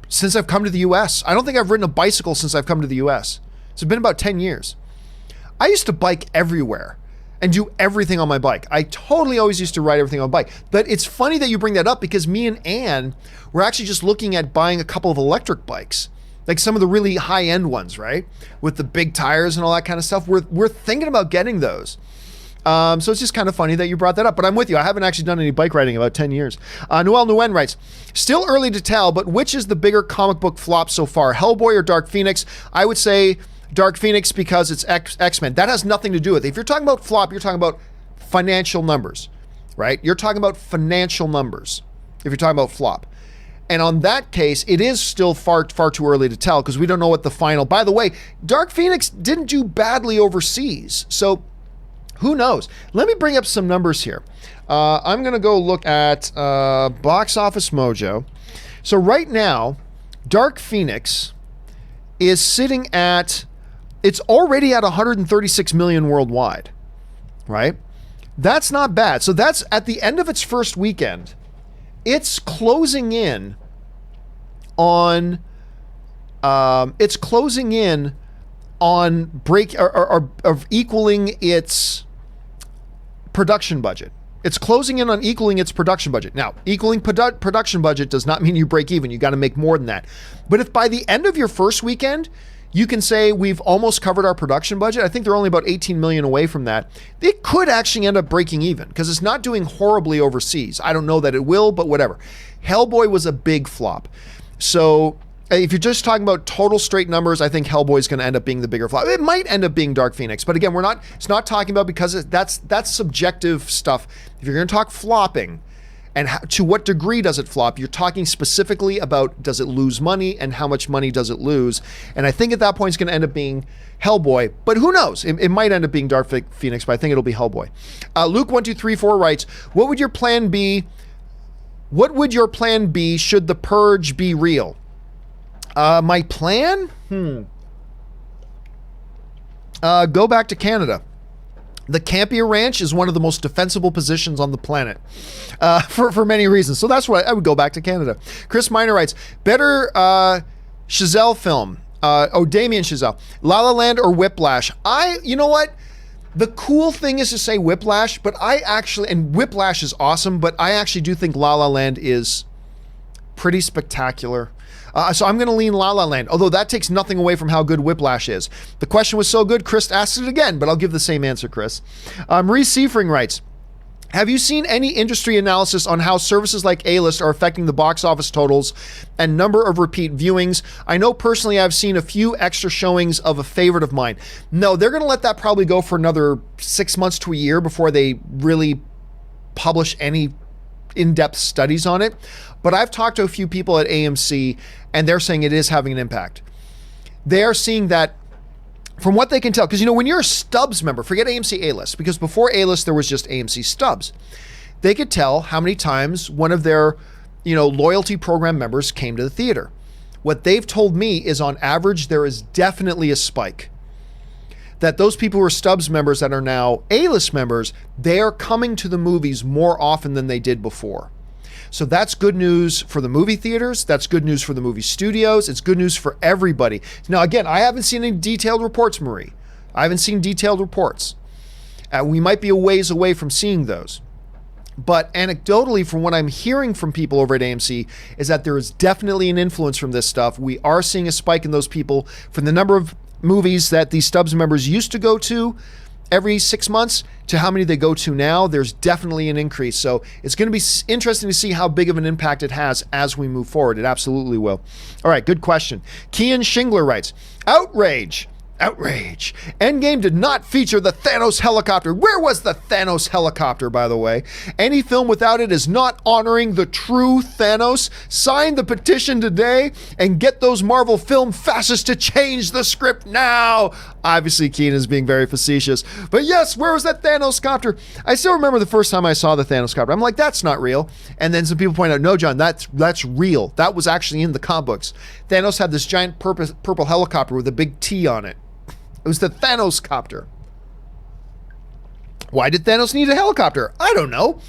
since I've come to the U.S. I don't think I've ridden a bicycle since I've come to the U.S. So it's been about 10 years. I used to bike everywhere and do everything on my bike. I totally always used to ride everything on my bike. But it's funny that you bring that up because me and Ann were actually just looking at buying a couple of electric bikes, like some of the really high-end ones, right? With the big tires and all that kind of stuff. We're thinking about getting those. So it's just kind of funny that you brought that up. But I'm with you. I haven't actually done any bike riding in about 10 years. Noel Nguyen writes, still early to tell, but which is the bigger comic book flop so far, Hellboy or Dark Phoenix? I would say Dark Phoenix because it's X-Men. That has nothing to do with it. If you're talking about flop, you're talking about financial numbers, right? You're talking about financial numbers if you're talking about flop. And on that case, it is still far too early to tell because we don't know what the final... By the way, Dark Phoenix didn't do badly overseas, so who knows? Let me bring up some numbers here. I'm going to go look at Box Office Mojo. So right now, Dark Phoenix is sitting at... It's already at 136 million worldwide, right? That's not bad. So that's at the end of its first weekend. It's closing in on break or equaling its production budget. It's closing in on equaling its production budget. Now, equaling production budget does not mean you break even. You got to make more than that. But if by the end of your first weekend, you can say we've almost covered our production budget. I think they're only about 18 million away from that. It could actually end up breaking even because it's not doing horribly overseas. I don't know that it will, but whatever. Hellboy was a big flop. So if you're just talking about total straight numbers, I think Hellboy is going to end up being the bigger flop. It might end up being Dark Phoenix, but again, it's not talking about because that's subjective stuff. If you're going to talk flopping, and to what degree does it flop? You're talking specifically about does it lose money and how much money does it lose? And I think at that point it's going to end up being Hellboy, but who knows? It might end up being Dark Phoenix, but I think it'll be Hellboy. Luke1234 writes, what would your plan be? What would your plan be should the purge be real? My plan? Go back to Canada. The Campea Ranch is one of the most defensible positions on the planet for many reasons. So that's why I would go back to Canada. Chris Miner writes, better Chazelle film. Damien Chazelle. La La Land or Whiplash? You know what? The cool thing is to say Whiplash, but and Whiplash is awesome, but I actually do think La La Land is pretty spectacular. So I'm going to lean La La Land, although that takes nothing away from how good Whiplash is. The question was so good, Chris asked it again, but I'll give the same answer, Chris. Marie Seifring writes, have you seen any industry analysis on how services like A-List are affecting the box office totals and number of repeat viewings? I know personally I've seen a few extra showings of a favorite of mine. No, they're going to let that probably go for another 6 months to a year before they really publish any in-depth studies on it. But I've talked to a few people at AMC and they're saying it is having an impact. They are seeing that from what they can tell, because when you're a Stubs member, forget AMC A-List, because before A-List there was just AMC Stubs. They could tell how many times one of their, loyalty program members came to the theater. What they've told me is on average there is definitely a spike. That those people who are Stubs members that are now A-List members, they are coming to the movies more often than they did before. So that's good news for the movie theaters. That's good news for the movie studios. It's good news for everybody. Now, again, I haven't seen any detailed reports, Marie. I haven't seen detailed reports. We might be a ways away from seeing those. But anecdotally, from what I'm hearing from people over at AMC, is that there is definitely an influence from this stuff. We are seeing a spike in those people from the number of movies that these Stubs members used to go to every 6 months to how many they go to now. There's definitely an increase. So it's going to be interesting to see how big of an impact it has as we move forward. It absolutely will. All right, good question. Kian Shingler writes, outrage. Endgame did not feature the Thanos helicopter. Where was the Thanos helicopter, by the way? Any film without it is not honoring the true Thanos. Sign the petition today and get those Marvel film fascists to change the script now. Obviously, Keenan is being very facetious. But yes, where was that Thanos copter? I still remember the first time I saw the Thanos copter. I'm like, that's not real. And then some people point out, no, John, that's real. That was actually in the comic books. Thanos had this giant purple helicopter with a big T on it. It was the Thanos copter. Why did Thanos need a helicopter? I don't know.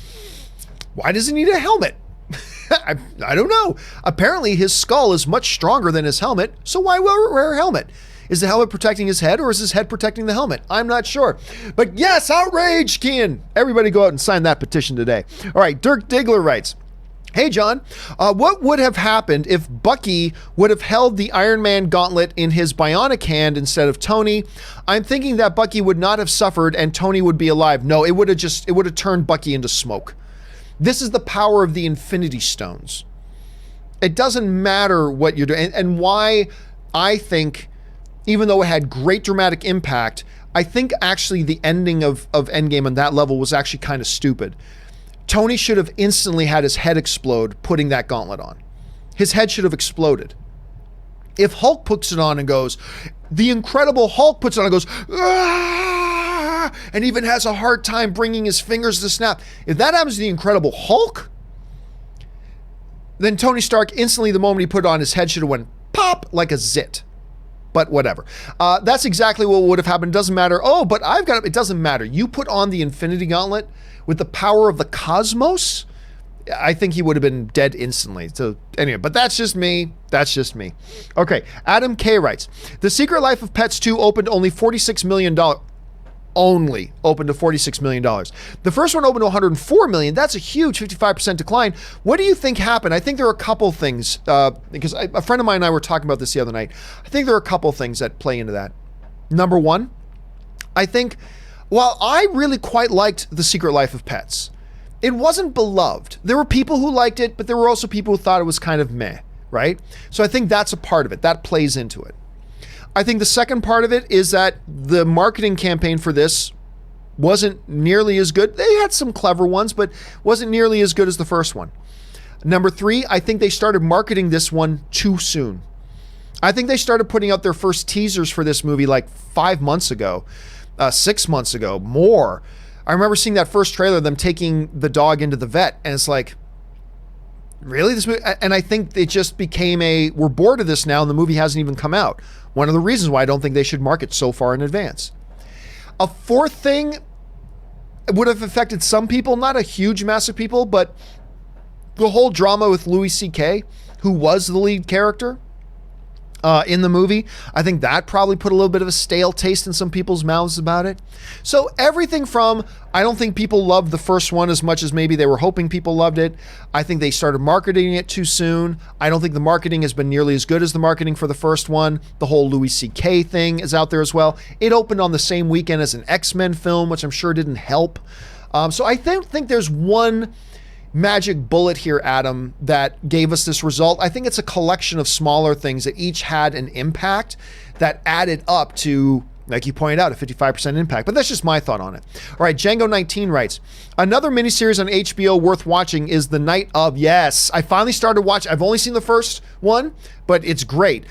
Why does he need a helmet? I don't know. Apparently his skull is much stronger than his helmet, so why wear a helmet? Is the helmet protecting his head or is his head protecting the helmet? I'm not sure. But yes, outrage, Kian. Everybody go out and sign that petition today. All right, Dirk Diggler writes, hey, John, what would have happened if Bucky would have held the Iron Man gauntlet in his bionic hand instead of Tony? I'm thinking that Bucky would not have suffered and Tony would be alive. No, it would have turned Bucky into smoke. This is the power of the Infinity Stones. It doesn't matter what you're doing. And why I think, even though it had great dramatic impact, I think actually the ending of Endgame on that level was actually kind of stupid. Tony should have instantly had his head explode putting that gauntlet on. His head should have exploded. If Hulk puts it on and goes, the Incredible Hulk puts it on and goes, ah, and even has a hard time bringing his fingers to snap. If that happens to the Incredible Hulk, then Tony Stark instantly, the moment he put it on, his head should have went pop like a zit. But whatever. That's exactly what would have happened. It doesn't matter. Oh, but it doesn't matter. You put on the Infinity Gauntlet with the power of the cosmos, I think he would have been dead instantly. So anyway, but that's just me. Okay, Adam K writes, The Secret Life of Pets 2 opened only $46 million. Only opened to $46 million. The first one opened to $104 million. That's a huge 55% decline. What do you think happened? I think there are a couple things, because a friend of mine and I were talking about this the other night. I think there are a couple things that play into that. Number one, I think, while I really quite liked The Secret Life of Pets, it wasn't beloved. There were people who liked it, but there were also people who thought it was kind of meh, right? So I think that's a part of it. That plays into it. I think the second part of it is that the marketing campaign for this wasn't nearly as good. They had some clever ones, but wasn't nearly as good as the first one. Number three, I think they started marketing this one too soon. I think they started putting out their first teasers for this movie like 5 months ago, 6 months ago, more. I remember seeing that first trailer, them taking the dog into the vet, and it's like, really? This movie? And I think it just became we're bored of this now, and the movie hasn't even come out. One of the reasons why I don't think they should market so far in advance. A fourth thing would have affected some people, not a huge mass of people, but the whole drama with Louis C.K., who was the lead character. in the movie. I think that probably put a little bit of a stale taste in some people's mouths about it. So everything from, I don't think people loved the first one as much as maybe they were hoping people loved it. I think they started marketing it too soon. I don't think the marketing has been nearly as good as the marketing for the first one. The whole Louis C.K. thing is out there as well. It opened on the same weekend as an X-Men film, which I'm sure didn't help. So I think there's one magic bullet here, Adam, that gave us this result. I think it's a collection of smaller things that each had an impact that added up to, like you pointed out, a 55% impact. But that's just my thought on it. All right, Django19 writes, another miniseries on HBO worth watching is The Night of. Yes, I finally started watching. I've only seen the first one, but it's great.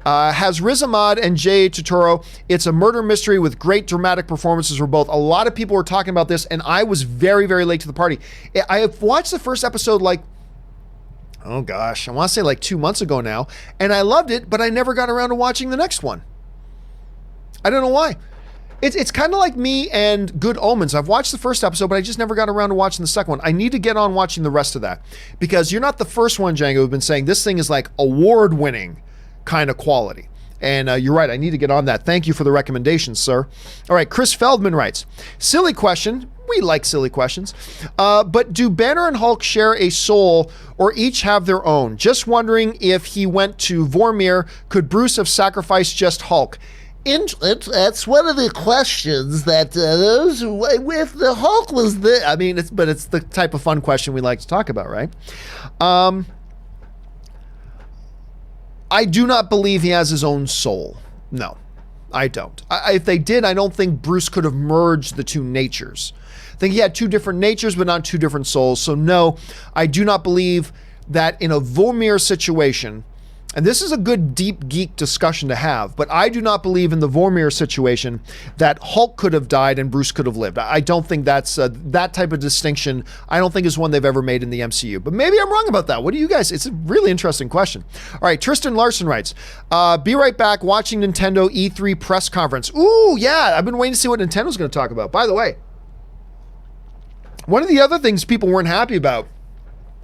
Has Riz Ahmed and Jay Turturro. It's a murder mystery with great dramatic performances for both. A lot of people were talking about this, and I was very, very late to the party. I have watched the first episode I want to say 2 months ago now, and I loved it, but I never got around to watching the next one. I don't know why. It's kind of like me and Good Omens. I've watched the first episode, but I just never got around to watching the second one. I need to get on watching the rest of that, because you're not the first one, Django, who've been saying this thing is like award-winning kind of quality. And you're right, I need to get on that. Thank you for the recommendation, sir. All right, Chris Feldman writes, silly question. We like silly questions. But do Banner and Hulk share a soul or each have their own? Just wondering, if he went to Vormir, could Bruce have sacrificed just Hulk? That's one of the questions that if the Hulk was there. I mean, it's the type of fun question we like to talk about, right? I do not believe he has his own soul. No, I don't. If they did, I don't think Bruce could have merged the two natures. I think he had two different natures, but not two different souls. So no, I do not believe that in a Vormir situation, and this is a good deep geek discussion to have, but I do not believe in the Vormir situation that Hulk could have died and Bruce could have lived. I don't think that's that type of distinction. I don't think is one they've ever made in the MCU, but maybe I'm wrong about that. What do you guys? It's a really interesting question. All right, Tristan Larson writes, be right back, watching Nintendo E3 press conference. Ooh, yeah, I've been waiting to see what Nintendo's going to talk about. By the way, one of the other things people weren't happy about,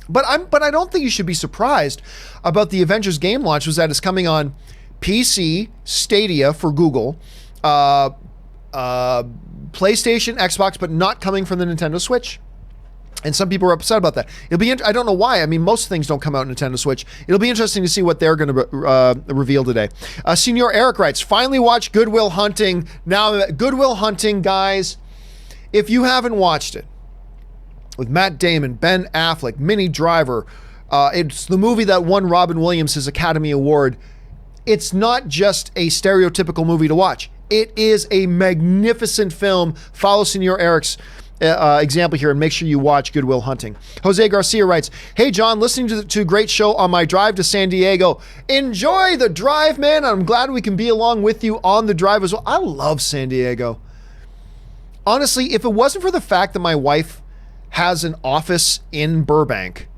but I don't think you should be surprised about the Avengers game launch, was that it's coming on PC, Stadia for Google, PlayStation, Xbox, but not coming from the Nintendo Switch. And some people are upset about that. It'll be. I don't know why. I mean, most things don't come out on Nintendo Switch. It'll be interesting to see what they're going to reveal today. Senior Eric writes, finally watch Good Will Hunting. Now, Good Will Hunting, guys, if you haven't watched it, with Matt Damon, Ben Affleck, Minnie Driver. It's the movie that won Robin Williams his Academy Award. It's not just a stereotypical movie to watch. It is a magnificent film. Follow Senor Eric's example here and make sure you watch Good Will Hunting. Jose Garcia writes, hey John, listening to a great show on my drive to San Diego. Enjoy the drive, man. I'm glad we can be along with you on the drive as well. I love San Diego. Honestly, if it wasn't for the fact that my wife has an office in Burbank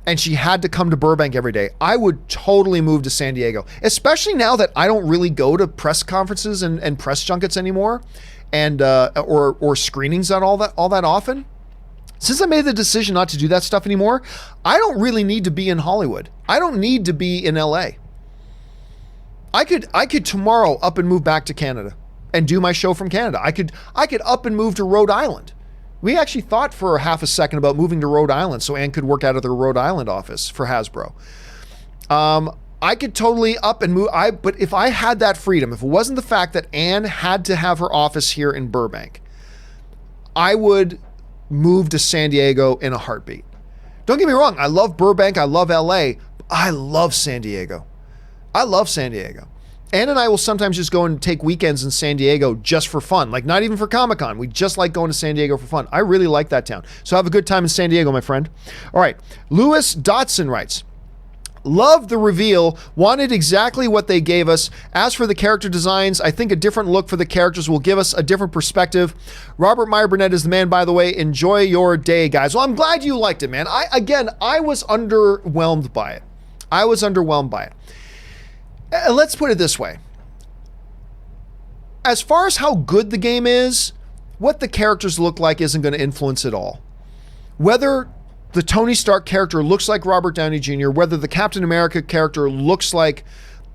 and she had to come to Burbank every day, I would totally move to San Diego, especially now that I don't really go to press conferences and press junkets anymore, and or screenings all that often. Since I made the decision not to do that stuff anymore, I don't really need to be in Hollywood. I don't need to be in LA. I could tomorrow up and move back to Canada and do my show from Canada. I could up and move to Rhode Island. We actually thought for a half a second about moving to Rhode Island so Ann could work out of the Rhode Island office for Hasbro. I could totally up and move. But if I had that freedom, if it wasn't the fact that Ann had to have her office here in Burbank, I would move to San Diego in a heartbeat. Don't get me wrong. I love Burbank. I love LA. I love San Diego. I love San Diego. Ann and I will sometimes just go and take weekends in San Diego just for fun. Like, not even for Comic-Con. We just like going to San Diego for fun. I really like that town. So have a good time in San Diego, my friend. All right. Lewis Dotson writes, love the reveal. Wanted exactly what they gave us. As for the character designs, I think a different look for the characters will give us a different perspective. Robert Meyer Burnett is the man, by the way. Enjoy your day, guys. Well, I'm glad you liked it, man. I was underwhelmed by it. Let's put it this way. As far as how good the game is, what the characters look like isn't going to influence it all. Whether the Tony Stark character looks like Robert Downey Jr., whether the Captain America character looks like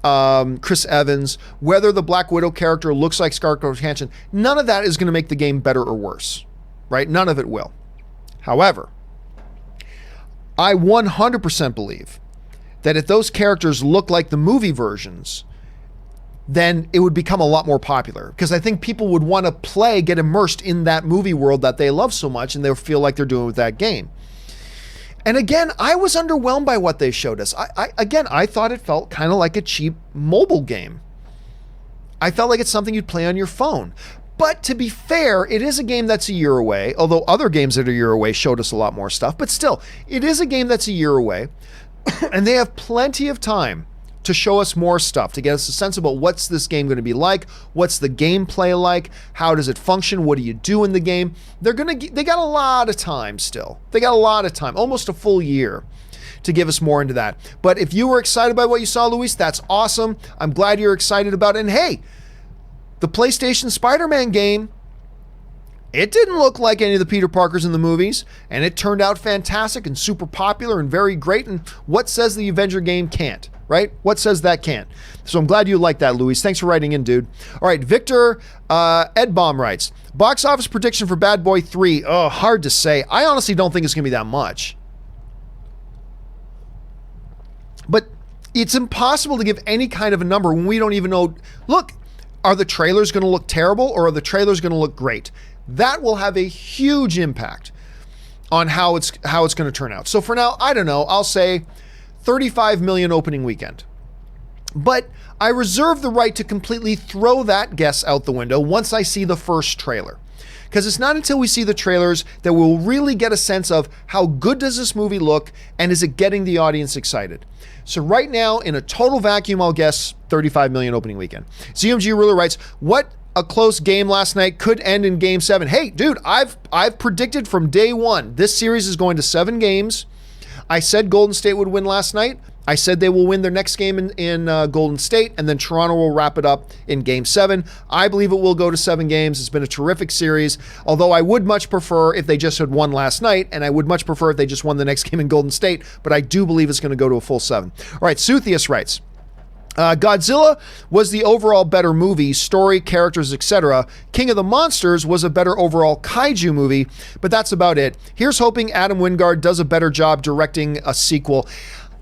Chris Evans, whether the Black Widow character looks like Scarlett Johansson, none of that is going to make the game better or worse, right? None of it will. However, I 100% believe that if those characters look like the movie versions, then it would become a lot more popular, because I think people would want to get immersed in that movie world that they love so much, and they'll feel like they're doing with that game. And again, I was underwhelmed by what they showed us. I thought it felt kind of like a cheap mobile game. I felt like it's something you'd play on your phone. But to be fair, it is a game that's a year away, although other games that are a year away showed us a lot more stuff. But still, it is a game that's a year away, and they have plenty of time to show us more stuff, to get us a sense about what's this game going to be like, what's the gameplay like, how does it function, what do you do in the game. They got a lot of time still. They got a lot of time, almost a full year, to give us more into that. But if you were excited by what you saw, Luis, that's awesome. I'm glad you're excited about it. And hey, the PlayStation Spider-Man game, it didn't look like any of the Peter Parkers in the movies, and it turned out fantastic and super popular and very great. And what says the Avenger game can't, right? What says that can't? So I'm glad you like that, Luis. Thanks for writing in, dude. All right, Victor Edbaum writes, box office prediction for Bad Boy 3. Oh, hard to say. I honestly don't think it's going to be that much. But it's impossible to give any kind of a number when we don't even know. Look, are the trailers going to look terrible, or are the trailers going to look great? That will have a huge impact on how it's going to turn out. So for now, I don't know. I'll say 35 million opening weekend. But I reserve the right to completely throw that guess out the window once I see the first trailer. Because it's not until we see the trailers that we'll really get a sense of how good does this movie look, and is it getting the audience excited. So right now, in a total vacuum, I'll guess 35 million opening weekend. ZMG Ruler writes, what a close game last night could end in Game 7. Hey, dude, I've predicted from day one, this series is going to 7 games. I said Golden State would win last night. I said they will win their next game in Golden State, and then Toronto will wrap it up in Game 7. I believe it will go to 7 games. It's been a terrific series, although I would much prefer if they just had won last night, and I would much prefer if they just won the next game in Golden State, but I do believe it's going to go to a full 7. All right, Suthius writes, Godzilla was the overall better movie, story, characters, etc. King of the Monsters was a better overall kaiju movie, but that's about it. Here's hoping Adam Wingard does a better job directing a sequel.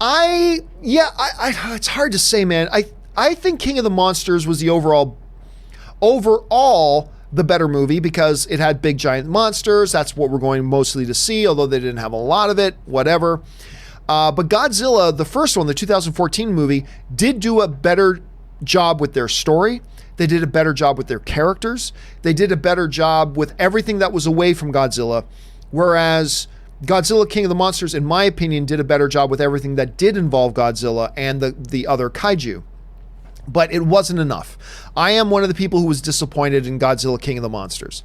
It's hard to say, man. I think King of the Monsters was the overall the better movie, because it had big giant monsters. That's what we're going mostly to see, although they didn't have a lot of it, whatever. But Godzilla, the first one, the 2014 movie, did do a better job with their story. They did a better job with their characters. They did a better job with everything that was away from Godzilla. Whereas Godzilla King of the Monsters, in my opinion, did a better job with everything that did involve Godzilla and the other kaiju. But it wasn't enough. I am one of the people who was disappointed in Godzilla King of the Monsters.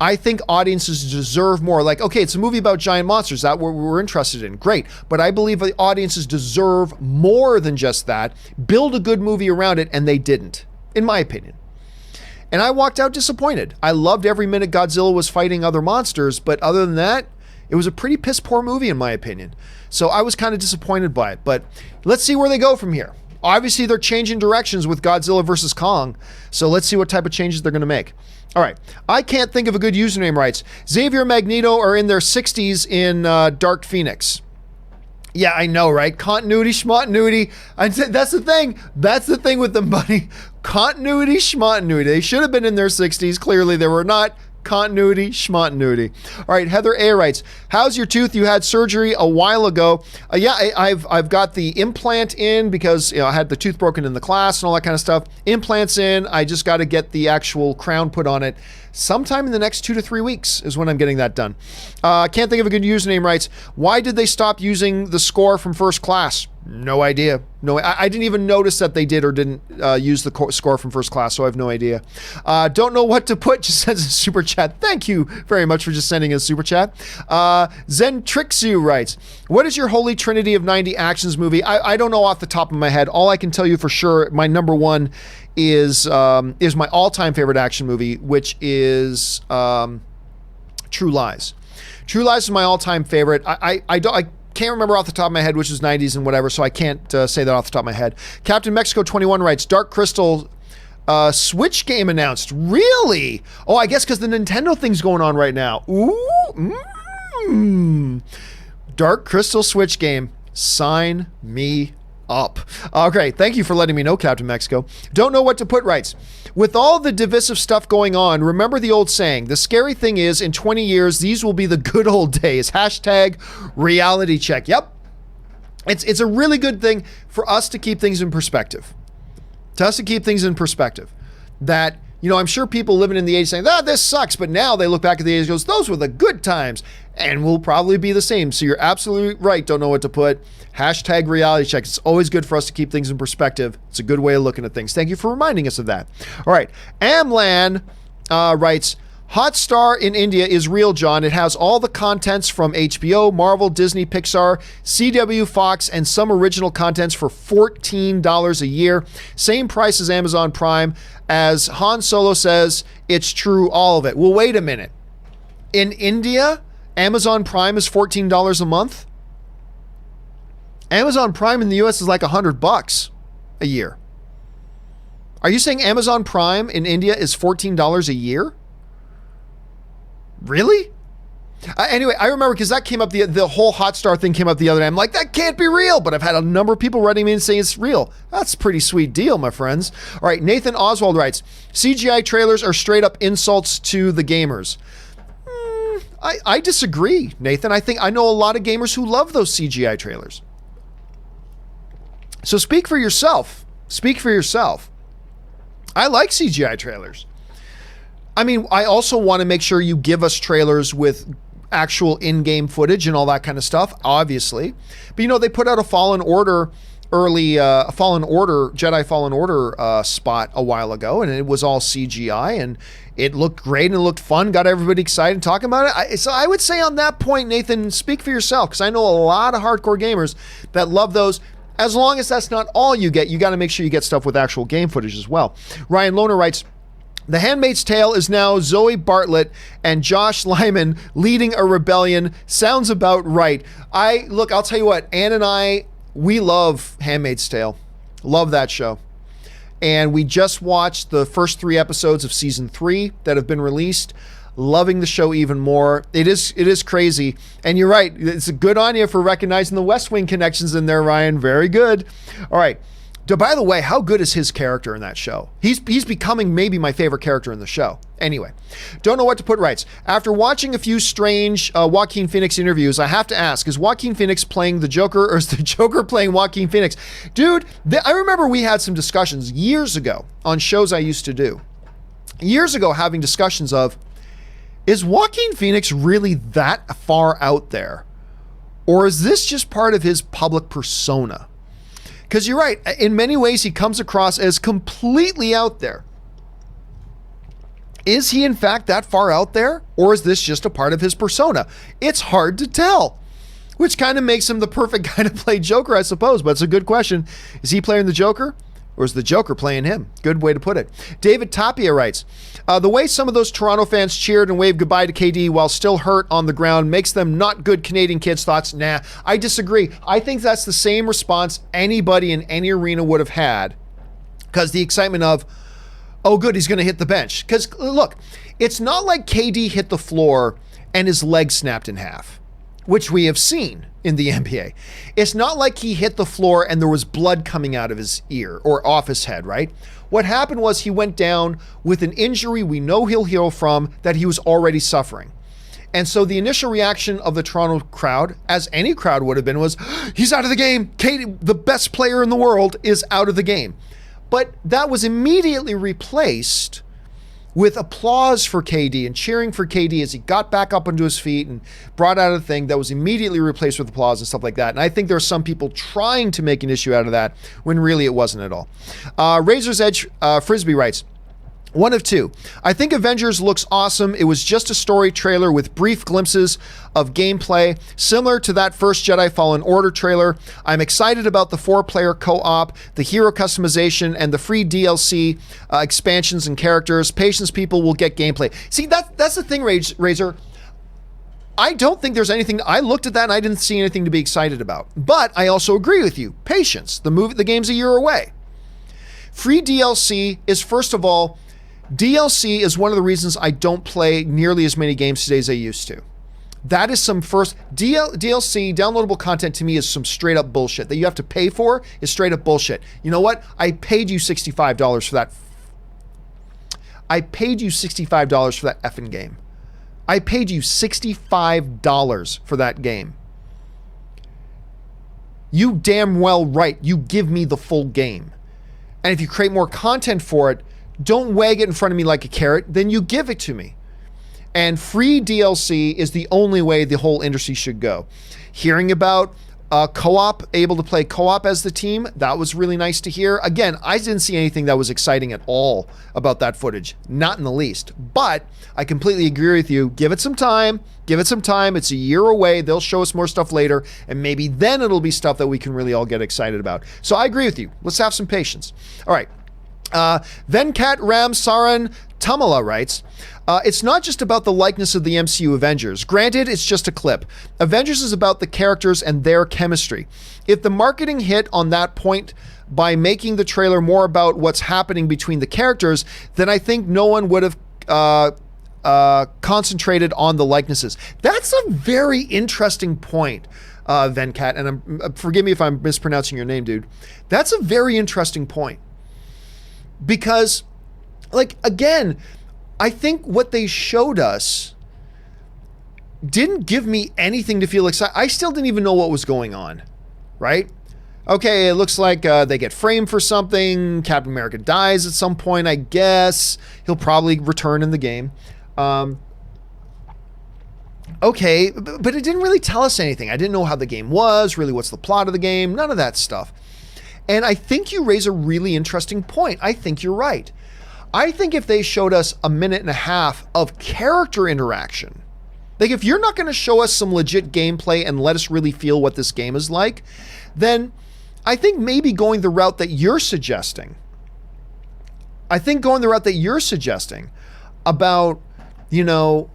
I think audiences deserve more. Like, okay, it's a movie about giant monsters. That's what we're interested in. Great. But I believe the audiences deserve more than just that. Build a good movie around it, and they didn't, in my opinion. And I walked out disappointed. I loved every minute Godzilla was fighting other monsters, but other than that, it was a pretty piss poor movie, in my opinion. So I was kind of disappointed by it. But let's see where they go from here. Obviously, they're changing directions with Godzilla versus Kong. So let's see what type of changes they're going to make. All right. I can't think of a good username writes, Xavier Magneto are in their 60s in Dark Phoenix. Yeah, I know, right? Continuity, schmontinuity. That's the thing. That's the thing with them, buddy. Continuity, schmontinuity. They should have been in their 60s. Clearly, they were not. Continuity, schmontinuity. All right, Heather A writes, how's your tooth? You had surgery a while ago. I've got the implant in because I had the tooth broken in the class and all that kind of stuff. Implants in. I just got to get the actual crown put on it. Sometime in the next 2 to 3 weeks is when I'm getting that done. Can't think of a good username writes, why did they stop using the score from First Class? No idea. No, I didn't even notice that they did or didn't use the score from First Class, so I have no idea. Don't know what to put, just sends a super chat. Thank you very much for just sending a super chat. Zen Trixu writes, what is your holy trinity of 90 actions movie? I don't know off the top of my head. All I can tell you for sure, my number one is my all-time favorite action movie, which is True Lies. True Lies is my all-time favorite. can't remember off the top of my head, which was 90s and whatever, so I can't say that off the top of my head. Captain Mexico 21 writes, Dark Crystal Switch game announced. Really? Oh, I guess because the Nintendo thing's going on right now. Ooh. Dark Crystal Switch game. Sign me up. Okay, thank you for letting me know, Captain Mexico. Don't know what to put writes. With all the divisive stuff going on, remember the old saying, the scary thing is in 20 years, these will be the good old days. Hashtag reality check. Yep. It's a really good thing for us to keep things in perspective. That, I'm sure people living in the 80s saying, this sucks. But now they look back at the 80s and goes, those were the good times. And we'll probably be the same. So you're absolutely right. Don't know what to put. Hashtag reality check. It's always good for us to keep things in perspective. It's a good way of looking at things. Thank you for reminding us of that. All right. Amlan writes, Hotstar in India is real, John. It has all the contents from HBO, Marvel, Disney, Pixar, CW, Fox, and some original contents for $14 a year. Same price as Amazon Prime. As Han Solo says, it's true, all of it. Well, wait a minute. In India, Amazon Prime is $14 a month? Amazon Prime in the US is like $100 a year. Are you saying Amazon Prime in India is $14 a year? Really? Anyway, I remember because that came up, the whole Hotstar thing came up the other day. I'm like, that can't be real. But I've had a number of people writing me and saying it's real. That's a pretty sweet deal, my friends. All right, Nathan Oswald writes, CGI trailers are straight up insults to the gamers. I disagree, Nathan. I know a lot of gamers who love those CGI trailers. So speak for yourself. I like CGI trailers. I mean, I also want to make sure you give us trailers with actual in-game footage and all that kind of stuff, obviously. But, they put out a Jedi Fallen Order spot a while ago, and it was all CGI, and it looked great and it looked fun, got everybody excited talking about it. So I would say on that point, Nathan, speak for yourself, because I know a lot of hardcore gamers that love those. As long as that's not all you get, you got to make sure you get stuff with actual game footage as well. Ryan Lohner writes, The Handmaid's Tale is now Zoe Bartlett and Josh Lyman leading a rebellion. Sounds about right. I'll tell you what, Ann and I, we love Handmaid's Tale. Love that show. And we just watched the first 3 episodes of season 3 that have been released. Loving the show even more. It is crazy. And you're right. It's good on you for recognizing the West Wing connections in there, Ryan. Very good. All right. By the way, how good is his character in that show? He's becoming maybe my favorite character in the show. Anyway, don't know what to put writes. After watching a few strange Joaquin Phoenix interviews, I have to ask, is Joaquin Phoenix playing the Joker or is the Joker playing Joaquin Phoenix? Dude, I remember we had some discussions years ago on shows I used to do. Years ago having discussions of, is Joaquin Phoenix really that far out there? Or is this just part of his public persona? Because you're right, in many ways he comes across as completely out there. Is he in fact that far out there? Or is this just a part of his persona? It's hard to tell. Which kind of makes him the perfect guy to play Joker, I suppose. But it's a good question. Is he playing the Joker? Or is the Joker playing him? Good way to put it. David Tapia writes, the way some of those Toronto fans cheered and waved goodbye to KD while still hurt on the ground makes them not good Canadian kids. Thoughts? Nah, I disagree. I think that's the same response anybody in any arena would have had. Because the excitement of, oh good, he's going to hit the bench. Because look, it's not like KD hit the floor and his leg snapped in half, which we have seen in the NBA. It's not like he hit the floor and there was blood coming out of his ear or off his head, right? What happened was he went down with an injury we know he'll heal from that he was already suffering. And so the initial reaction of the Toronto crowd, as any crowd would have been, was, he's out of the game. KD, the best player in the world, is out of the game. But that was immediately replaced with applause for KD and cheering for KD as he got back up onto his feet and brought out a thing that was immediately replaced with applause and stuff like that. And I think there are some people trying to make an issue out of that when really it wasn't at all. Razor's Edge Frisbee writes, one of two. I think Avengers looks awesome. It was just a story trailer with brief glimpses of gameplay, similar to that first Jedi Fallen Order trailer. I'm excited about the 4-player co-op, the hero customization, and the free DLC expansions and characters. Patience, people will get gameplay. See, that's the thing, Razor. I don't think there's anything. I looked at that and I didn't see anything to be excited about. But I also agree with you. Patience. The game's a year away. Free DLC is, first of all, DLC is one of the reasons I don't play nearly as many games today as I used to. That is some DLC, downloadable content, to me is some straight up bullshit. That you have to pay for is straight up bullshit. You know what? I paid you $65 for that. I paid you $65 for that effing game. I paid you $65 for that game. You damn well right. You give me the full game. And if you create more content for it, don't wag it in front of me like a carrot, then you give it to me. And free DLC is the only way the whole industry should go. Hearing about co-op, able to play co-op as the team, that was really nice to hear. Again, I didn't see anything that was exciting at all about that footage. Not in the least. But I completely agree with you. Give it some time. Give it some time. It's a year away. They'll show us more stuff later. And maybe then it'll be stuff that we can really all get excited about. So I agree with you. Let's have some patience. All right. Venkat Ram Saran Tamala writes, it's not just about the likeness of the MCU Avengers. Granted, it's just a clip. Avengers is about the characters and their chemistry. If the marketing hit on that point by making the trailer more about what's happening between the characters, then I think no one would have concentrated on the likenesses. That's a very interesting point, Venkat, and forgive me if I'm mispronouncing your name, dude. That's a very interesting point. Because, like, again, I think what they showed us didn't give me anything to feel excited. I still didn't even know what was going on, right? Okay, it looks like they get framed for something. Captain America dies at some point, I guess. He'll probably return in the game. Okay, but it didn't really tell us anything. I didn't know how the game was, really what's the plot of the game, none of that stuff. And I think you raise a really interesting point. I think you're right. I think if they showed us a minute and a half of character interaction, like if you're not going to show us some legit gameplay and let us really feel what this game is like, then I think maybe going the route that you're suggesting, about, you know,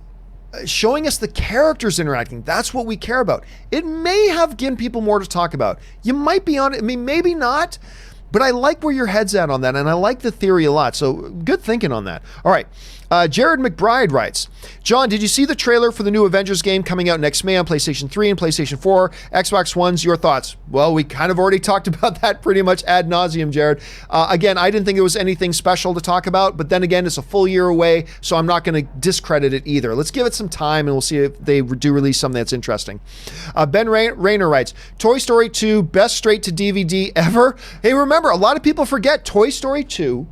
showing us the characters interacting, that's what we care about. It may have given people more to talk about. You might be on it. I mean, maybe not, but I like where your head's at on that, and I like the theory a lot. So good thinking on that. All right. Jared McBride writes, John, did you see the trailer for the new Avengers game coming out next May on PlayStation 3 and PlayStation 4, Xbox One's? Your thoughts? Well, we kind of already talked about that pretty much ad nauseum, Jared. Again, I didn't think it was anything special to talk about, but then again, it's a full year away, so I'm not going to discredit it either. Let's give it some time and we'll see if they do release something that's interesting. Ben Rayner writes, Toy Story 2, best straight to DVD ever. Hey, remember, a lot of people forget Toy Story 2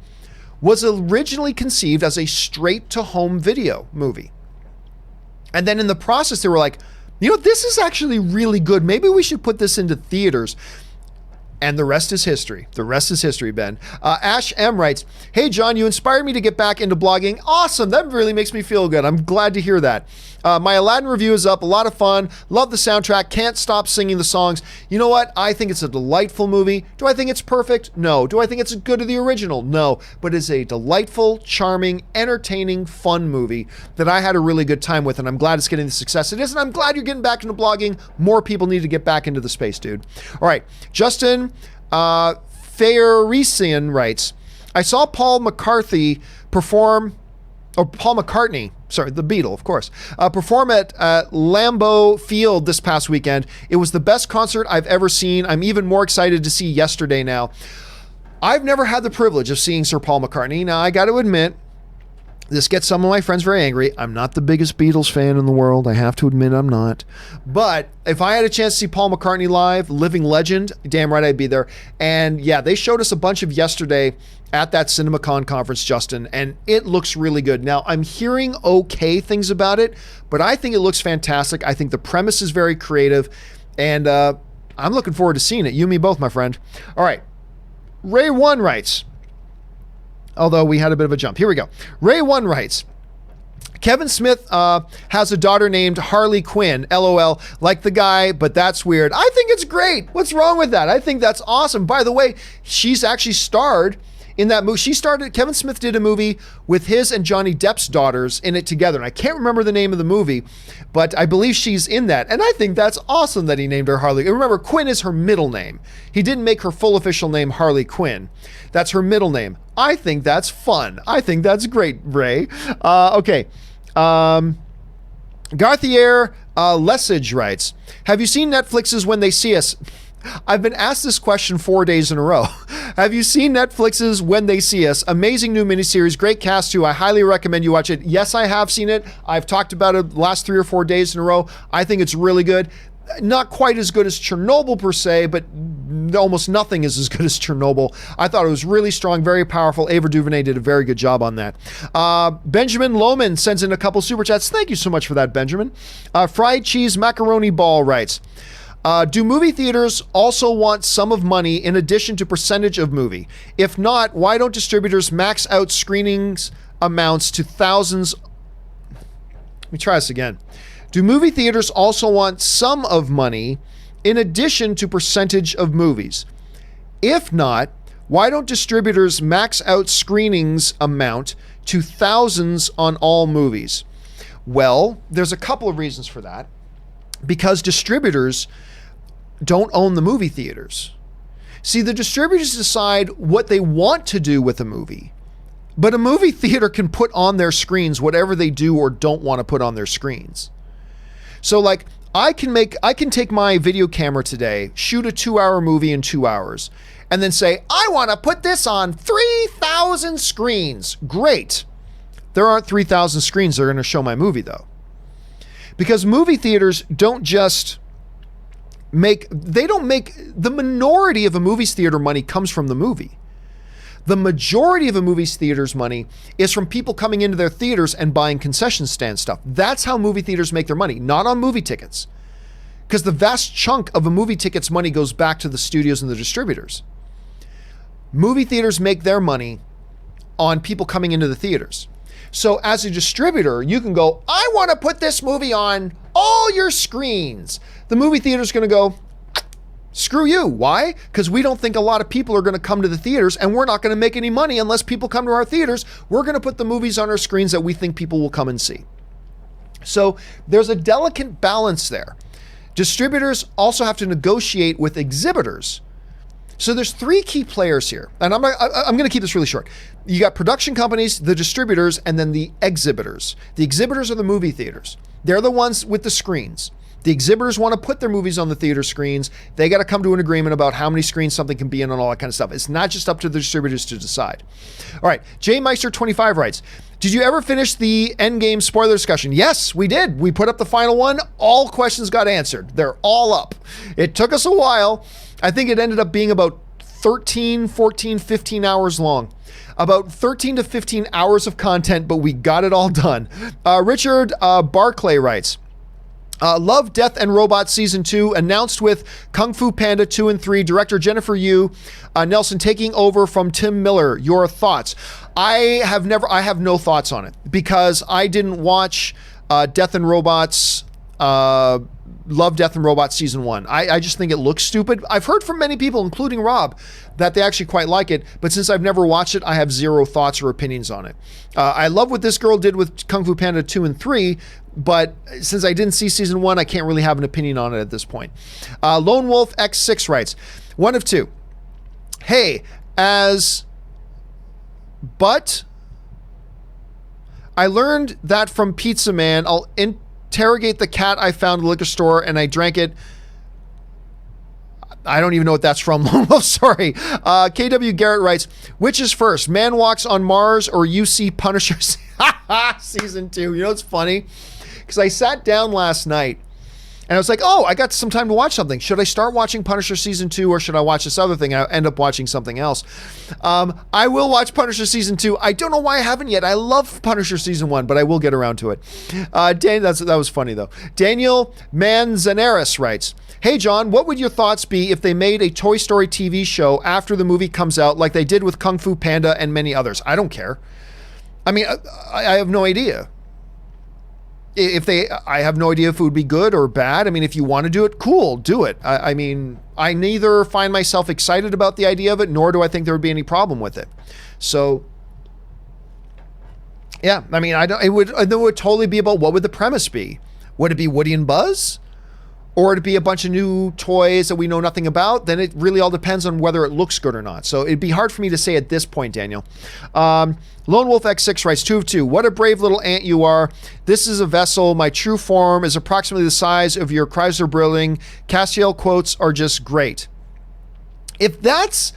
was originally conceived as a straight-to-home video movie. And then in the process, they were like, you know, this is actually really good. Maybe we should put this into theaters. And the rest is history. The rest is history, Ben. Ash M writes, hey, John, you inspired me to get back into blogging. Awesome. That really makes me feel good. I'm glad to hear that. My Aladdin review is up. A lot of fun. Love the soundtrack. Can't stop singing the songs. You know what? I think it's a delightful movie. Do I think it's perfect? No. Do I think it's as good as the original? No. But it's a delightful, charming, entertaining, fun movie that I had a really good time with, and I'm glad it's getting the success it is, and I'm glad you're getting back into blogging. More people need to get back into the space, dude. All right. Justin Fairisian writes, I saw Paul McCartney, the Beatle, of course, perform at Lambeau Field this past weekend. It was the best concert I've ever seen. I'm even more excited to see Yesterday now. I've never had the privilege of seeing Sir Paul McCartney. Now, I got to admit, this gets some of my friends very angry. I'm not the biggest Beatles fan in the world. I have to admit I'm not. But if I had a chance to see Paul McCartney live, living legend, damn right I'd be there. And yeah, they showed us a bunch of Yesterday at that CinemaCon conference, Justin, and it looks really good. Now, I'm hearing okay things about it, but I think it looks fantastic. I think the premise is very creative, and I'm looking forward to seeing it. You and me both, my friend. All right. Ray One writes, although we had a bit of a jump. Here we go. Ray One writes, Kevin Smith has a daughter named Harley Quinn, LOL, like the guy, but that's weird. I think it's great. What's wrong with that? I think that's awesome. By the way, she's actually starred in that movie. Kevin Smith did a movie with his and Johnny Depp's daughters in it together. And I can't remember the name of the movie, but I believe she's in that. And I think that's awesome that he named her Harley. Remember, Quinn is her middle name. He didn't make her full official name Harley Quinn. That's her middle name. I think that's fun. I think that's great, Ray. Okay. Garthier Lesage writes, have you seen Netflix's When They See Us? I've been asked this question 4 days in a row. Have you seen Netflix's When They See Us? Amazing new miniseries, great cast too. I highly recommend you watch it. Yes, I have seen it. I've talked about it the last 3 or 4 days in a row. I think it's really good. Not quite as good as Chernobyl per se, but almost nothing is as good as Chernobyl. I thought it was really strong, very powerful. Ava DuVernay did a very good job on that. Benjamin Lohman sends in a couple super chats. Thank you so much for that, Benjamin. Fried Cheese Macaroni Ball writes, do movie theaters also want sum of money in addition to percentage of movie? If not, why don't distributors max out screenings amounts to thousands? Let me try this again. Do movie theaters also want sum of money in addition to percentage of movies? If not, why don't distributors max out screenings amount to thousands on all movies? Well, there's a couple of reasons for that. Because distributors don't own the movie theaters. See, the distributors decide what they want to do with a movie, but a movie theater can put on their screens whatever they do or don't want to put on their screens. So like I can take my video camera today, shoot a 2-hour movie in 2 hours, and then say, I want to put this on 3,000 screens. Great. There aren't 3,000 screens that are going to show my movie though. Because movie theaters don't just the minority of a movie's theater money comes from the movie. The majority of a movie's theater's money is from people coming into their theaters and buying concession stand stuff. That's how movie theaters make their money, not on movie tickets. Because the vast chunk of a movie ticket's money goes back to the studios and the distributors. Movie theaters make their money on people coming into the theaters. So as a distributor, you can go, I want to put this movie on all your screens. The movie theater's going to go, screw you. Why? Because we don't think a lot of people are going to come to the theaters, and we're not going to make any money unless people come to our theaters. We're going to put the movies on our screens that we think people will come and see. So there's a delicate balance there. Distributors also have to negotiate with exhibitors. So there's 3 key players here, and I'm going to keep this really short. You got production companies, the distributors, and then the exhibitors. The exhibitors are the movie theaters. They're the ones with the screens. The exhibitors want to put their movies on the theater screens. They got to come to an agreement about how many screens something can be in and all that kind of stuff. It's not just up to the distributors to decide. All right, Jay Meister 25 writes, did you ever finish the Endgame spoiler discussion? Yes, we did. We put up the final one. All questions got answered. They're all up. It took us a while. I think it ended up being about 13, 14, 15 hours long. About 13 to 15 hours of content, but we got it all done. Richard Barclay writes, Love, Death, and Robots Season 2 announced with Kung Fu Panda 2 and 3, director Jennifer Yu Nelson taking over from Tim Miller. Your thoughts? I have no thoughts on it because I didn't watch Death and Robots, Love, Death, and Robots Season 1. I just think it looks stupid. I've heard from many people, including Rob, that they actually quite like it, but since I've never watched it, I have zero thoughts or opinions on it. I love what this girl did with Kung Fu Panda 2 and 3, but since I didn't see Season 1, I can't really have an opinion on it at this point. Lone Wolf X6 writes, one of two. Hey, but I learned that from Pizza Man. I'll interrogate the cat I found at the liquor store and I drank it. I don't even know what that's from. Sorry. KW Garrett writes, which is first, Man Walks on Mars or UC Punisher Season 2? You know, it's funny because I sat down last night and I was like, oh, I got some time to watch something. Should I start watching Punisher Season 2 or should I watch this other thing? I end up watching something else. I will watch Punisher Season 2. I don't know why I haven't yet. I love Punisher Season 1, but I will get around to it. That was funny, though. Daniel Manzanares writes, hey, John, what would your thoughts be if they made a Toy Story TV show after the movie comes out like they did with Kung Fu Panda and many others? I don't care. I mean, I have no idea. I have no idea if it would be good or bad. I mean, if you want to do it, cool, do it. I mean, I neither find myself excited about the idea of it, nor do I think there would be any problem with it. So, yeah, I mean, it would totally be about what would the premise be? Would it be Woody and Buzz? Or it'd be a bunch of new toys that we know nothing about? Then it really all depends on whether it looks good or not. So it'd be hard for me to say at this point, Daniel. Lone Wolf X6 writes, 2 of 2. What a brave little ant you are. This is a vessel. My true form is approximately the size of your Chrysler Brilling. Castiel quotes are just great. If that's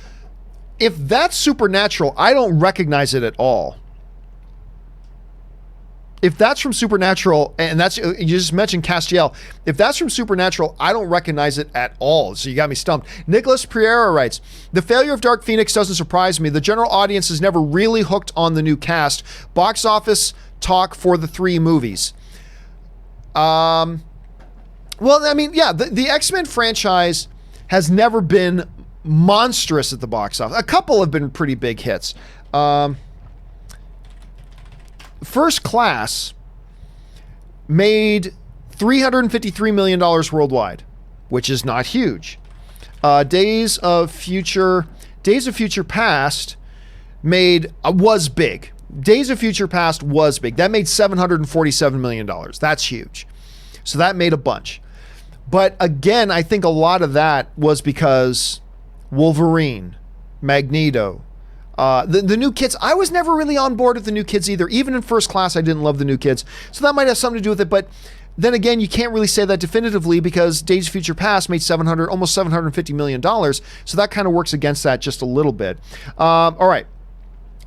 supernatural, I don't recognize it at all. If that's from Supernatural, and you just mentioned Castiel, if that's from Supernatural, I don't recognize it at all. So you got me stumped. Nicholas Pereira writes, the failure of Dark Phoenix doesn't surprise me. The general audience is never really hooked on the new cast. Box office talk for the 3 movies. Well, I mean, yeah, the X-Men franchise has never been monstrous at the box office. A couple have been pretty big hits. First Class made $353 million worldwide, which is not huge. Days of Future Past was big. Days of Future Past was big. That made $747 million. That's huge. So that made a bunch. But again, I think a lot of that was because Wolverine, Magneto, the new kids. I was never really on board with the new kids either. Even in First Class, I didn't love the new kids. So that might have something to do with it. But then again, you can't really say that definitively because Days of Future Past made almost $750 million. So that kind of works against that just a little bit. All right.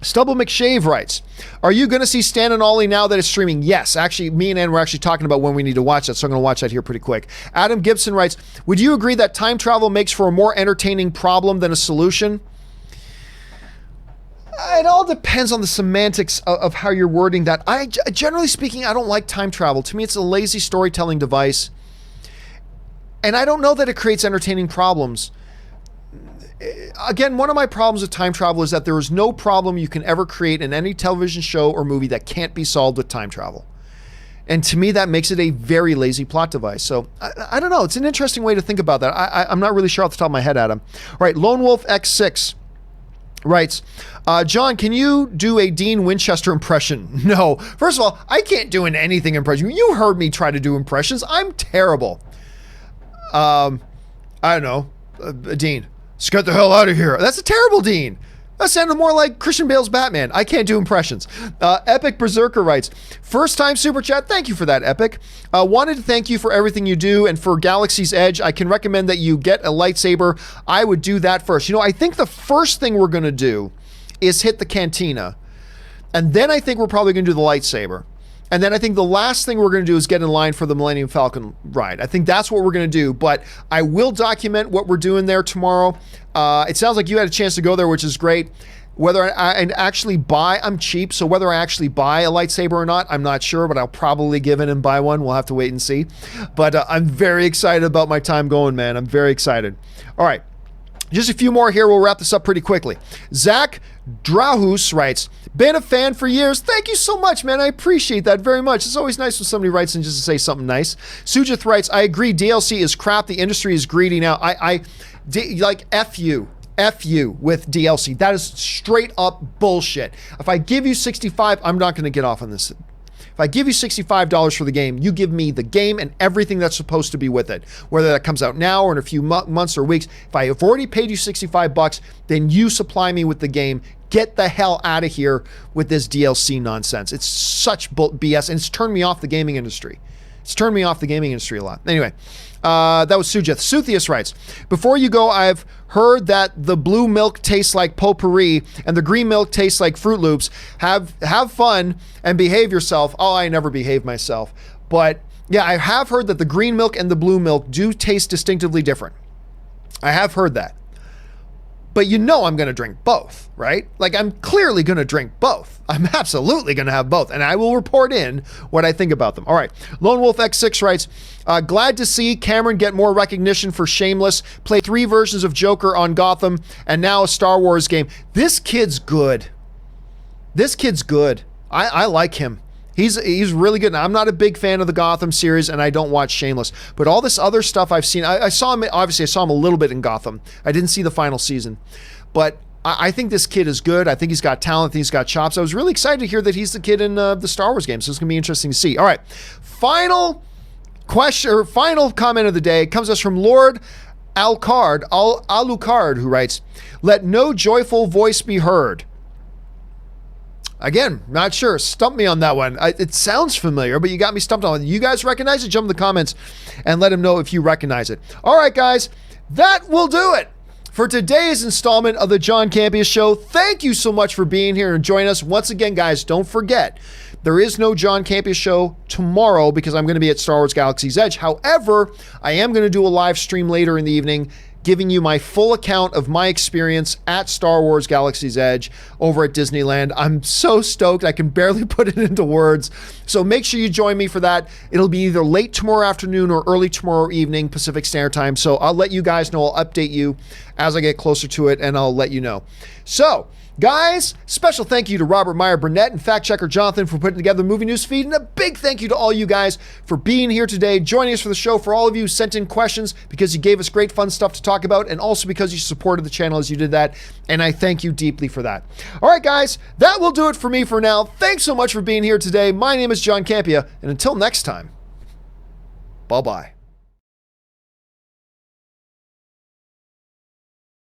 Stubble McShave writes, are you going to see Stan and Ollie now that it's streaming? Yes. Actually, me and Ann were actually talking about when we need to watch that, so I'm going to watch that here pretty quick. Adam Gibson writes, would you agree that time travel makes for a more entertaining problem than a solution? It all depends on the semantics of how you're wording that. Generally speaking, I don't like time travel. To me, it's a lazy storytelling device. And I don't know that it creates entertaining problems. Again, one of my problems with time travel is that there is no problem you can ever create in any television show or movie that can't be solved with time travel. And to me, that makes it a very lazy plot device. So I don't know. It's an interesting way to think about that. I'm not really sure off the top of my head, Adam. All right, Lone Wolf X6 writes, John, can you do a Dean Winchester impression? No. First of all, I can't do an anything impression. You heard me try to do impressions. I'm terrible. I don't know. Dean, let's get the hell out of here. That's a terrible Dean. That sounded more like Christian Bale's Batman. I can't do impressions. Epic Berserker writes, first time super chat. Thank you for that, Epic. Wanted to thank you for everything you do, and for Galaxy's Edge, I can recommend that you get a lightsaber. I would do that first. You know, I think the first thing we're going to do is hit the cantina, and then I think we're probably going to do the lightsaber. And then I think the last thing we're going to do is get in line for the Millennium Falcon ride. I think that's what we're going to do, but I will document what we're doing there tomorrow. It sounds like you had a chance to go there, which is great. Whether I actually buy, I'm cheap, so whether I actually buy a lightsaber or not, I'm not sure, but I'll probably give in and buy one. We'll have to wait and see. But I'm very excited about my time going, man. I'm very excited. All right. Just a few more here. We'll wrap this up pretty quickly. Zach Drahus writes, been a fan for years. Thank you so much, man. I appreciate that very much. It's always nice when somebody writes in just to say something nice. Sujith writes, I agree. DLC is crap. The industry is greedy now. Like, F you with DLC. That is straight up bullshit. If I give you $65, I'm not going to get off on this. If I give you $65 for the game, you give me the game and everything that's supposed to be with it. Whether that comes out now or in a few months or weeks. If I have already paid you $65, then you supply me with the game. Get the hell out of here with this DLC nonsense. It's such BS, and it's turned me off the gaming industry. It's turned me off the gaming industry a lot. Anyway, that was Sujith. Suthius writes, before you go, I've heard that the blue milk tastes like potpourri and the green milk tastes like Fruit Loops. Have fun and behave yourself. Oh, I never behave myself. But yeah, I have heard that the green milk and the blue milk do taste distinctively different. I have heard that. But you know I'm going to drink both, right? Like, I'm clearly going to drink both. I'm absolutely going to have both, and I will report in what I think about them. All right. Lone Wolf X6 writes, glad to see Cameron get more recognition for Shameless, play 3 versions of Joker on Gotham, and now a Star Wars game. This kid's good. I like him. He's really good. Now, I'm not a big fan of the Gotham series, and I don't watch Shameless. But all this other stuff I've seen, I saw him, obviously I saw him a little bit in Gotham. I didn't see the final season. But I think this kid is good. I think he's got talent. I think he's got chops. I was really excited to hear that he's the kid in the Star Wars game. So it's going to be interesting to see. All right. Final question, or final comment of the day comes to us from Lord Alucard, who writes, "Let no joyful voice be heard." Again, not sure. Stump me on that one. It sounds familiar, but you got me stumped on it. You guys recognize it? Jump in the comments and let him know if you recognize it. All right, guys, that will do it for today's installment of the John Campea Show. Thank you so much for being here and joining us. Once again, guys, don't forget, there is no John Campea Show tomorrow because I'm going to be at Star Wars Galaxy's Edge. However, I am going to do a live stream later in the evening giving you my full account of my experience at Star Wars Galaxy's Edge over at Disneyland. I'm so stoked. I can barely put it into words. So make sure you join me for that. It'll be either late tomorrow afternoon or early tomorrow evening Pacific Standard Time. So I'll let you guys know. I'll update you as I get closer to it, and I'll let you know. So, guys, special thank you to Robert Meyer Burnett and fact checker Jonathan for putting together the movie news feed, and a big thank you to all you guys for being here today, joining us for the show, for all of you who sent in questions because you gave us great fun stuff to talk about, and also because you supported the channel as you did that, and I thank you deeply for that. All right, guys, that will do it for me for now. Thanks so much for being here today. My name is John Campea, and until next time, bye-bye.